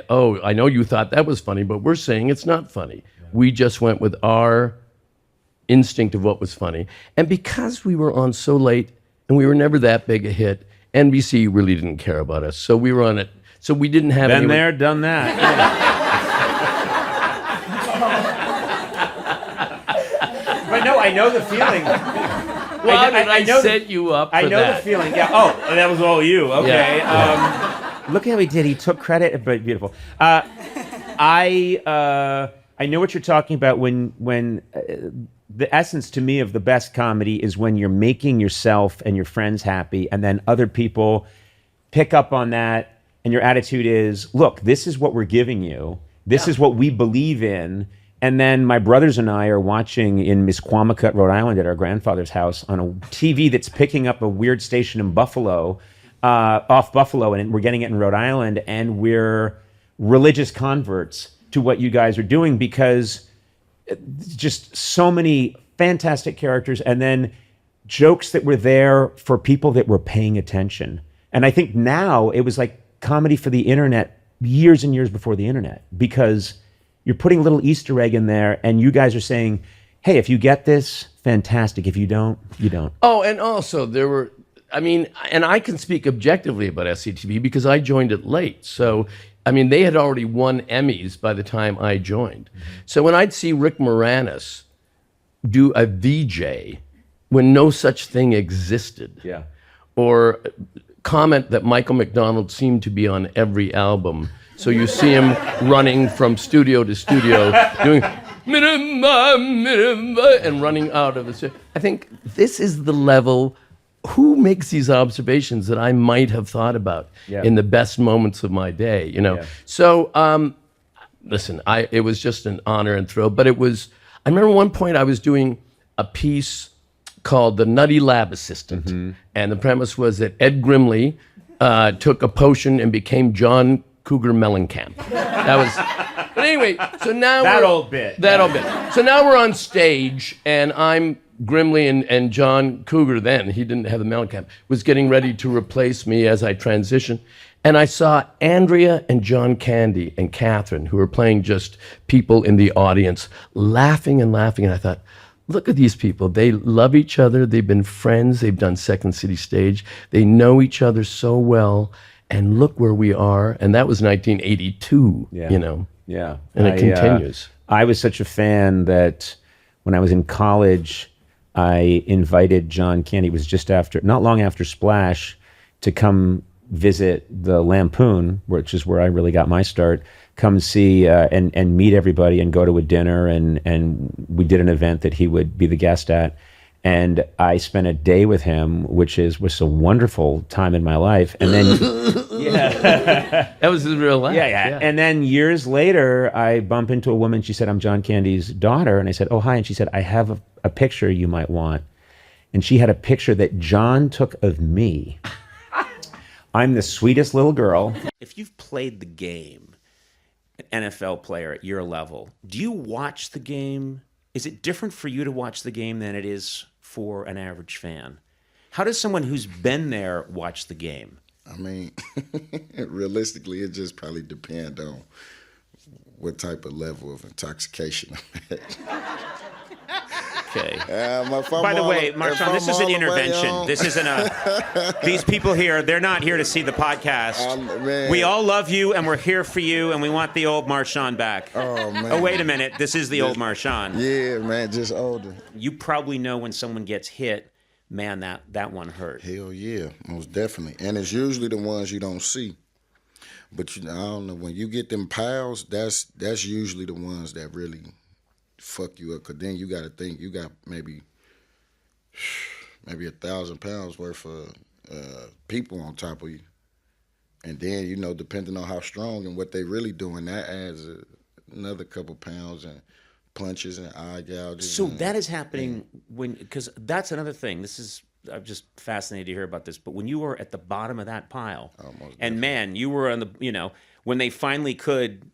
B: oh, I know you thought that was funny, but we're saying it's not funny. Yeah. We just went with our instinct of what was funny. And because we were on so late and we were never that big a hit, NBC really didn't care about us. So we were on it. So we didn't have
A: Been there, done that. But no, I know the feeling.
B: Well, I set you up for
A: I know
B: that.
A: the feeling. Yeah. Oh, and that was all you. Okay.
B: Yeah.
A: Look how he did. He took credit. But beautiful. I know what you're talking about when the essence to me of the best comedy is when you're making yourself and your friends happy, and then other people pick up on that, and your attitude is, look, this is what we're giving you. This is what we believe in. And then my brothers and I are watching in Misquamicut, Rhode Island, at our grandfather's house on a TV that's picking up a weird station in Buffalo, off Buffalo, and we're getting it in Rhode Island, and we're religious converts to what you guys are doing, because just so many fantastic characters, and then jokes that were there for people that were paying attention. And I think now it was like comedy for the internet years and years before the internet, because you're putting a little Easter egg in there, and you guys are saying, hey, if you get this, fantastic. If you don't, you don't.
B: Oh, and also there were, I mean, and I can speak objectively about SCTV because I joined it late. So, I mean, they had already won Emmys by the time I joined. So when I'd see Rick Moranis do a VJ when no such thing existed, or comment that Michael McDonald seemed to be on every album. So you see him running from studio to studio, doing and running out of the. I think this is the level. Who makes these observations that I might have thought about in the best moments of my day? You know. So listen, it was just an honor and thrill. But it was. I remember one point I was doing a piece called The Nutty Lab Assistant, and the premise was that Ed Grimley took a potion and became John Cougar Mellencamp. That was. But anyway, so now
D: that old bit.
B: So now we're on stage, and I'm Grimley and John Cougar. Then he didn't have the Mellencamp. Was getting ready to replace me as I transitioned, and I saw Andrea and John Candy and Catherine, who were playing just people in the audience, laughing and laughing, and I thought, look at these people. They love each other. They've been friends. They've done Second City Stage. They know each other so well. And look where we are. And that was 1982, you know.
D: Yeah.
B: And it continues.
D: I was such a fan that when I was in college, I invited John Candy. It was just not long after Splash, to come visit the Lampoon, which is where I really got my start. Come see and meet everybody and go to a dinner, and we did an event that he would be the guest at, and I spent a day with him, which was a wonderful time in my life. And then
B: that was his real life.
D: Yeah. And then years later, I bump into a woman. She said, "I'm John Candy's daughter," and I said, "Oh, hi." And she said, "I have a picture you might want," and she had a picture that John took of me. I'm the sweetest little girl. If you've played the game, NFL player at your level, do you watch the game? Is it different for you to watch the game than it is for an average fan? How does someone who's been there watch the game?
M: I mean, realistically, it just probably depends on what type of level of intoxication I'm at.
D: Okay.
A: By the way, Marshawn, this is an intervention. This isn't these people here, they're not here to see the podcast. We all love you, and we're here for you, and we want the old Marshawn back.
M: Oh, man.
A: Oh, wait a minute. This is the old Marshawn.
M: Yeah, man, just older.
A: You probably know when someone gets hit, man, that one hurt.
M: Hell yeah, most definitely. And it's usually the ones you don't see. But I don't know, when you get them piles, that's usually the ones that really fuck you up, because then you got to think you got maybe 1,000 pounds worth of people on top of you, and then depending on how strong and what they really doing, that adds another couple pounds and punches and eye gouges.
A: So that is happening because that's another thing. I'm just fascinated to hear about this. But when you were at the bottom of that pile, and man, you were on the when they finally could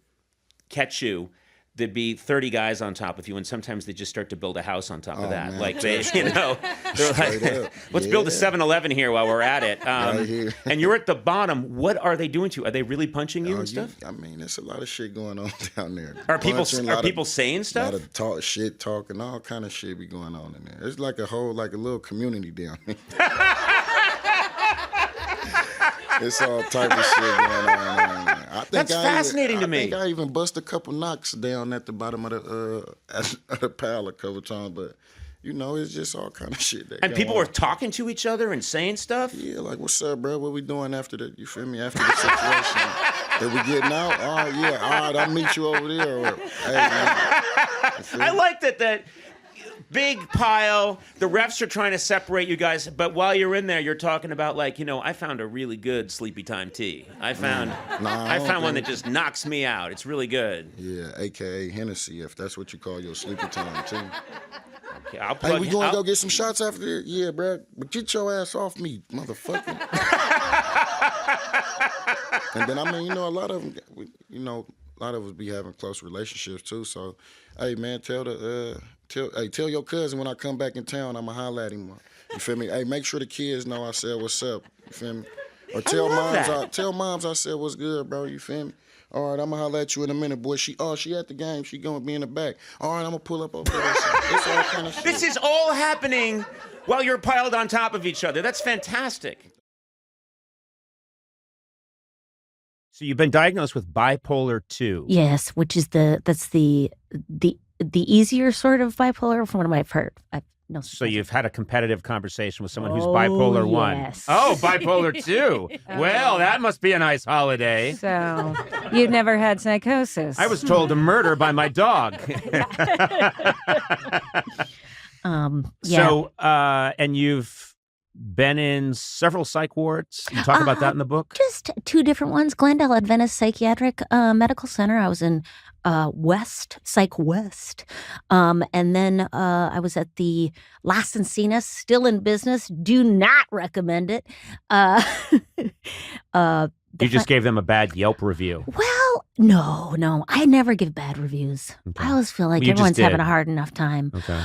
A: catch you, there'd be 30 guys on top of you, and sometimes they just start to build a house on top of that.
M: Man.
A: Like they're like, let's build a 7-Eleven here while we're at it.
M: Right here.
A: And you're at the bottom. What are they doing to you? Are they really punching you and stuff?
M: I mean, there's a lot of shit going on down there.
A: Are people saying stuff?
M: A lot of talking, all kind of shit be going on in there. It's like a little community down there. It's all type of shit going on.
A: That's fascinating to me.
M: I think I even bust a couple knocks down at the bottom of the pile a couple times, but it's just all kind of shit.
A: And people were talking to each other and saying stuff?
M: Yeah, like, what's up, bro? What we doing after the, you feel me, after the situation? Are we getting out? Oh, yeah, all right, I'll meet you over there. Hey, man.
A: I liked it that big pile. The refs are trying to separate you guys, but while you're in there, you're talking about I found a really good sleepy time tea. I found one that just knocks me out. It's really good.
M: Yeah, AKA Hennessy, if that's what you call your sleepy time tea.
A: Okay, I'll
M: hey, we going to go get some shots after this? Yeah, bro. But get your ass off me, motherfucker. And then, a lot of them, a lot of us be having close relationships too. So, hey, man, tell your cousin when I come back in town, I'ma holler at him. You feel me? Hey, make sure the kids know I said what's up. You feel me? Or tell moms I said what's good, bro. You feel me? All right, I'm gonna holler at you in a minute, boy. She at the game. She gonna be in the back. All right, I'm gonna pull up over there. It's all kind of shit.
A: This is all happening while you're piled on top of each other. That's fantastic. So you've been diagnosed with bipolar 2.
N: Yes, which is that's the easier sort of bipolar from what I've heard.
A: So you've had a competitive conversation with someone who's bipolar 1.
N: Yes.
A: Oh, bipolar 2. Well, that must be a nice holiday.
O: So you've never had psychosis.
A: I was told to murder by my dog.
N: Yeah.
A: So, and you've been in several psych wards. You talk about that in the book?
N: Just 2 different ones. Glendale Adventist Psychiatric Medical Center. I was in Psych West. And then I was at the Las Encinas, still in business. Do not recommend it.
A: You just gave them a bad Yelp review.
N: Well, no. I never give bad reviews.
A: Okay.
N: I always feel like
A: Well,
N: everyone's having a hard enough time.
A: Okay.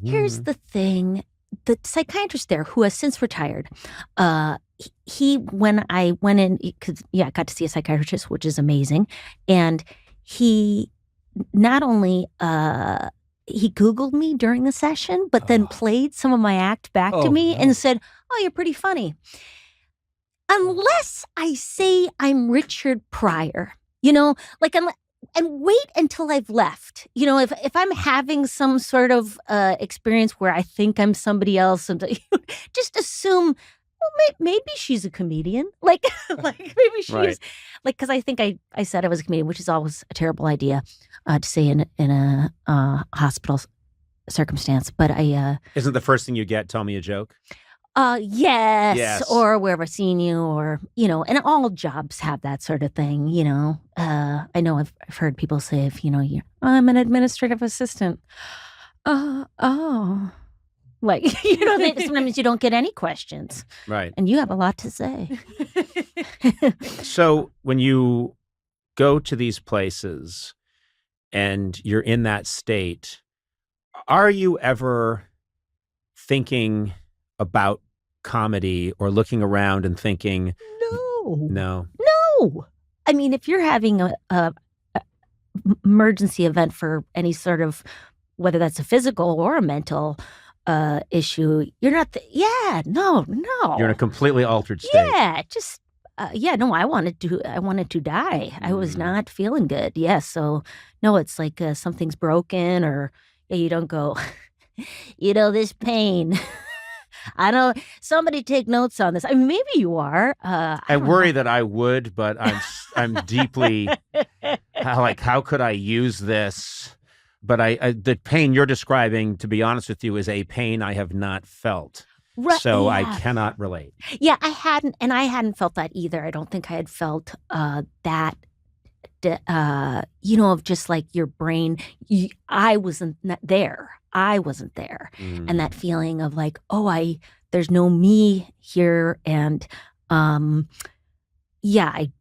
N: Here's the thing. The psychiatrist there, who has since retired, when I went in, I got to see a psychiatrist, which is amazing. And he not only, he Googled me during the session, but then played some of my act back to me and said, "Oh, you're pretty funny." Unless I say I'm Richard Pryor, and wait until I've left. If I'm having some sort of experience where I think I'm somebody else, just assume, well, maybe she's a comedian. Like maybe she is. Because I think I said I was a comedian, which is always a terrible idea to say in a hospital circumstance. But
A: Isn't the first thing you get, tell me a joke?
N: Yes, or where I've seen you, or, and all jobs have that sort of thing, I know I've heard people say, if, I'm an administrative assistant. Sometimes you don't get any questions.
A: Right.
N: And you have a lot to say.
A: So when you go to these places and you're in that state, are you ever thinking about comedy or looking around and thinking, No.
N: I mean, if you're having a emergency event for any sort of, whether that's a physical or a mental issue, you're not. No.
A: You're in a completely altered state.
N: Yeah, just no. I wanted to die. I was not feeling good. Yeah, so no, it's like something's broken, or you don't go. This pain. I know. Somebody take notes on this. I mean, maybe you are.
A: I worry that I would, but I'm deeply like, how could I use this? But the pain you're describing, to be honest with you, is a pain I have not felt.
N: Right,
A: so
N: yeah.
A: I cannot relate.
N: Yeah, I hadn't felt that either. I don't think I had felt that. Of just like your brain. I wasn't there. And that feeling of like, there's no me here. And, I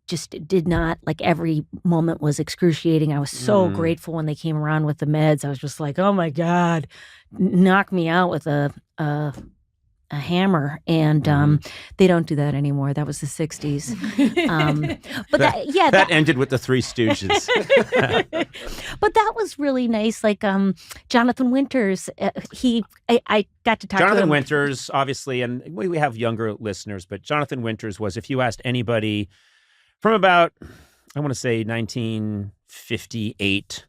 N: just did not, like, every moment was excruciating. I was so grateful when they came around with the meds. I was just like, oh my God, knock me out with a hammer. And they don't do that anymore. That was the 60s. But that
A: ended with the Three Stooges.
N: But that was really nice. Like Jonathan Winters, I got to talk to him.
A: Jonathan Winters, obviously, and we have younger listeners, but Jonathan Winters was, if you asked anybody from about, I want to say 1958,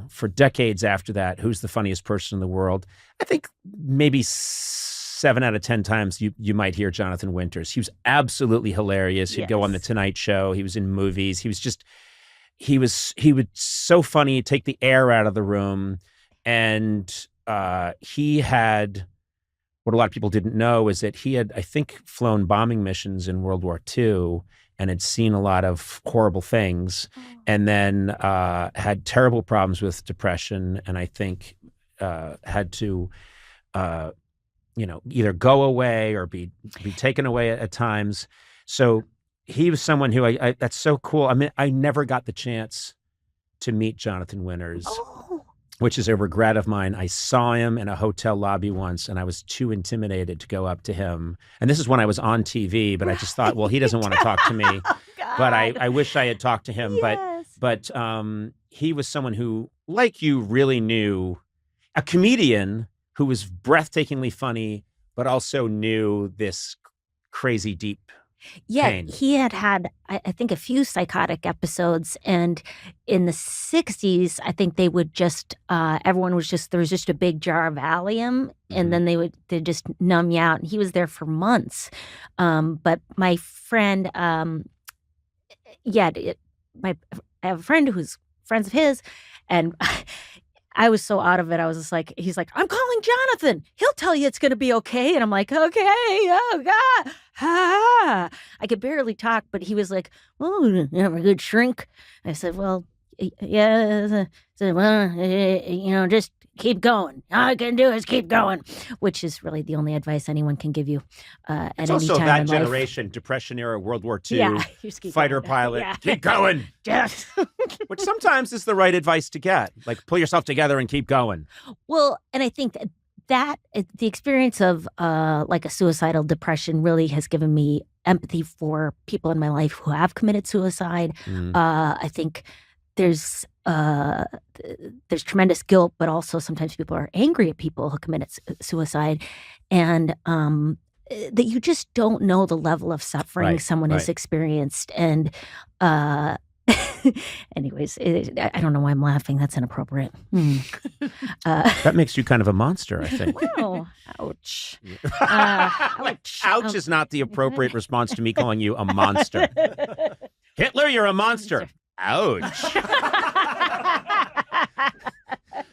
A: for decades after that, who's the funniest person in the world? I think maybe 7 out of 10 times you might hear Jonathan Winters. He was absolutely hilarious. He'd go on The Tonight Show. He was in movies. He was so funny. He'd take the air out of the room. And he had, what a lot of people didn't know is that he had, I think, flown bombing missions in World War II and had seen a lot of horrible things, and then had terrible problems with depression, and I think had to, either go away or be taken away at times. So he was someone who I that's so cool. I mean, I never got the chance to meet Jonathan Winters.
D: which is a regret of mine. I saw him in a hotel lobby once, and I was too intimidated to go up to him. And this is when I was on TV, but I just thought, well, he doesn't want to talk to me. But I wish I had talked to him.
N: Yes.
D: But he was someone who, like you, really knew, a comedian who was breathtakingly funny, but also knew this crazy deep pain.
N: He had I think a few psychotic episodes, and in the 60s I think they would just everyone was just, there was just a big jar of Valium, and then they'd just numb you out, and he was there for months. But my friend I have a friend who's friends of his, and I was so out of it. I was just like, he's like, I'm calling Jonathan. He'll tell you it's going to be okay. And I'm like, okay, oh God. Ah. I could barely talk, but he was like, oh, you have a good shrink. I said, well, yeah. So, well, just keep going. All I can do is keep going, which is really the only advice anyone can give you at
D: It's
N: any
D: also
N: time
D: that
N: in life.
D: generation, Depression era, World War II,
N: Yeah, you just keep
D: fighter
N: going.
D: pilot,
N: Yeah.
D: keep going.
N: Yes.
D: Which sometimes is the right advice to get. Like, pull yourself together and keep going.
N: Well, and I think that the experience of like a suicidal depression really has given me empathy for people in my life who have committed suicide. I think there's tremendous guilt, but also sometimes people are angry at people who committed suicide, and that you just don't know the level of suffering someone has experienced. And anyways, I don't know why I'm laughing. That's inappropriate.
D: That makes you kind of a monster, I think.
N: Well, ouch. Ouch.
D: Ouch is not the appropriate response to me calling you a monster. Hitler, you're a monster. Ouch.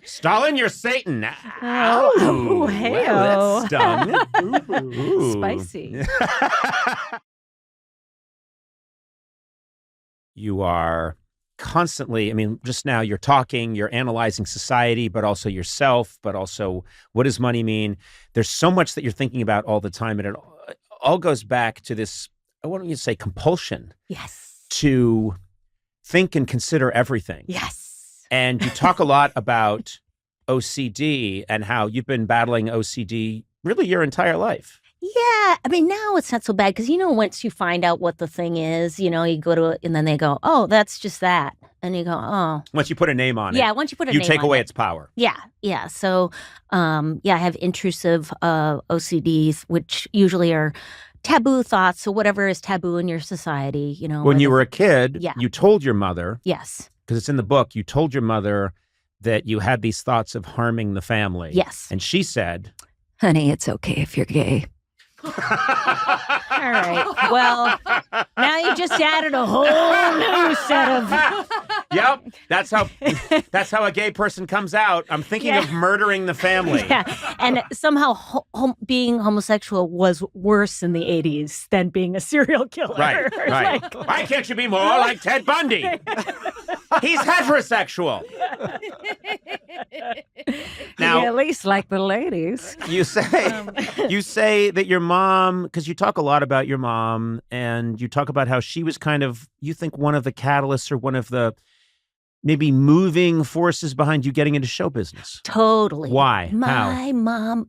D: Stalin, you're Satan. Ow.
O: Oh,
D: Well, that stung. Ooh.
O: Spicy.
D: You are constantly, I mean, just now you're talking, you're analyzing society, but also yourself, but also what does money mean? There's so much that you're thinking about all the time. And it all goes back to this, I wouldn't even say compulsion.
N: Yes.
D: To think and consider everything.
N: Yes.
D: And you talk a lot about OCD and how you've been battling OCD really your entire life.
N: Yeah. I mean, now it's not so bad because, once you find out what the thing is, you go to it and then they go, oh, that's just that. And you go, oh.
D: Once you put a name on it.
N: Yeah, once you put a name on it.
D: You take away its power.
N: Yeah. Yeah. So, I have intrusive OCDs, which usually are taboo thoughts. So whatever is taboo in your society,
D: When you were a kid,
N: Yeah.
D: you told your mother.
N: Yes.
D: Because it's in the book, you told your mother that you had these thoughts of harming the family.
N: Yes.
D: And she said,
O: Honey, it's okay if you're gay.
N: All right. Well, now you just added a whole new set of.
D: Yep, that's how a gay person comes out. I'm thinking of murdering the family.
N: Yeah, and somehow being homosexual was worse in the 80s than being a serial killer.
D: Right.
N: Like,
D: why can't you be more like Ted Bundy? He's heterosexual. Now,
O: Yeah, at least like the ladies.
D: you say that your mom, because you talk a lot about your mom, and you talk about how she was kind of, you think, one of the catalysts or one of the maybe moving forces behind you getting into show business.
N: Totally.
D: Why?
N: My
D: How?
N: mom,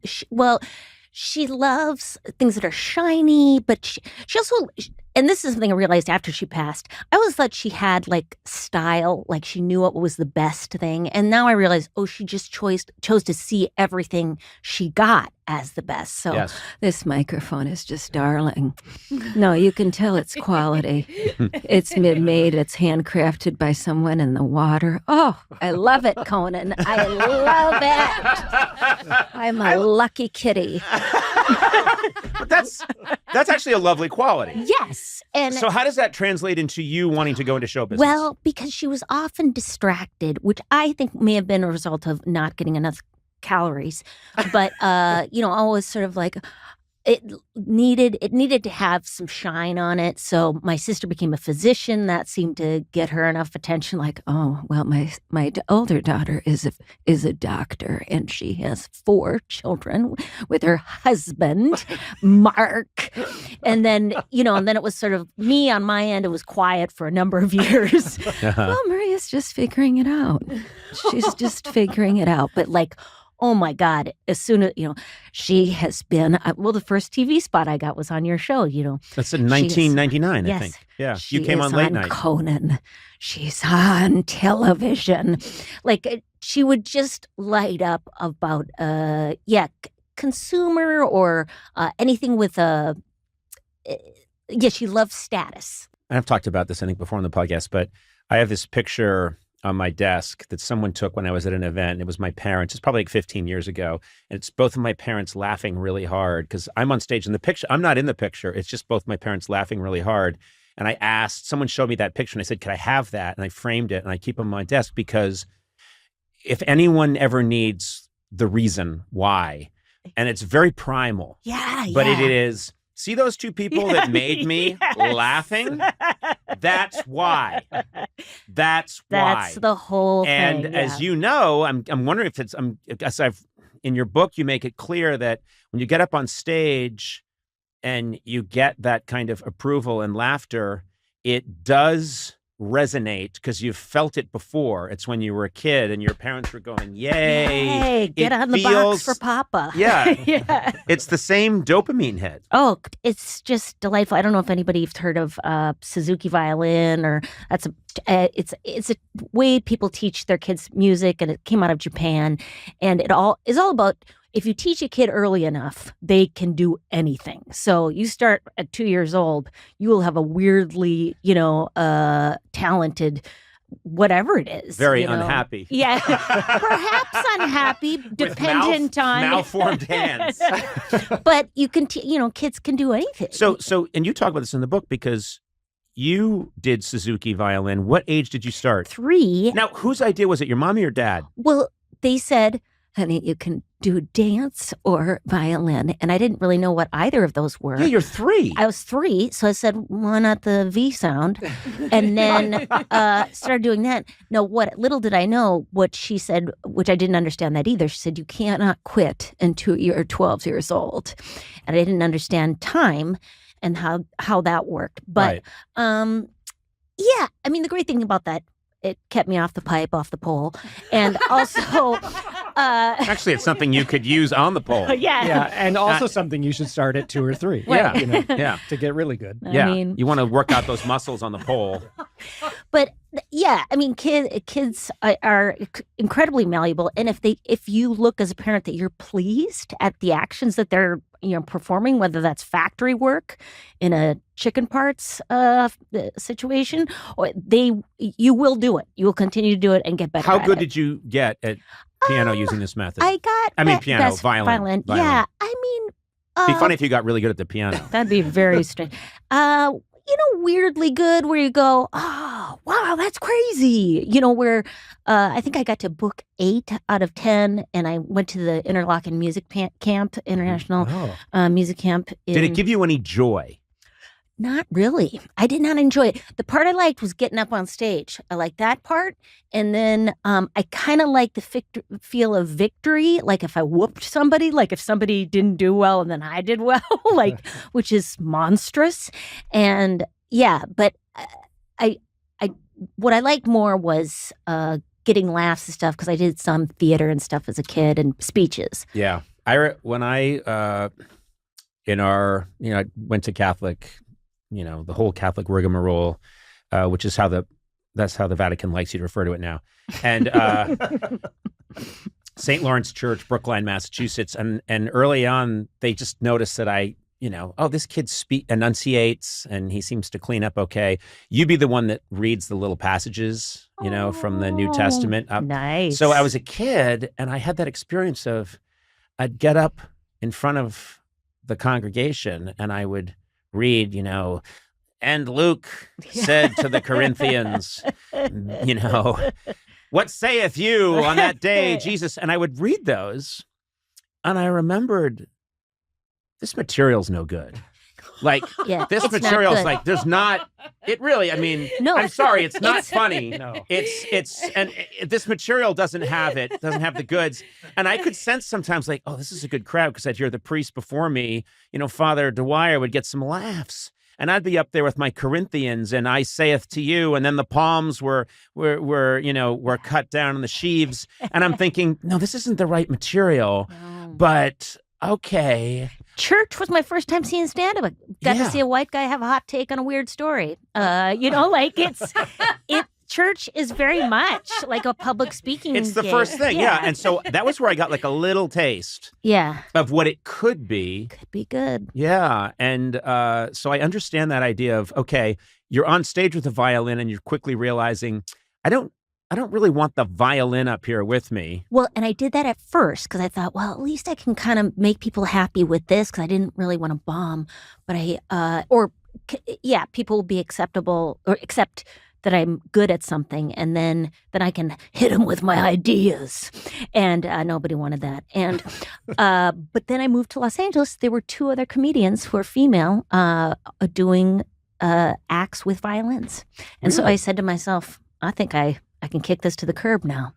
N: she loves things that are shiny, but she also, and this is something I realized after she passed, I always thought she had like style, like she knew what was the best thing. And now I realize, she just chose to see everything she got as the best. So
D: Yes.
O: This microphone is just darling. No, you can tell it's quality. It's made, it's handcrafted by someone in the water. Oh,
N: I love it, Conan. I love it. I'm a lucky kitty.
D: But that's actually a lovely quality.
N: Yes. And
D: So how does that translate into you wanting to go into show business?
N: well, because she was often distracted, which I think may have been a result of not getting enough calories. But, always sort of like, it needed to have some shine on it. So my sister became a physician. That seemed to get her enough attention. Like, oh, well, my older daughter is a doctor, and she has 4 children with her husband, Mark. And then, and then it was sort of me on my end. It was quiet for a number of years.
O: Well, Maria's just figuring it out. She's just figuring it out. But like, oh my God, as soon as, she has been, the first TV spot I got was on your show,
A: That's in 1999, I think. Yeah, you came on late night.
O: Conan. She's on television. Like, she would just light up about, consumer or anything with she loves status.
A: I've talked about this, I think, before on the podcast, but I have this picture on my desk that someone took when I was at an event. It was my parents. It's probably like 15 years ago. And it's both of my parents laughing really hard because I'm on stage in the picture. I'm not in the picture. It's just both my parents laughing really hard. And I asked, someone showed me that picture and I said, could I have that? And I framed it and I keep it on my desk because if anyone ever needs the reason why, and it's very primal.
N: But
A: it is, see those 2 people that made me laughing? That's why. That's why.
N: That's the whole
A: thing. And as you know, I'm wondering if it's, in your book, you make it clear that when you get up on stage and you get that kind of approval and laughter, it does resonate because you've felt it before. It's when you were a kid and your parents were going, yay,
N: get on the box for Papa.
A: Yeah. It's the same dopamine hit.
N: Oh, it's just delightful. I don't know if anybody's heard of Suzuki violin, or it's a way people teach their kids music, and it came out of Japan. And it all is all about, if you teach a kid early enough, they can do anything. So you start at 2 years old, you will have a weirdly, talented, whatever it is.
A: Very unhappy.
N: Yeah, perhaps unhappy, dependent on
A: malformed hands.
N: But you can, kids can do anything.
A: So, and you talk about this in the book because you did Suzuki violin. What age did you start?
N: 3.
A: Now, whose idea was it? Your mommy or dad?
N: Well, they said,
O: honey, you can do dance or violin. And I didn't really know what either of those were.
A: Yeah, you're 3.
N: I was 3. So I said, why not the V sound? And then started doing that. No, little did I know what she said, which I didn't understand that either. She said, you cannot quit until you're 12 years old. And I didn't understand time and how that worked. But the great thing about that, it kept me off the pipe, off the pole. And also...
A: Actually, it's something you could use on the pole.
F: Yeah, and also something you should start at 2 or 3.
N: Right.
A: Yeah,
F: to get really good.
A: You want to work out those muscles on the pole.
N: But kids are incredibly malleable, and if you look as a parent that you're pleased at the actions that they're performing, whether that's factory work in a chicken parts situation, or you will do it. You will continue to do it and get better.
A: How good did you get at piano using this method?
N: Piano,
A: violin.
N: Yeah,
A: It'd be funny if you got really good at the piano.
N: That'd be very strange. Weirdly good, where you go, oh, wow, that's crazy. Where I think I got to book 8 out of 10, and I went to the Interlochen Music Camp, International Music Camp.
A: Did it give you any joy?
N: Not really. I did not enjoy it. The part I liked was getting up on stage. I liked that part. And then I kind of liked the feel of victory. Like if I whooped somebody, like if somebody didn't do well and then I did well, which is monstrous. And but what I liked more was getting laughs and stuff, because I did some theater and stuff as a kid and speeches.
A: Yeah. When I went to Catholic, the whole Catholic rigmarole, which is that's how the Vatican likes you to refer to it now. And St. Lawrence Church, Brookline, Massachusetts. And early on, they just noticed that this kid enunciates and he seems to clean up okay. You be the one that reads the little passages, from the New Testament.
N: Nice.
A: So I was a kid and I had that experience of I'd get up in front of the congregation and I would read, and Luke said to the Corinthians, what saith you on that day, Jesus? And I would read those, and I remembered this material's no good. Like,
O: Yeah,
A: this
O: it's not
A: material's
O: good.
A: like, there's not, it really, I mean,
O: No.
A: I'm sorry, it's not funny.
G: No.
A: This material doesn't have the goods. And I could sense sometimes like, oh, this is a good crowd, because I'd hear the priest before me, Father Dwyer would get some laughs. And I'd be up there with my Corinthians and I saith to you, and then the palms were cut down in the sheaves. And I'm thinking, no, this isn't the right material.
O: No.
A: But okay.
O: Church was my first time seeing stand-up. I got to see a white guy have a hot take on a weird story. Church is very much like a public speaking
A: It's the
O: gig.
A: first thing, yeah. And so that was where I got like a little taste of what it could be.
O: Could be good.
A: Yeah. And so I understand that idea of, okay, you're on stage with a violin and you're quickly realizing, I don't really want the violin up here with me.
O: Well, and I did that at first because I thought, well, at least I can kind of make people happy with this, because I didn't really want to bomb. But people will be acceptable or accept that I'm good at something, and then I can hit them with my ideas. And nobody wanted that. And but then I moved to Los Angeles. There were 2 other comedians who are female doing acts with violins. And so I said to myself, I think I can kick this to the curb now.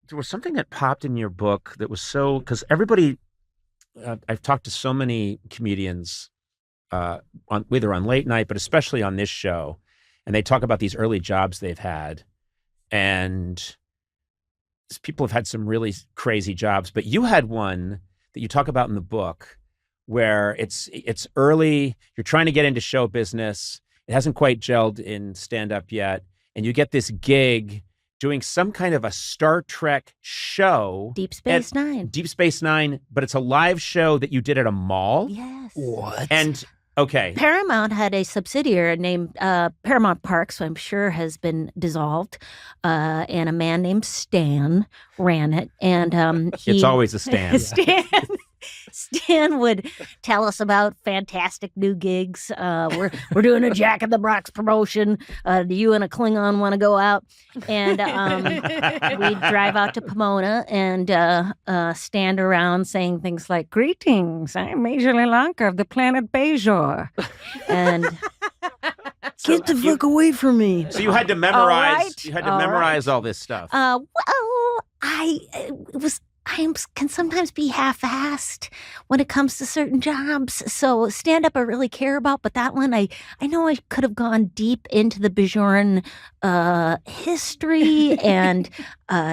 A: There was something that popped in your book that was so, because everybody, I've talked to so many comedians either on late night, but especially on this show, and they talk about these early jobs they've had, and people have had some really crazy jobs, but you had one that you talk about in the book where it's early, you're trying to get into show business, it hasn't quite gelled in stand-up yet, and you get this gig doing some kind of a Star Trek show.
O: Deep Space Nine.
A: Deep Space Nine, but it's a live show that you did at a mall?
O: Yes.
A: What? And, okay.
O: Paramount had a subsidiary named Paramount Parks, so I'm sure has been dissolved, and a man named Stan ran it. And
A: it's always a Stan.
O: Stan would tell us about fantastic new gigs. We're doing a Jack in the Box promotion. Do you and a Klingon want to go out? And we'd drive out to Pomona and stand around saying things like, "Greetings, I'm Major Lelanka of the planet Bajor." And get the fuck away from me.
A: So you had to memorize.
O: Right.
A: You had to memorize all this stuff.
O: Well, I can sometimes be half-assed when it comes to certain jobs. So stand-up I really care about, but that one I know I could have gone deep into the Bajoran history and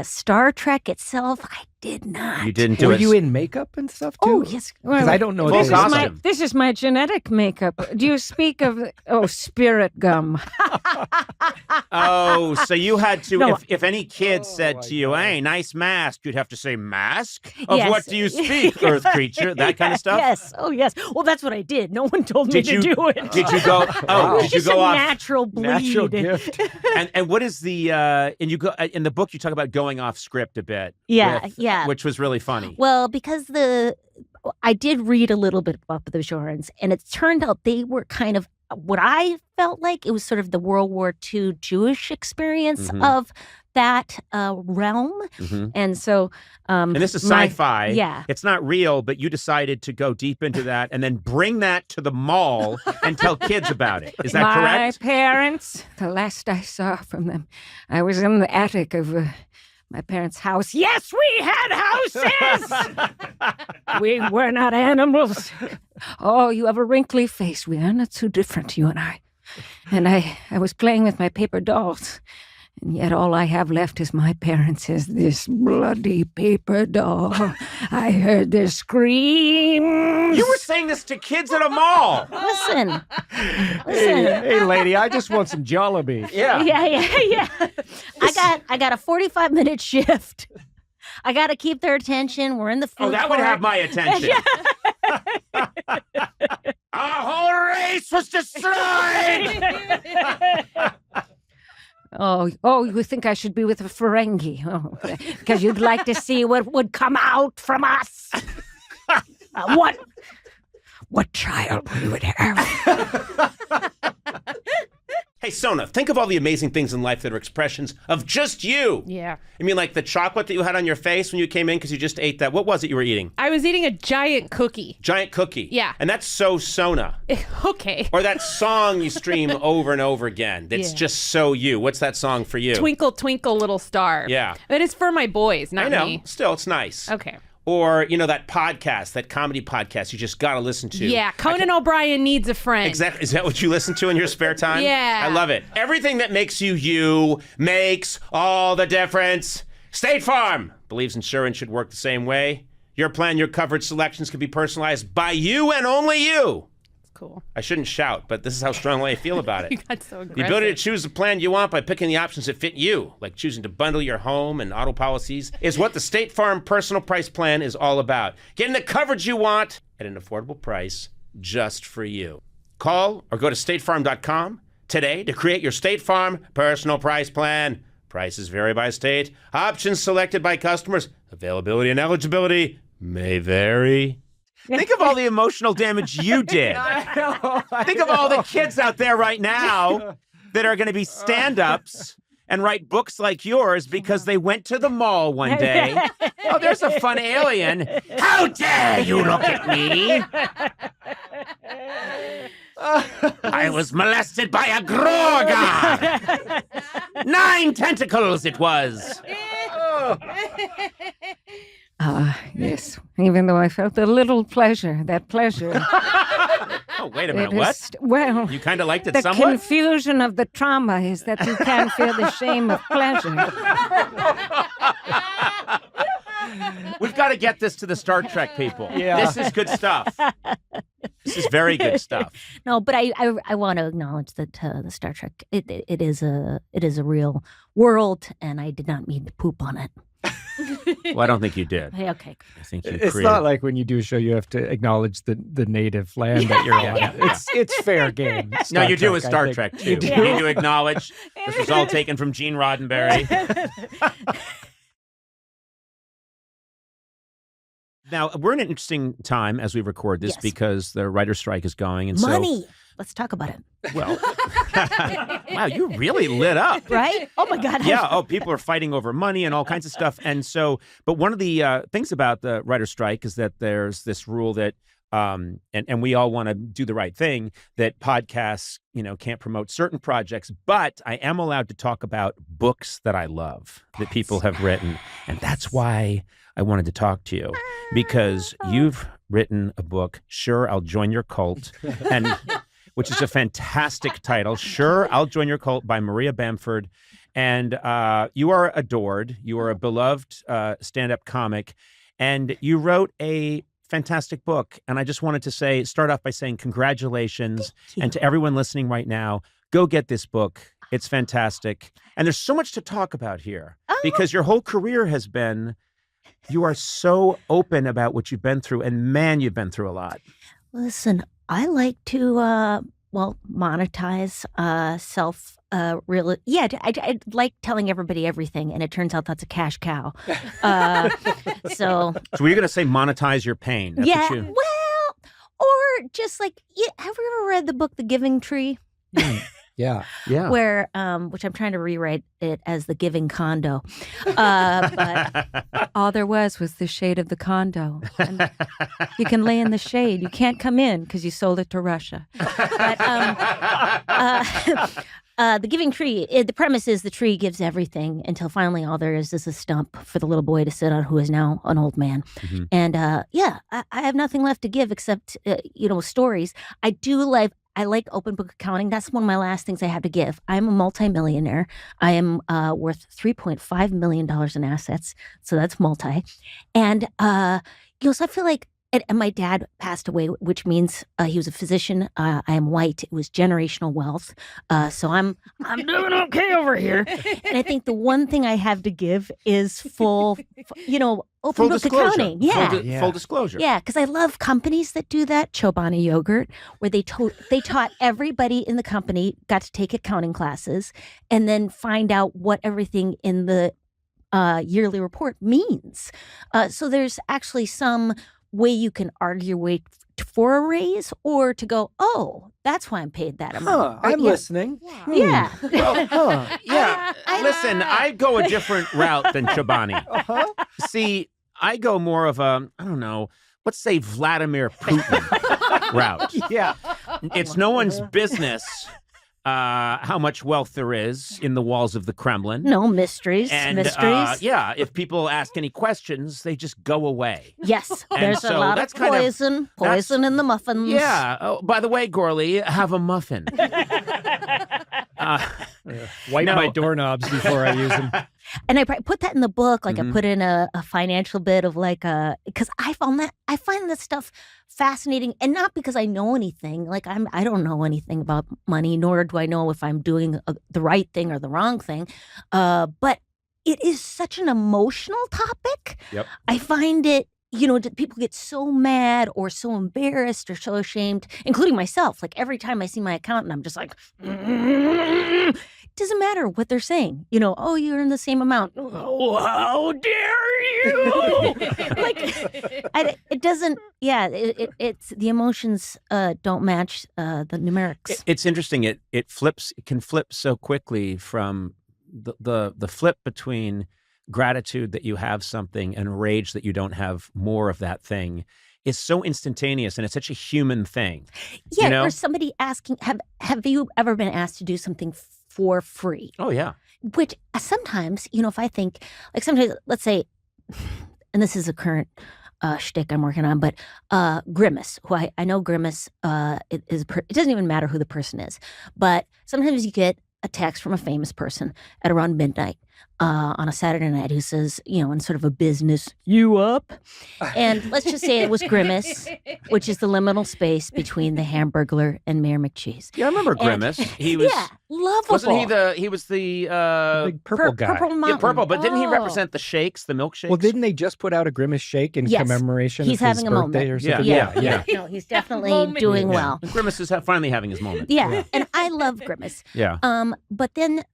O: Star Trek itself. I did not.
A: You didn't do
F: Were
A: it.
F: you in makeup and stuff too?
O: Oh, yes.
F: Because I don't know.
A: Full
F: if this is-
A: costume.
O: This is my genetic makeup. Do you speak of spirit gum?
A: Oh, so you had to,
O: No.
A: if any kid said to you, "Hey, nice mask," you'd have to say, "Mask? Of
O: Yes.
A: what do you speak, Earth creature?" That kind of stuff?
O: Yes. Oh, yes. Well, that's what I did. No one told me
A: Did you
O: to do it.
A: Did you go,
O: It was
A: did you
O: just
A: go
O: a
A: off?
O: natural bleed.
F: Natural gift.
A: And what is the, and you go, in the book, you talk about going off script a bit.
O: Yeah, yeah.
A: Which was really funny.
O: Well, because I did read a little bit about the Bajorans, and it turned out they were kind of what I felt like. It was sort of the World War II Jewish experience of that realm. And so,
A: And this is sci-fi.
O: Yeah.
A: It's not real, but you decided to go deep into that and then bring that to the mall and tell kids about it. Is that correct?
O: My parents, the last I saw from them, I was in the attic of my parents' house. Yes, we had houses! We were not animals. Oh, you have a wrinkly face. We are not so different, you and I. And I was playing with my paper dolls. And yet all I have left is my parents is this bloody paper doll. I heard their screams.
A: You were saying this to kids at a mall.
O: Listen.
F: Hey, lady, I just want some Jollibee.
A: Yeah.
O: Yeah. I got a 45-minute shift. I got to keep their attention. We're in the food
A: Oh, that would
O: court.
A: have my attention. Our whole race was destroyed.
O: Oh, you think I should be with a Ferengi? Oh, because you'd like to see what would come out from us. What child we would have.
A: Hey, Sona, think of all the amazing things in life that are expressions of just you.
E: Yeah.
A: I mean, like the chocolate that you had on your face when you came in because you just ate that. What was it you were eating?
E: I was eating a giant cookie.
A: Giant cookie.
E: Yeah.
A: And that's so Sona.
E: Okay.
A: Or that song you stream over and over again that's just so you. What's that song for you?
E: Twinkle, Twinkle, Little Star.
A: Yeah.
E: That is for my boys, not
A: I know.
E: me.
A: Still, it's nice.
E: Okay.
A: Or, that podcast, that comedy podcast you just got to listen to.
E: Yeah, Conan O'Brien Needs a Friend.
A: Exactly. Is that what you listen to in your spare time?
E: Yeah.
A: I love it. Everything that makes you makes all the difference. State Farm believes insurance should work the same way. Your plan, your coverage selections can be personalized by you and only you.
E: Cool.
A: I shouldn't shout, but this is how strongly I feel about it.
E: You got so aggressive.
A: The ability to choose the plan you want by picking the options that fit you, like choosing to bundle your home and auto policies, is what the State Farm Personal Price Plan is all about. Getting the coverage you want at an affordable price just for you. Call or go to statefarm.com today to create your State Farm Personal Price Plan. Prices vary by state. Options selected by customers. Availability and eligibility may vary. Think of all the emotional damage you did. Think of all the kids out there right now that are going to be stand-ups and write books like yours because they went to the mall one day. Oh, there's a fun alien. How dare you look at me? I was molested by a Gorgon. 9 tentacles it was.
O: Yes, even though I felt a little pleasure, that pleasure.
A: Oh, wait a minute, what?
O: Well,
A: you kind of liked it
O: the
A: somewhat?
O: confusion of the trauma is that you can feel the shame of pleasure.
A: We've got to get this to the Star Trek people.
N: Yeah.
A: This is good stuff. This is very good stuff.
N: No, but I want to acknowledge that the Star Trek it is a real world, and I did not mean to poop on it.
A: Well, I don't think you did.
N: Okay.
A: I think you
F: It's not like when you do a show, you have to acknowledge the native land that you're on. It's fair game.
A: No,
F: Star
A: you do
F: Trek,
A: with
F: I
A: Star
F: think.
A: Trek, too.
F: You
A: You
F: do.
A: need to acknowledge this was all taken from Gene Roddenberry. Now, we're in an interesting time as we record this because the writer's strike is going. And
N: Money. Let's talk about it.
A: Well, wow, you really lit up.
N: Right? Oh, my God.
A: Yeah. Oh, people are fighting over money and all kinds of stuff. And so, but one of the things about the writer's strike is that there's this rule that, and we all want to do the right thing, that podcasts, can't promote certain projects, but I am allowed to talk about books that I love that people have written. And that's why I wanted to talk to you, because you've written a book, Sure, I'll Join Your Cult, and which is a fantastic title, Sure, I'll Join Your Cult by Maria Bamford. And you are adored. You are a beloved stand-up comic, and you wrote a fantastic book. And I just wanted to start off by saying congratulations. And to everyone listening right now, go get this book. It's fantastic. And there's so much to talk about here because your whole career has been, you are so open about what you've been through. And man, you've been through a lot.
N: Listen, I like to, monetize I like telling everybody everything, and it turns out that's a cash cow. So
A: were you going to say monetize your pain? That's what you...
N: well, or just like, have you ever read the book The Giving Tree?
F: Yeah.
N: Where, which I'm trying to rewrite it as The Giving Condo. But
O: All there was the shade of the condo. And you can lay in the shade. You can't come in because you sold it to Russia.
N: But The Giving Tree, the premise is the tree gives everything until finally all there is a stump for the little boy to sit on, who is now an old man.
A: Mm-hmm.
N: And I have nothing left to give except, stories. I like open book accounting. That's one of my last things I have to give. I'm a multimillionaire. I am worth $3.5 million in assets. So that's multi. And, so I feel like, and my dad passed away, which means he was a physician. I am white. It was generational wealth. So I'm doing okay over here. And I think the one thing I have to give is open
A: Full
N: book
A: disclosure.
N: accounting. Yeah.
A: Full disclosure.
N: Yeah, because I love companies that do that. Chobani Yogurt, where they taught everybody in the company, got to take accounting classes, and then find out what everything in the yearly report means. So there's actually some way you can argue for a raise or to go, oh, that's why I'm paid that amount.
F: I'm listening.
N: Yeah.
A: Yeah. Listen, I go a different route than Chobani. See, I go more of a, I don't know, let's say Vladimir Putin route.
F: Yeah.
A: It's no one's business how much wealth there is in the walls of the Kremlin.
N: No mysteries.
A: And,
N: mysteries.
A: yeah, if people ask any questions, they just go away.
N: Yes,
A: And
N: there's
A: so
N: a lot of
A: that's kind of-
N: poison in the muffins.
A: Yeah. Oh, by the way, Gourley, have a muffin.
F: Wipe my doorknobs before I use them.
N: And I put that in the book, like I put in a financial bit of like because I find this stuff fascinating, and not because I know anything. Like I don't know anything about money, nor do I know if I'm doing the right thing or the wrong thing. But it is such an emotional topic.
A: Yep.
N: I find it. People get so mad or so embarrassed or so ashamed, including myself. Like every time I see my accountant, I'm just like, it doesn't matter what they're saying. Oh, you earn the same amount. Oh, how dare you? It doesn't. Yeah, it's the emotions don't match the numerics.
A: It's interesting. It flips. It can flip so quickly from the flip between gratitude that you have something and rage that you don't have more of that thing is so instantaneous, and it's such a human thing.
N: Yeah, or somebody asking, have you ever been asked to do something for free?
A: Oh, yeah.
N: Which sometimes, if I think, like sometimes, let's say, and this is a current shtick I'm working on, but Grimace, who I know Grimace, it doesn't even matter who the person is, but sometimes you get a text from a famous person at around midnight on a Saturday night who says, in sort of a business, you up? And let's just say it was Grimace, which is the liminal space between the Hamburglar and Mayor McCheese.
A: Yeah, I remember Grimace. He was
N: lovable.
A: Wasn't he was the
F: big purple guy.
N: Purple Mountain.
A: Yeah, purple. But didn't he represent the shakes, the milkshakes?
F: Well, didn't they just put out a Grimace shake in commemoration
N: he's
F: of his
N: having a
F: birthday
N: moment.
F: or something?
A: Yeah.
N: No, he's definitely doing well.
A: Grimace is finally having his moment.
N: Yeah, and I love Grimace.
A: Yeah.
N: But then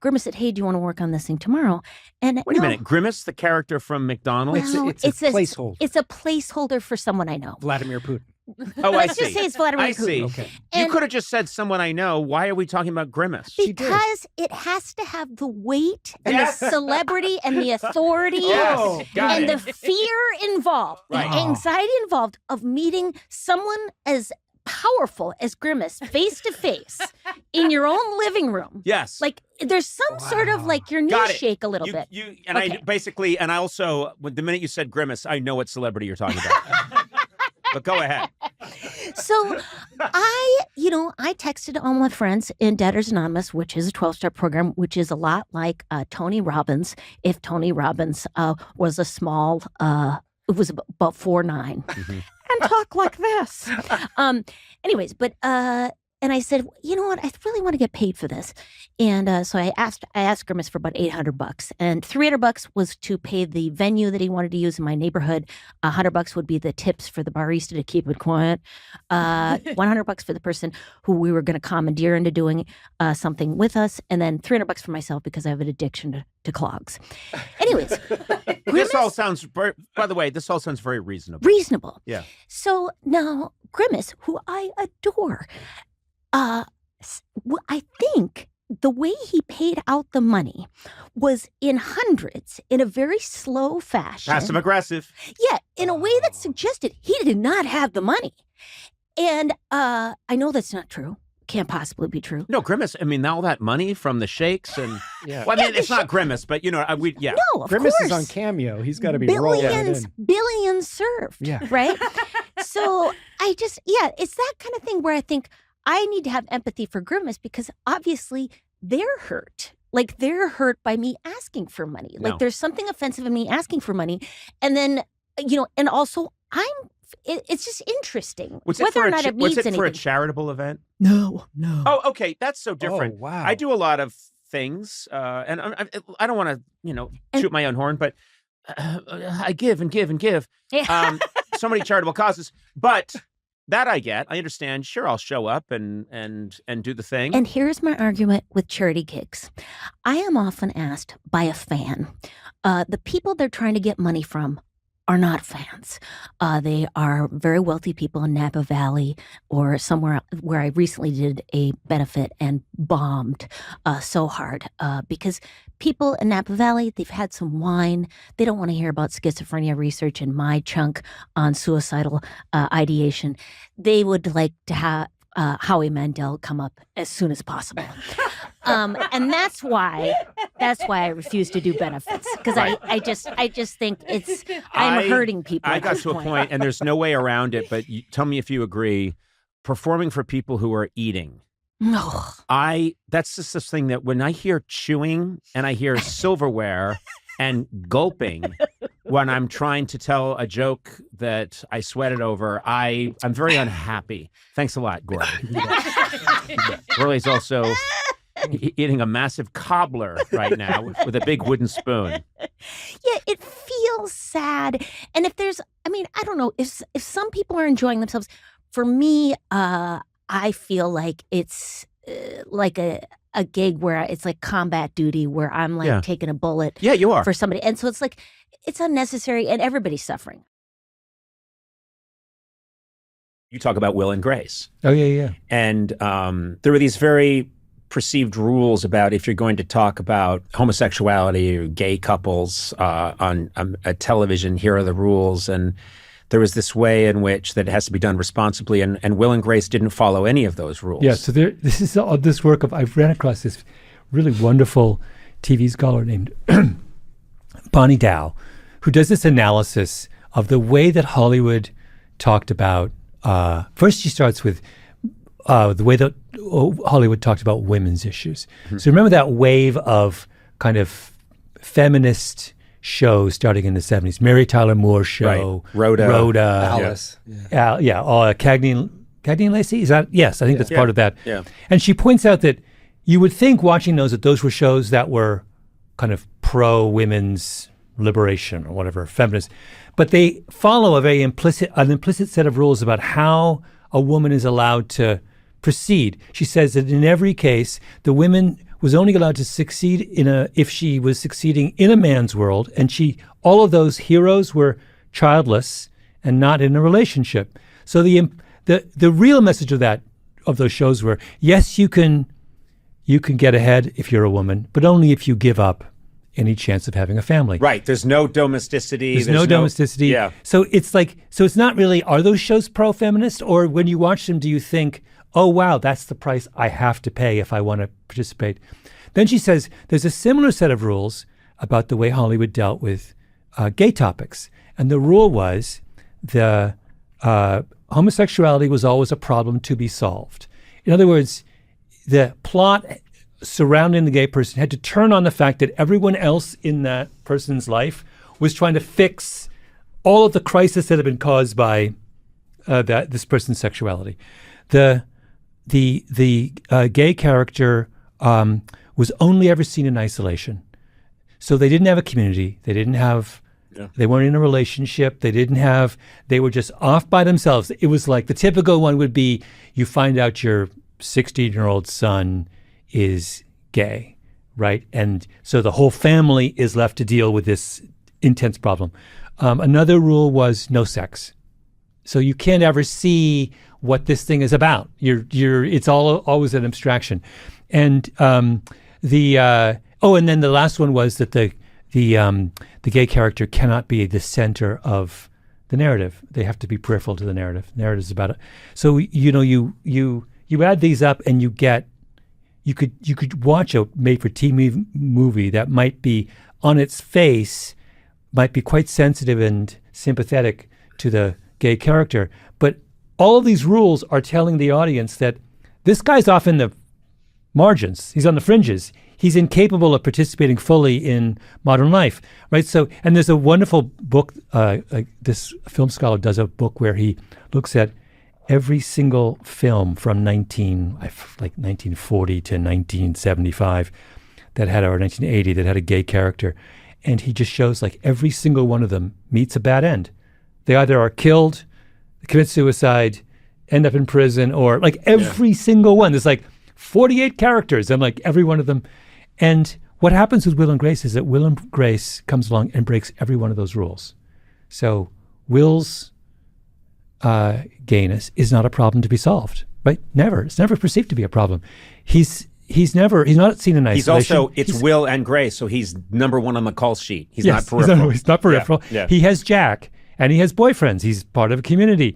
N: Grimace said, "Hey, do you want to work on this thing tomorrow?" And
A: wait a minute, Grimace, the character from McDonald's?
N: Well,
F: it's a placeholder.
N: It's a placeholder for someone I know.
F: Vladimir Putin.
A: Oh,
N: Let's just say it's Vladimir
A: I
N: Putin.
A: see.
F: Okay.
A: You could have just said someone I know. Why are we talking about Grimace?
N: Because it has to have the weight and the celebrity and the authority and the fear involved, the anxiety involved of meeting someone as powerful as Grimace face to face in your own living room.
A: Yes.
N: Like there's some sort of like your knees shake a little bit.
A: I also, the minute you said Grimace, I know what celebrity you're talking about. But go ahead.
N: So I texted all my friends in Debtors Anonymous, which is a 12-step program, which is a lot like Tony Robbins. If Tony Robbins was a small, it was about 4'9", and talk like this. Anyways, but and I said, you know what? I really want to get paid for this, and so I asked Grimace for about $800, and $300 was to pay the venue that he wanted to use in my neighborhood. $100 would be the tips for the barista to keep it quiet. $100 for the person who we were going to commandeer into doing something with us, and then $300 for myself because I have an addiction to clogs. Anyways,
A: this all sounds. By the way, this all sounds very reasonable.
N: Reasonable.
A: Yeah.
N: So now Grimace, who I adore. I think the way he paid out the money was in hundreds in a very slow fashion.
A: Passive aggressive.
N: Yeah, in a way that suggested he did not have the money. And I know that's not true. Can't possibly be true.
A: No, Grimace. I mean, all that money from the shakes and
F: yeah.
A: Well, I mean, it's not Grimace, but No,
N: of
F: Grimace
N: course.
F: is on Cameo. He's got to be rolling
N: billions served.
F: Yeah.
N: Right. So it's that kind of thing where I think I need to have empathy for Grimace because obviously they're hurt. Like they're hurt by me asking for money. Like there's something offensive in me asking for money. And then, and also it's just interesting whether or not it means anything.
A: For a charitable event?
N: No.
A: Oh, okay. That's so different.
F: Oh, wow.
A: I do a lot of things, and I don't want to, shoot my own horn, but I give and give and give. So many charitable causes, but that I get. I understand. Sure, I'll show up and do the thing.
N: And here's my argument with charity gigs. I am often asked by a fan, the people they're trying to get money from are not fans. They are very wealthy people in Napa Valley or somewhere where I recently did a benefit and bombed so hard because people in Napa Valley, they've had some wine. They don't want to hear about schizophrenia research and my chunk on suicidal ideation. They would like to have Howie Mandel come up as soon as possible. And that's why I refuse to do benefits because I just think I'm hurting people.
A: I got to a point, and there's no way around it. But tell me if you agree. Performing for people who are eating.
N: No,
A: that's just this thing that when I hear chewing and I hear silverware and gulping when I'm trying to tell a joke that I sweated over, I'm very unhappy. Thanks a lot, Gourley. Gourley's also eating a massive cobbler right now with a big wooden spoon.
N: Yeah, it feels sad. And if there's, I don't know, if some people are enjoying themselves, for me, I feel like it's like a gig where it's like combat duty where I'm like taking a bullet
A: you are.
N: For somebody. And so it's like, it's unnecessary and everybody's suffering.
A: You talk about Will and Grace.
P: Oh, yeah.
A: And there were these very perceived rules about if you're going to talk about homosexuality or gay couples on a television, here are the rules. And there was this way in which that it has to be done responsibly, and Will and Grace didn't follow any of those rules.
P: Yeah, so this is all this work of, I've ran across this really wonderful TV scholar named Bonnie Dow, who does this analysis of the way that Hollywood talked about, first she starts with the way that Hollywood talked about women's issues. Mm-hmm. So remember that wave of kind of feminist shows starting in the 70s, Mary Tyler Moore Show,
A: Rhoda,
F: Alice,
P: Cagney and Lacey. Is that? Yes, I think that's part of that.
A: Yeah.
P: And she points out that you would think watching those that those were shows that were kind of pro women's liberation or whatever, feminist, but they follow an implicit set of rules about how a woman is allowed to proceed. She says that in every case, the women was only allowed to succeed if she was succeeding in a man's world, and all of those heroes were childless and not in a relationship. So the real message of those shows were, yes, you can get ahead if you're a woman, but only if you give up any chance of having a family.
A: Right. There's no domesticity.
P: There's no domesticity.
A: Yeah.
P: So it's not really, are those shows pro-feminist, or when you watch them, do you think, oh, wow, that's the price I have to pay if I want to participate? Then she says there's a similar set of rules about the way Hollywood dealt with gay topics. And the rule was homosexuality was always a problem to be solved. In other words, the plot surrounding the gay person had to turn on the fact that everyone else in that person's life was trying to fix all of the crisis that had been caused by this person's sexuality. The gay character was only ever seen in isolation. So they didn't have a community. They didn't have, they weren't in a relationship. They were just off by themselves. It was like the typical one would be, you find out your 16-year-old son is gay, right? And so the whole family is left to deal with this intense problem. Another rule was no sex. So you can't ever see what this thing is about. It's always an abstraction. And and then the last one was that the gay character cannot be the center of the narrative. They have to be peripheral to the narrative. Narrative is about it. So you add these up, and you could watch a made-for-TV movie that might be on its face, might be quite sensitive and sympathetic to the gay character, but all of these rules are telling the audience that this guy's off in the margins. He's on the fringes. He's incapable of participating fully in modern life, right? So, and there's a wonderful book, this film scholar does a book where he looks at every single film from 1940 to 1975 or 1980 that had a gay character. And he just shows like every single one of them meets a bad end. They either are killed, commit suicide, end up in prison, or like every single one. There's like 48 characters, and like every one of them. And what happens with Will and Grace is that Will and Grace comes along and breaks every one of those rules. So Will's gayness is not a problem to be solved, right? Never. It's never perceived to be a problem. He's not seen in isolation.
A: It's Will and Grace, so he's number one on the call sheet. He's not peripheral.
P: He's not peripheral.
A: Yeah.
P: He has Jack, and he has boyfriends. He's part of a community.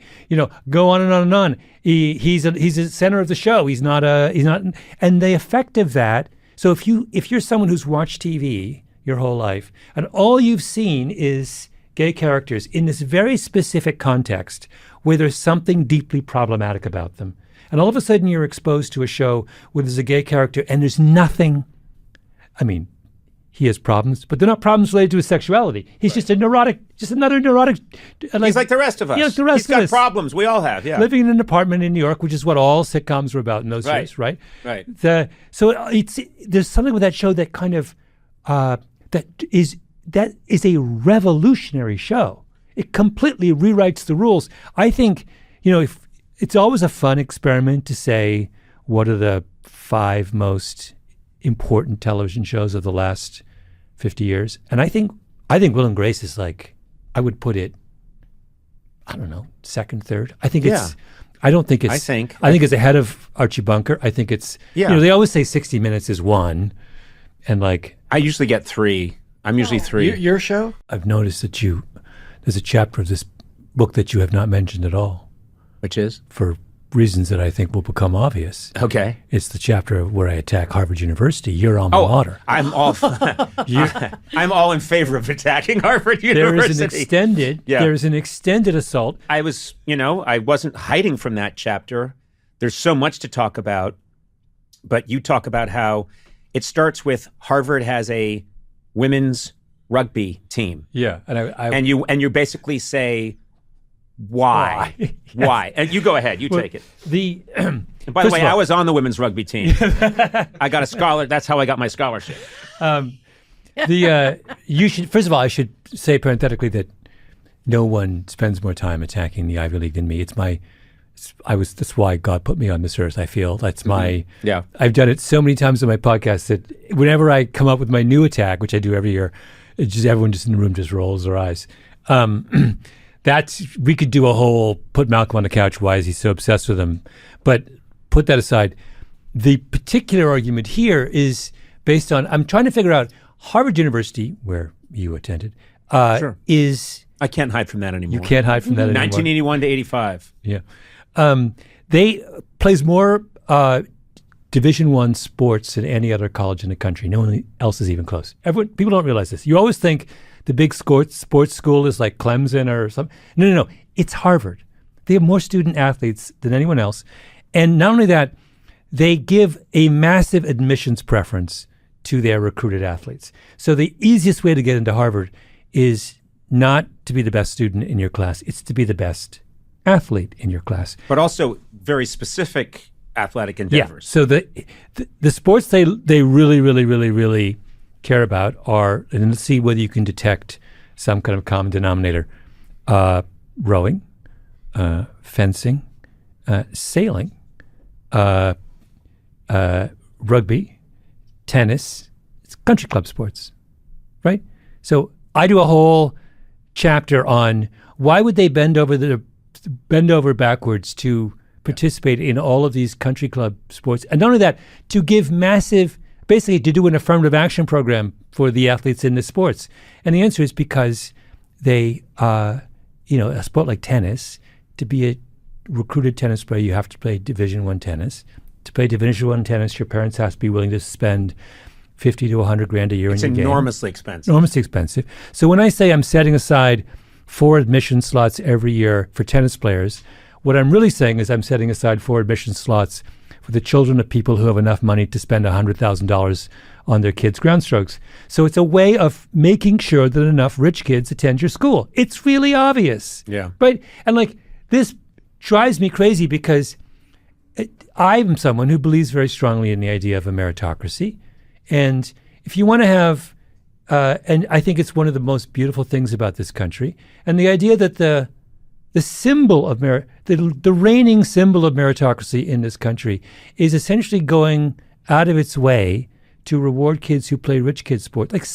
P: Go on and on and on. He's a center of the show. He's not. And the effect of that. So if you're someone who's watched TV your whole life, and all you've seen is gay characters in this very specific context where there's something deeply problematic about them, and all of a sudden you're exposed to a show where there's a gay character and there's nothing. I mean, he has problems, but they're not problems related to his sexuality. He's just another neurotic.
A: He's like the rest of us.
P: Yeah, like the rest
A: He's got
P: of us.
A: problems. We all have, yeah.
P: Living in an apartment in New York, which is what all sitcoms were about in those years, right?
A: Right.
P: There's something with that show that kind of that is a revolutionary show. It completely rewrites the rules. I think, if it's always a fun experiment to say what are the 5 most important television shows of the last 50 years. And I think Will and Grace is like, I would put it, I don't know, second, third. I think it's, I don't think it's, I think it's ahead of Archie Bunker. I think it's, they always say 60 Minutes is 1. And like,
A: I usually get 3. I'm usually 3.
B: Your show?
P: I've noticed that there's a chapter of this book that you have not mentioned at all.
A: Which is?
P: For reasons that I think will become obvious.
A: Okay.
P: It's the chapter where I attack Harvard University, your alma mater.
A: I'm all in favor of attacking Harvard University.
P: There is an extended assault.
A: I wasn't hiding from that chapter. There's so much to talk about, but you talk about how it starts with Harvard has a women's rugby team.
P: Yeah.
A: And you basically say, why? Why? And you go ahead. You take it. And by the way, I was on the women's rugby team. I got a scholar. That's how I got my scholarship.
P: You should. First of all, I should say parenthetically that no one spends more time attacking the Ivy League than me. That's why God put me on this earth. I feel that's my.
A: Yeah.
P: I've done it so many times on my podcast that whenever I come up with my new attack, which I do every year, everyone just in the room just rolls their eyes. We could do a whole put Malcolm on the couch. Why is he so obsessed with him? But put that aside. The particular argument here is based on, I'm trying to figure out Harvard University, where you attended, is.
A: I can't hide from that anymore.
P: You can't hide from that anymore.
A: 1981 to 85.
P: Yeah. They plays more Division I sports than any other college in the country. No one else is even close. People don't realize this. You always think the big sports school is like Clemson or something. No. It's Harvard. They have more student athletes than anyone else. And not only that, they give a massive admissions preference to their recruited athletes. So the easiest way to get into Harvard is not to be the best student in your class. It's to be the best athlete in your class.
A: But also very specific athletic endeavors.
P: Yeah. So the sports they really, really, really, really care about are, and let's see whether you can detect some kind of common denominator, rowing, fencing, sailing, rugby, tennis. It's country club sports, right? So I do a whole chapter on why would they bend over backwards to participate in all of these country club sports, and not only that, to give basically to do an affirmative action program for the athletes in the sports. And the answer is because they, a sport like tennis, to be a recruited tennis player, you have to play Division I tennis. To play Division I tennis, your parents have to be willing to spend $50 to $100,000 a year in your game.
A: It's enormously expensive.
P: Enormously expensive. So when I say I'm setting aside 4 admission slots every year for tennis players, what I'm really saying is I'm setting aside 4 admission slots for the children of people who have enough money to spend $100,000 on their kids' groundstrokes. So it's a way of making sure that enough rich kids attend your school. It's really obvious.
A: Yeah.
P: Right? And this drives me crazy because I'm someone who believes very strongly in the idea of a meritocracy. And if you want to have, and I think it's one of the most beautiful things about this country, and the idea that the symbol of the reigning symbol of meritocracy in this country is essentially going out of its way to reward kids who play rich kids sports. Like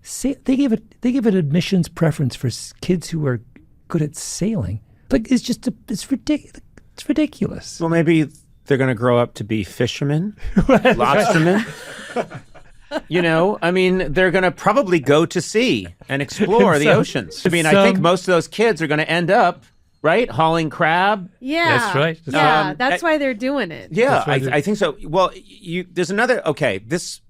P: they give it admissions preference for kids who are good at sailing. Like it's ridiculous.
A: Well, maybe they're going to grow up to be fishermen, lobstermen. I mean, they're going to probably go to sea and explore the oceans. I mean, I think most of those kids are going to end up, right, hauling crab.
E: Yeah.
P: That's right.
E: Yeah, that's why they're doing it.
A: Yeah, I think so. Well, there's another, okay, this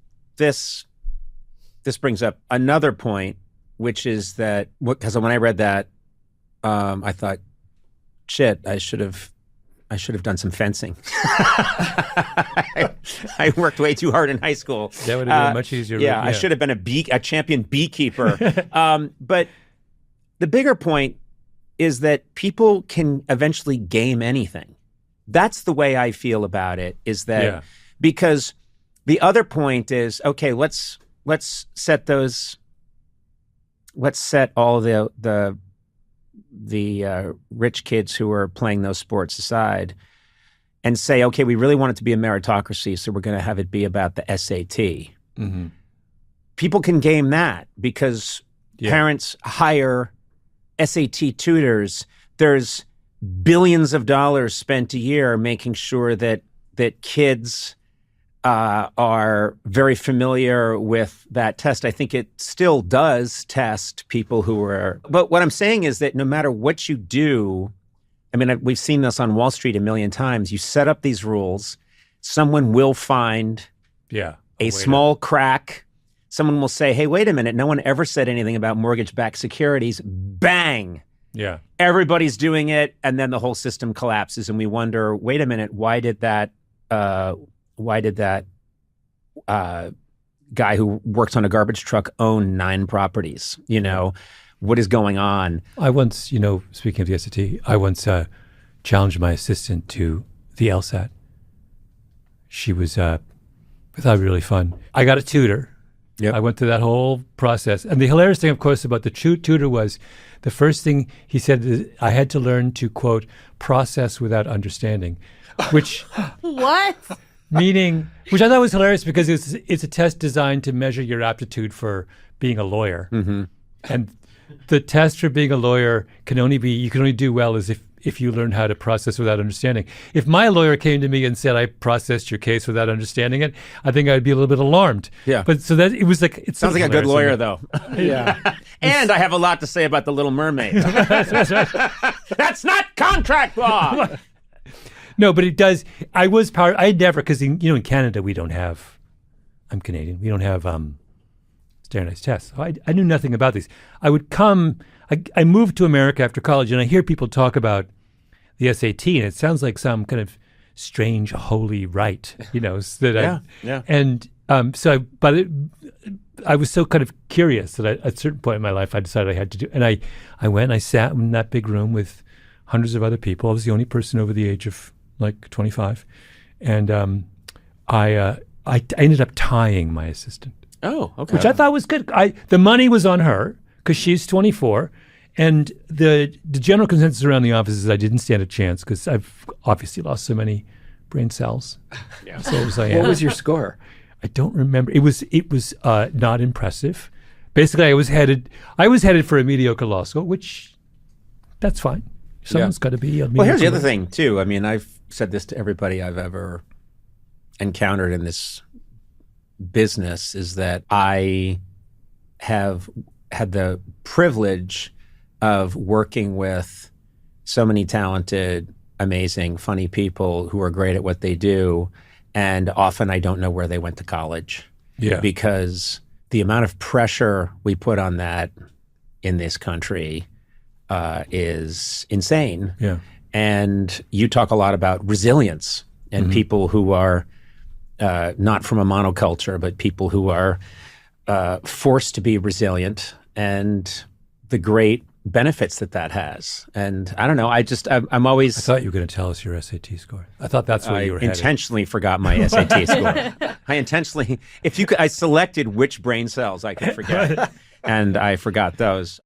A: brings up another point, which is that, because when I read that, I thought, shit, I should have done some fencing. I worked way too hard in high school.
P: That would have been much easier.
A: Yeah, I should have been a champion beekeeper. But the bigger point is that people can eventually game anything. That's the way I feel about it, is that because the other point is, okay, let's set all the rich kids who are playing those sports aside and say, okay, we really want it to be a meritocracy, so we're going to have it be about the SAT.
P: Mm-hmm.
A: People can game that because parents hire SAT tutors. There's billions of dollars spent a year making sure that kids are very familiar with that test. I think it still does test people who are... But what I'm saying is that no matter what you do, I mean, we've seen this on Wall Street a million times. You set up these rules, someone will find a small crack. Someone will say, hey, wait a minute, no one ever said anything about mortgage-backed securities. Bang!
P: Yeah.
A: Everybody's doing it, and then the whole system collapses, and we wonder, wait a minute, why did that guy who works on a garbage truck own 9 properties? What is going on?
P: I once, speaking of the SAT, I once challenged my assistant to the LSAT. She was, I thought it was really fun. I got a tutor.
A: Yep.
P: I went through that whole process. And the hilarious thing, of course, about the tutor was the first thing he said is I had to learn to, quote, process without understanding, which...
E: What?
P: Meaning, which I thought was hilarious because it's a test designed to measure your aptitude for being a lawyer.
A: Mm-hmm.
P: And the test for being a lawyer you can only do well as if you learn how to process without understanding. If my lawyer came to me and said I processed your case without understanding it, I think I'd be a little bit alarmed.
A: Yeah.
P: But so that it was like it
A: sounds like a good lawyer though.
P: Yeah.
A: And I have a lot to say about the Little Mermaid. That's not contract law.
P: No, but it does. I never, because in Canada we don't have. I'm Canadian. We don't have standardized tests. So I knew nothing about these. I would come. I moved to America after college, and I hear people talk about the SAT, and it sounds like some kind of strange holy rite, And I was so kind of curious that at a certain point in my life I decided I had to do. And I went. And I sat in that big room with hundreds of other people. I was the only person over the age of like 25, and I ended up tying my assistant.
A: Oh, okay.
P: Which I thought was good. The money was on her because she's 24, and the general consensus around the office is I didn't stand a chance because I've obviously lost so many brain cells.
A: Yeah.
P: So was I.
D: What was your score?
P: I don't remember. It was not impressive. Basically, I was headed for a mediocre law school, which that's fine. Someone's got to be.
A: Well, here's the other thing too. I mean, I've said this to everybody I've ever encountered in this business is that I have had the privilege of working with so many talented, amazing, funny people who are great at what they do, and often I don't know where they went to college.
P: Yeah.
A: Because the amount of pressure we put on that in this country is insane.
P: Yeah.
A: And you talk a lot about resilience and people who are not from a monoculture, but people who are forced to be resilient and the great benefits that has. And I don't know, I'm always...
P: I thought you were going to tell us your SAT score. I thought that's where you were headed.
A: I intentionally forgot my SAT score. I selected which brain cells I could forget, and I forgot those.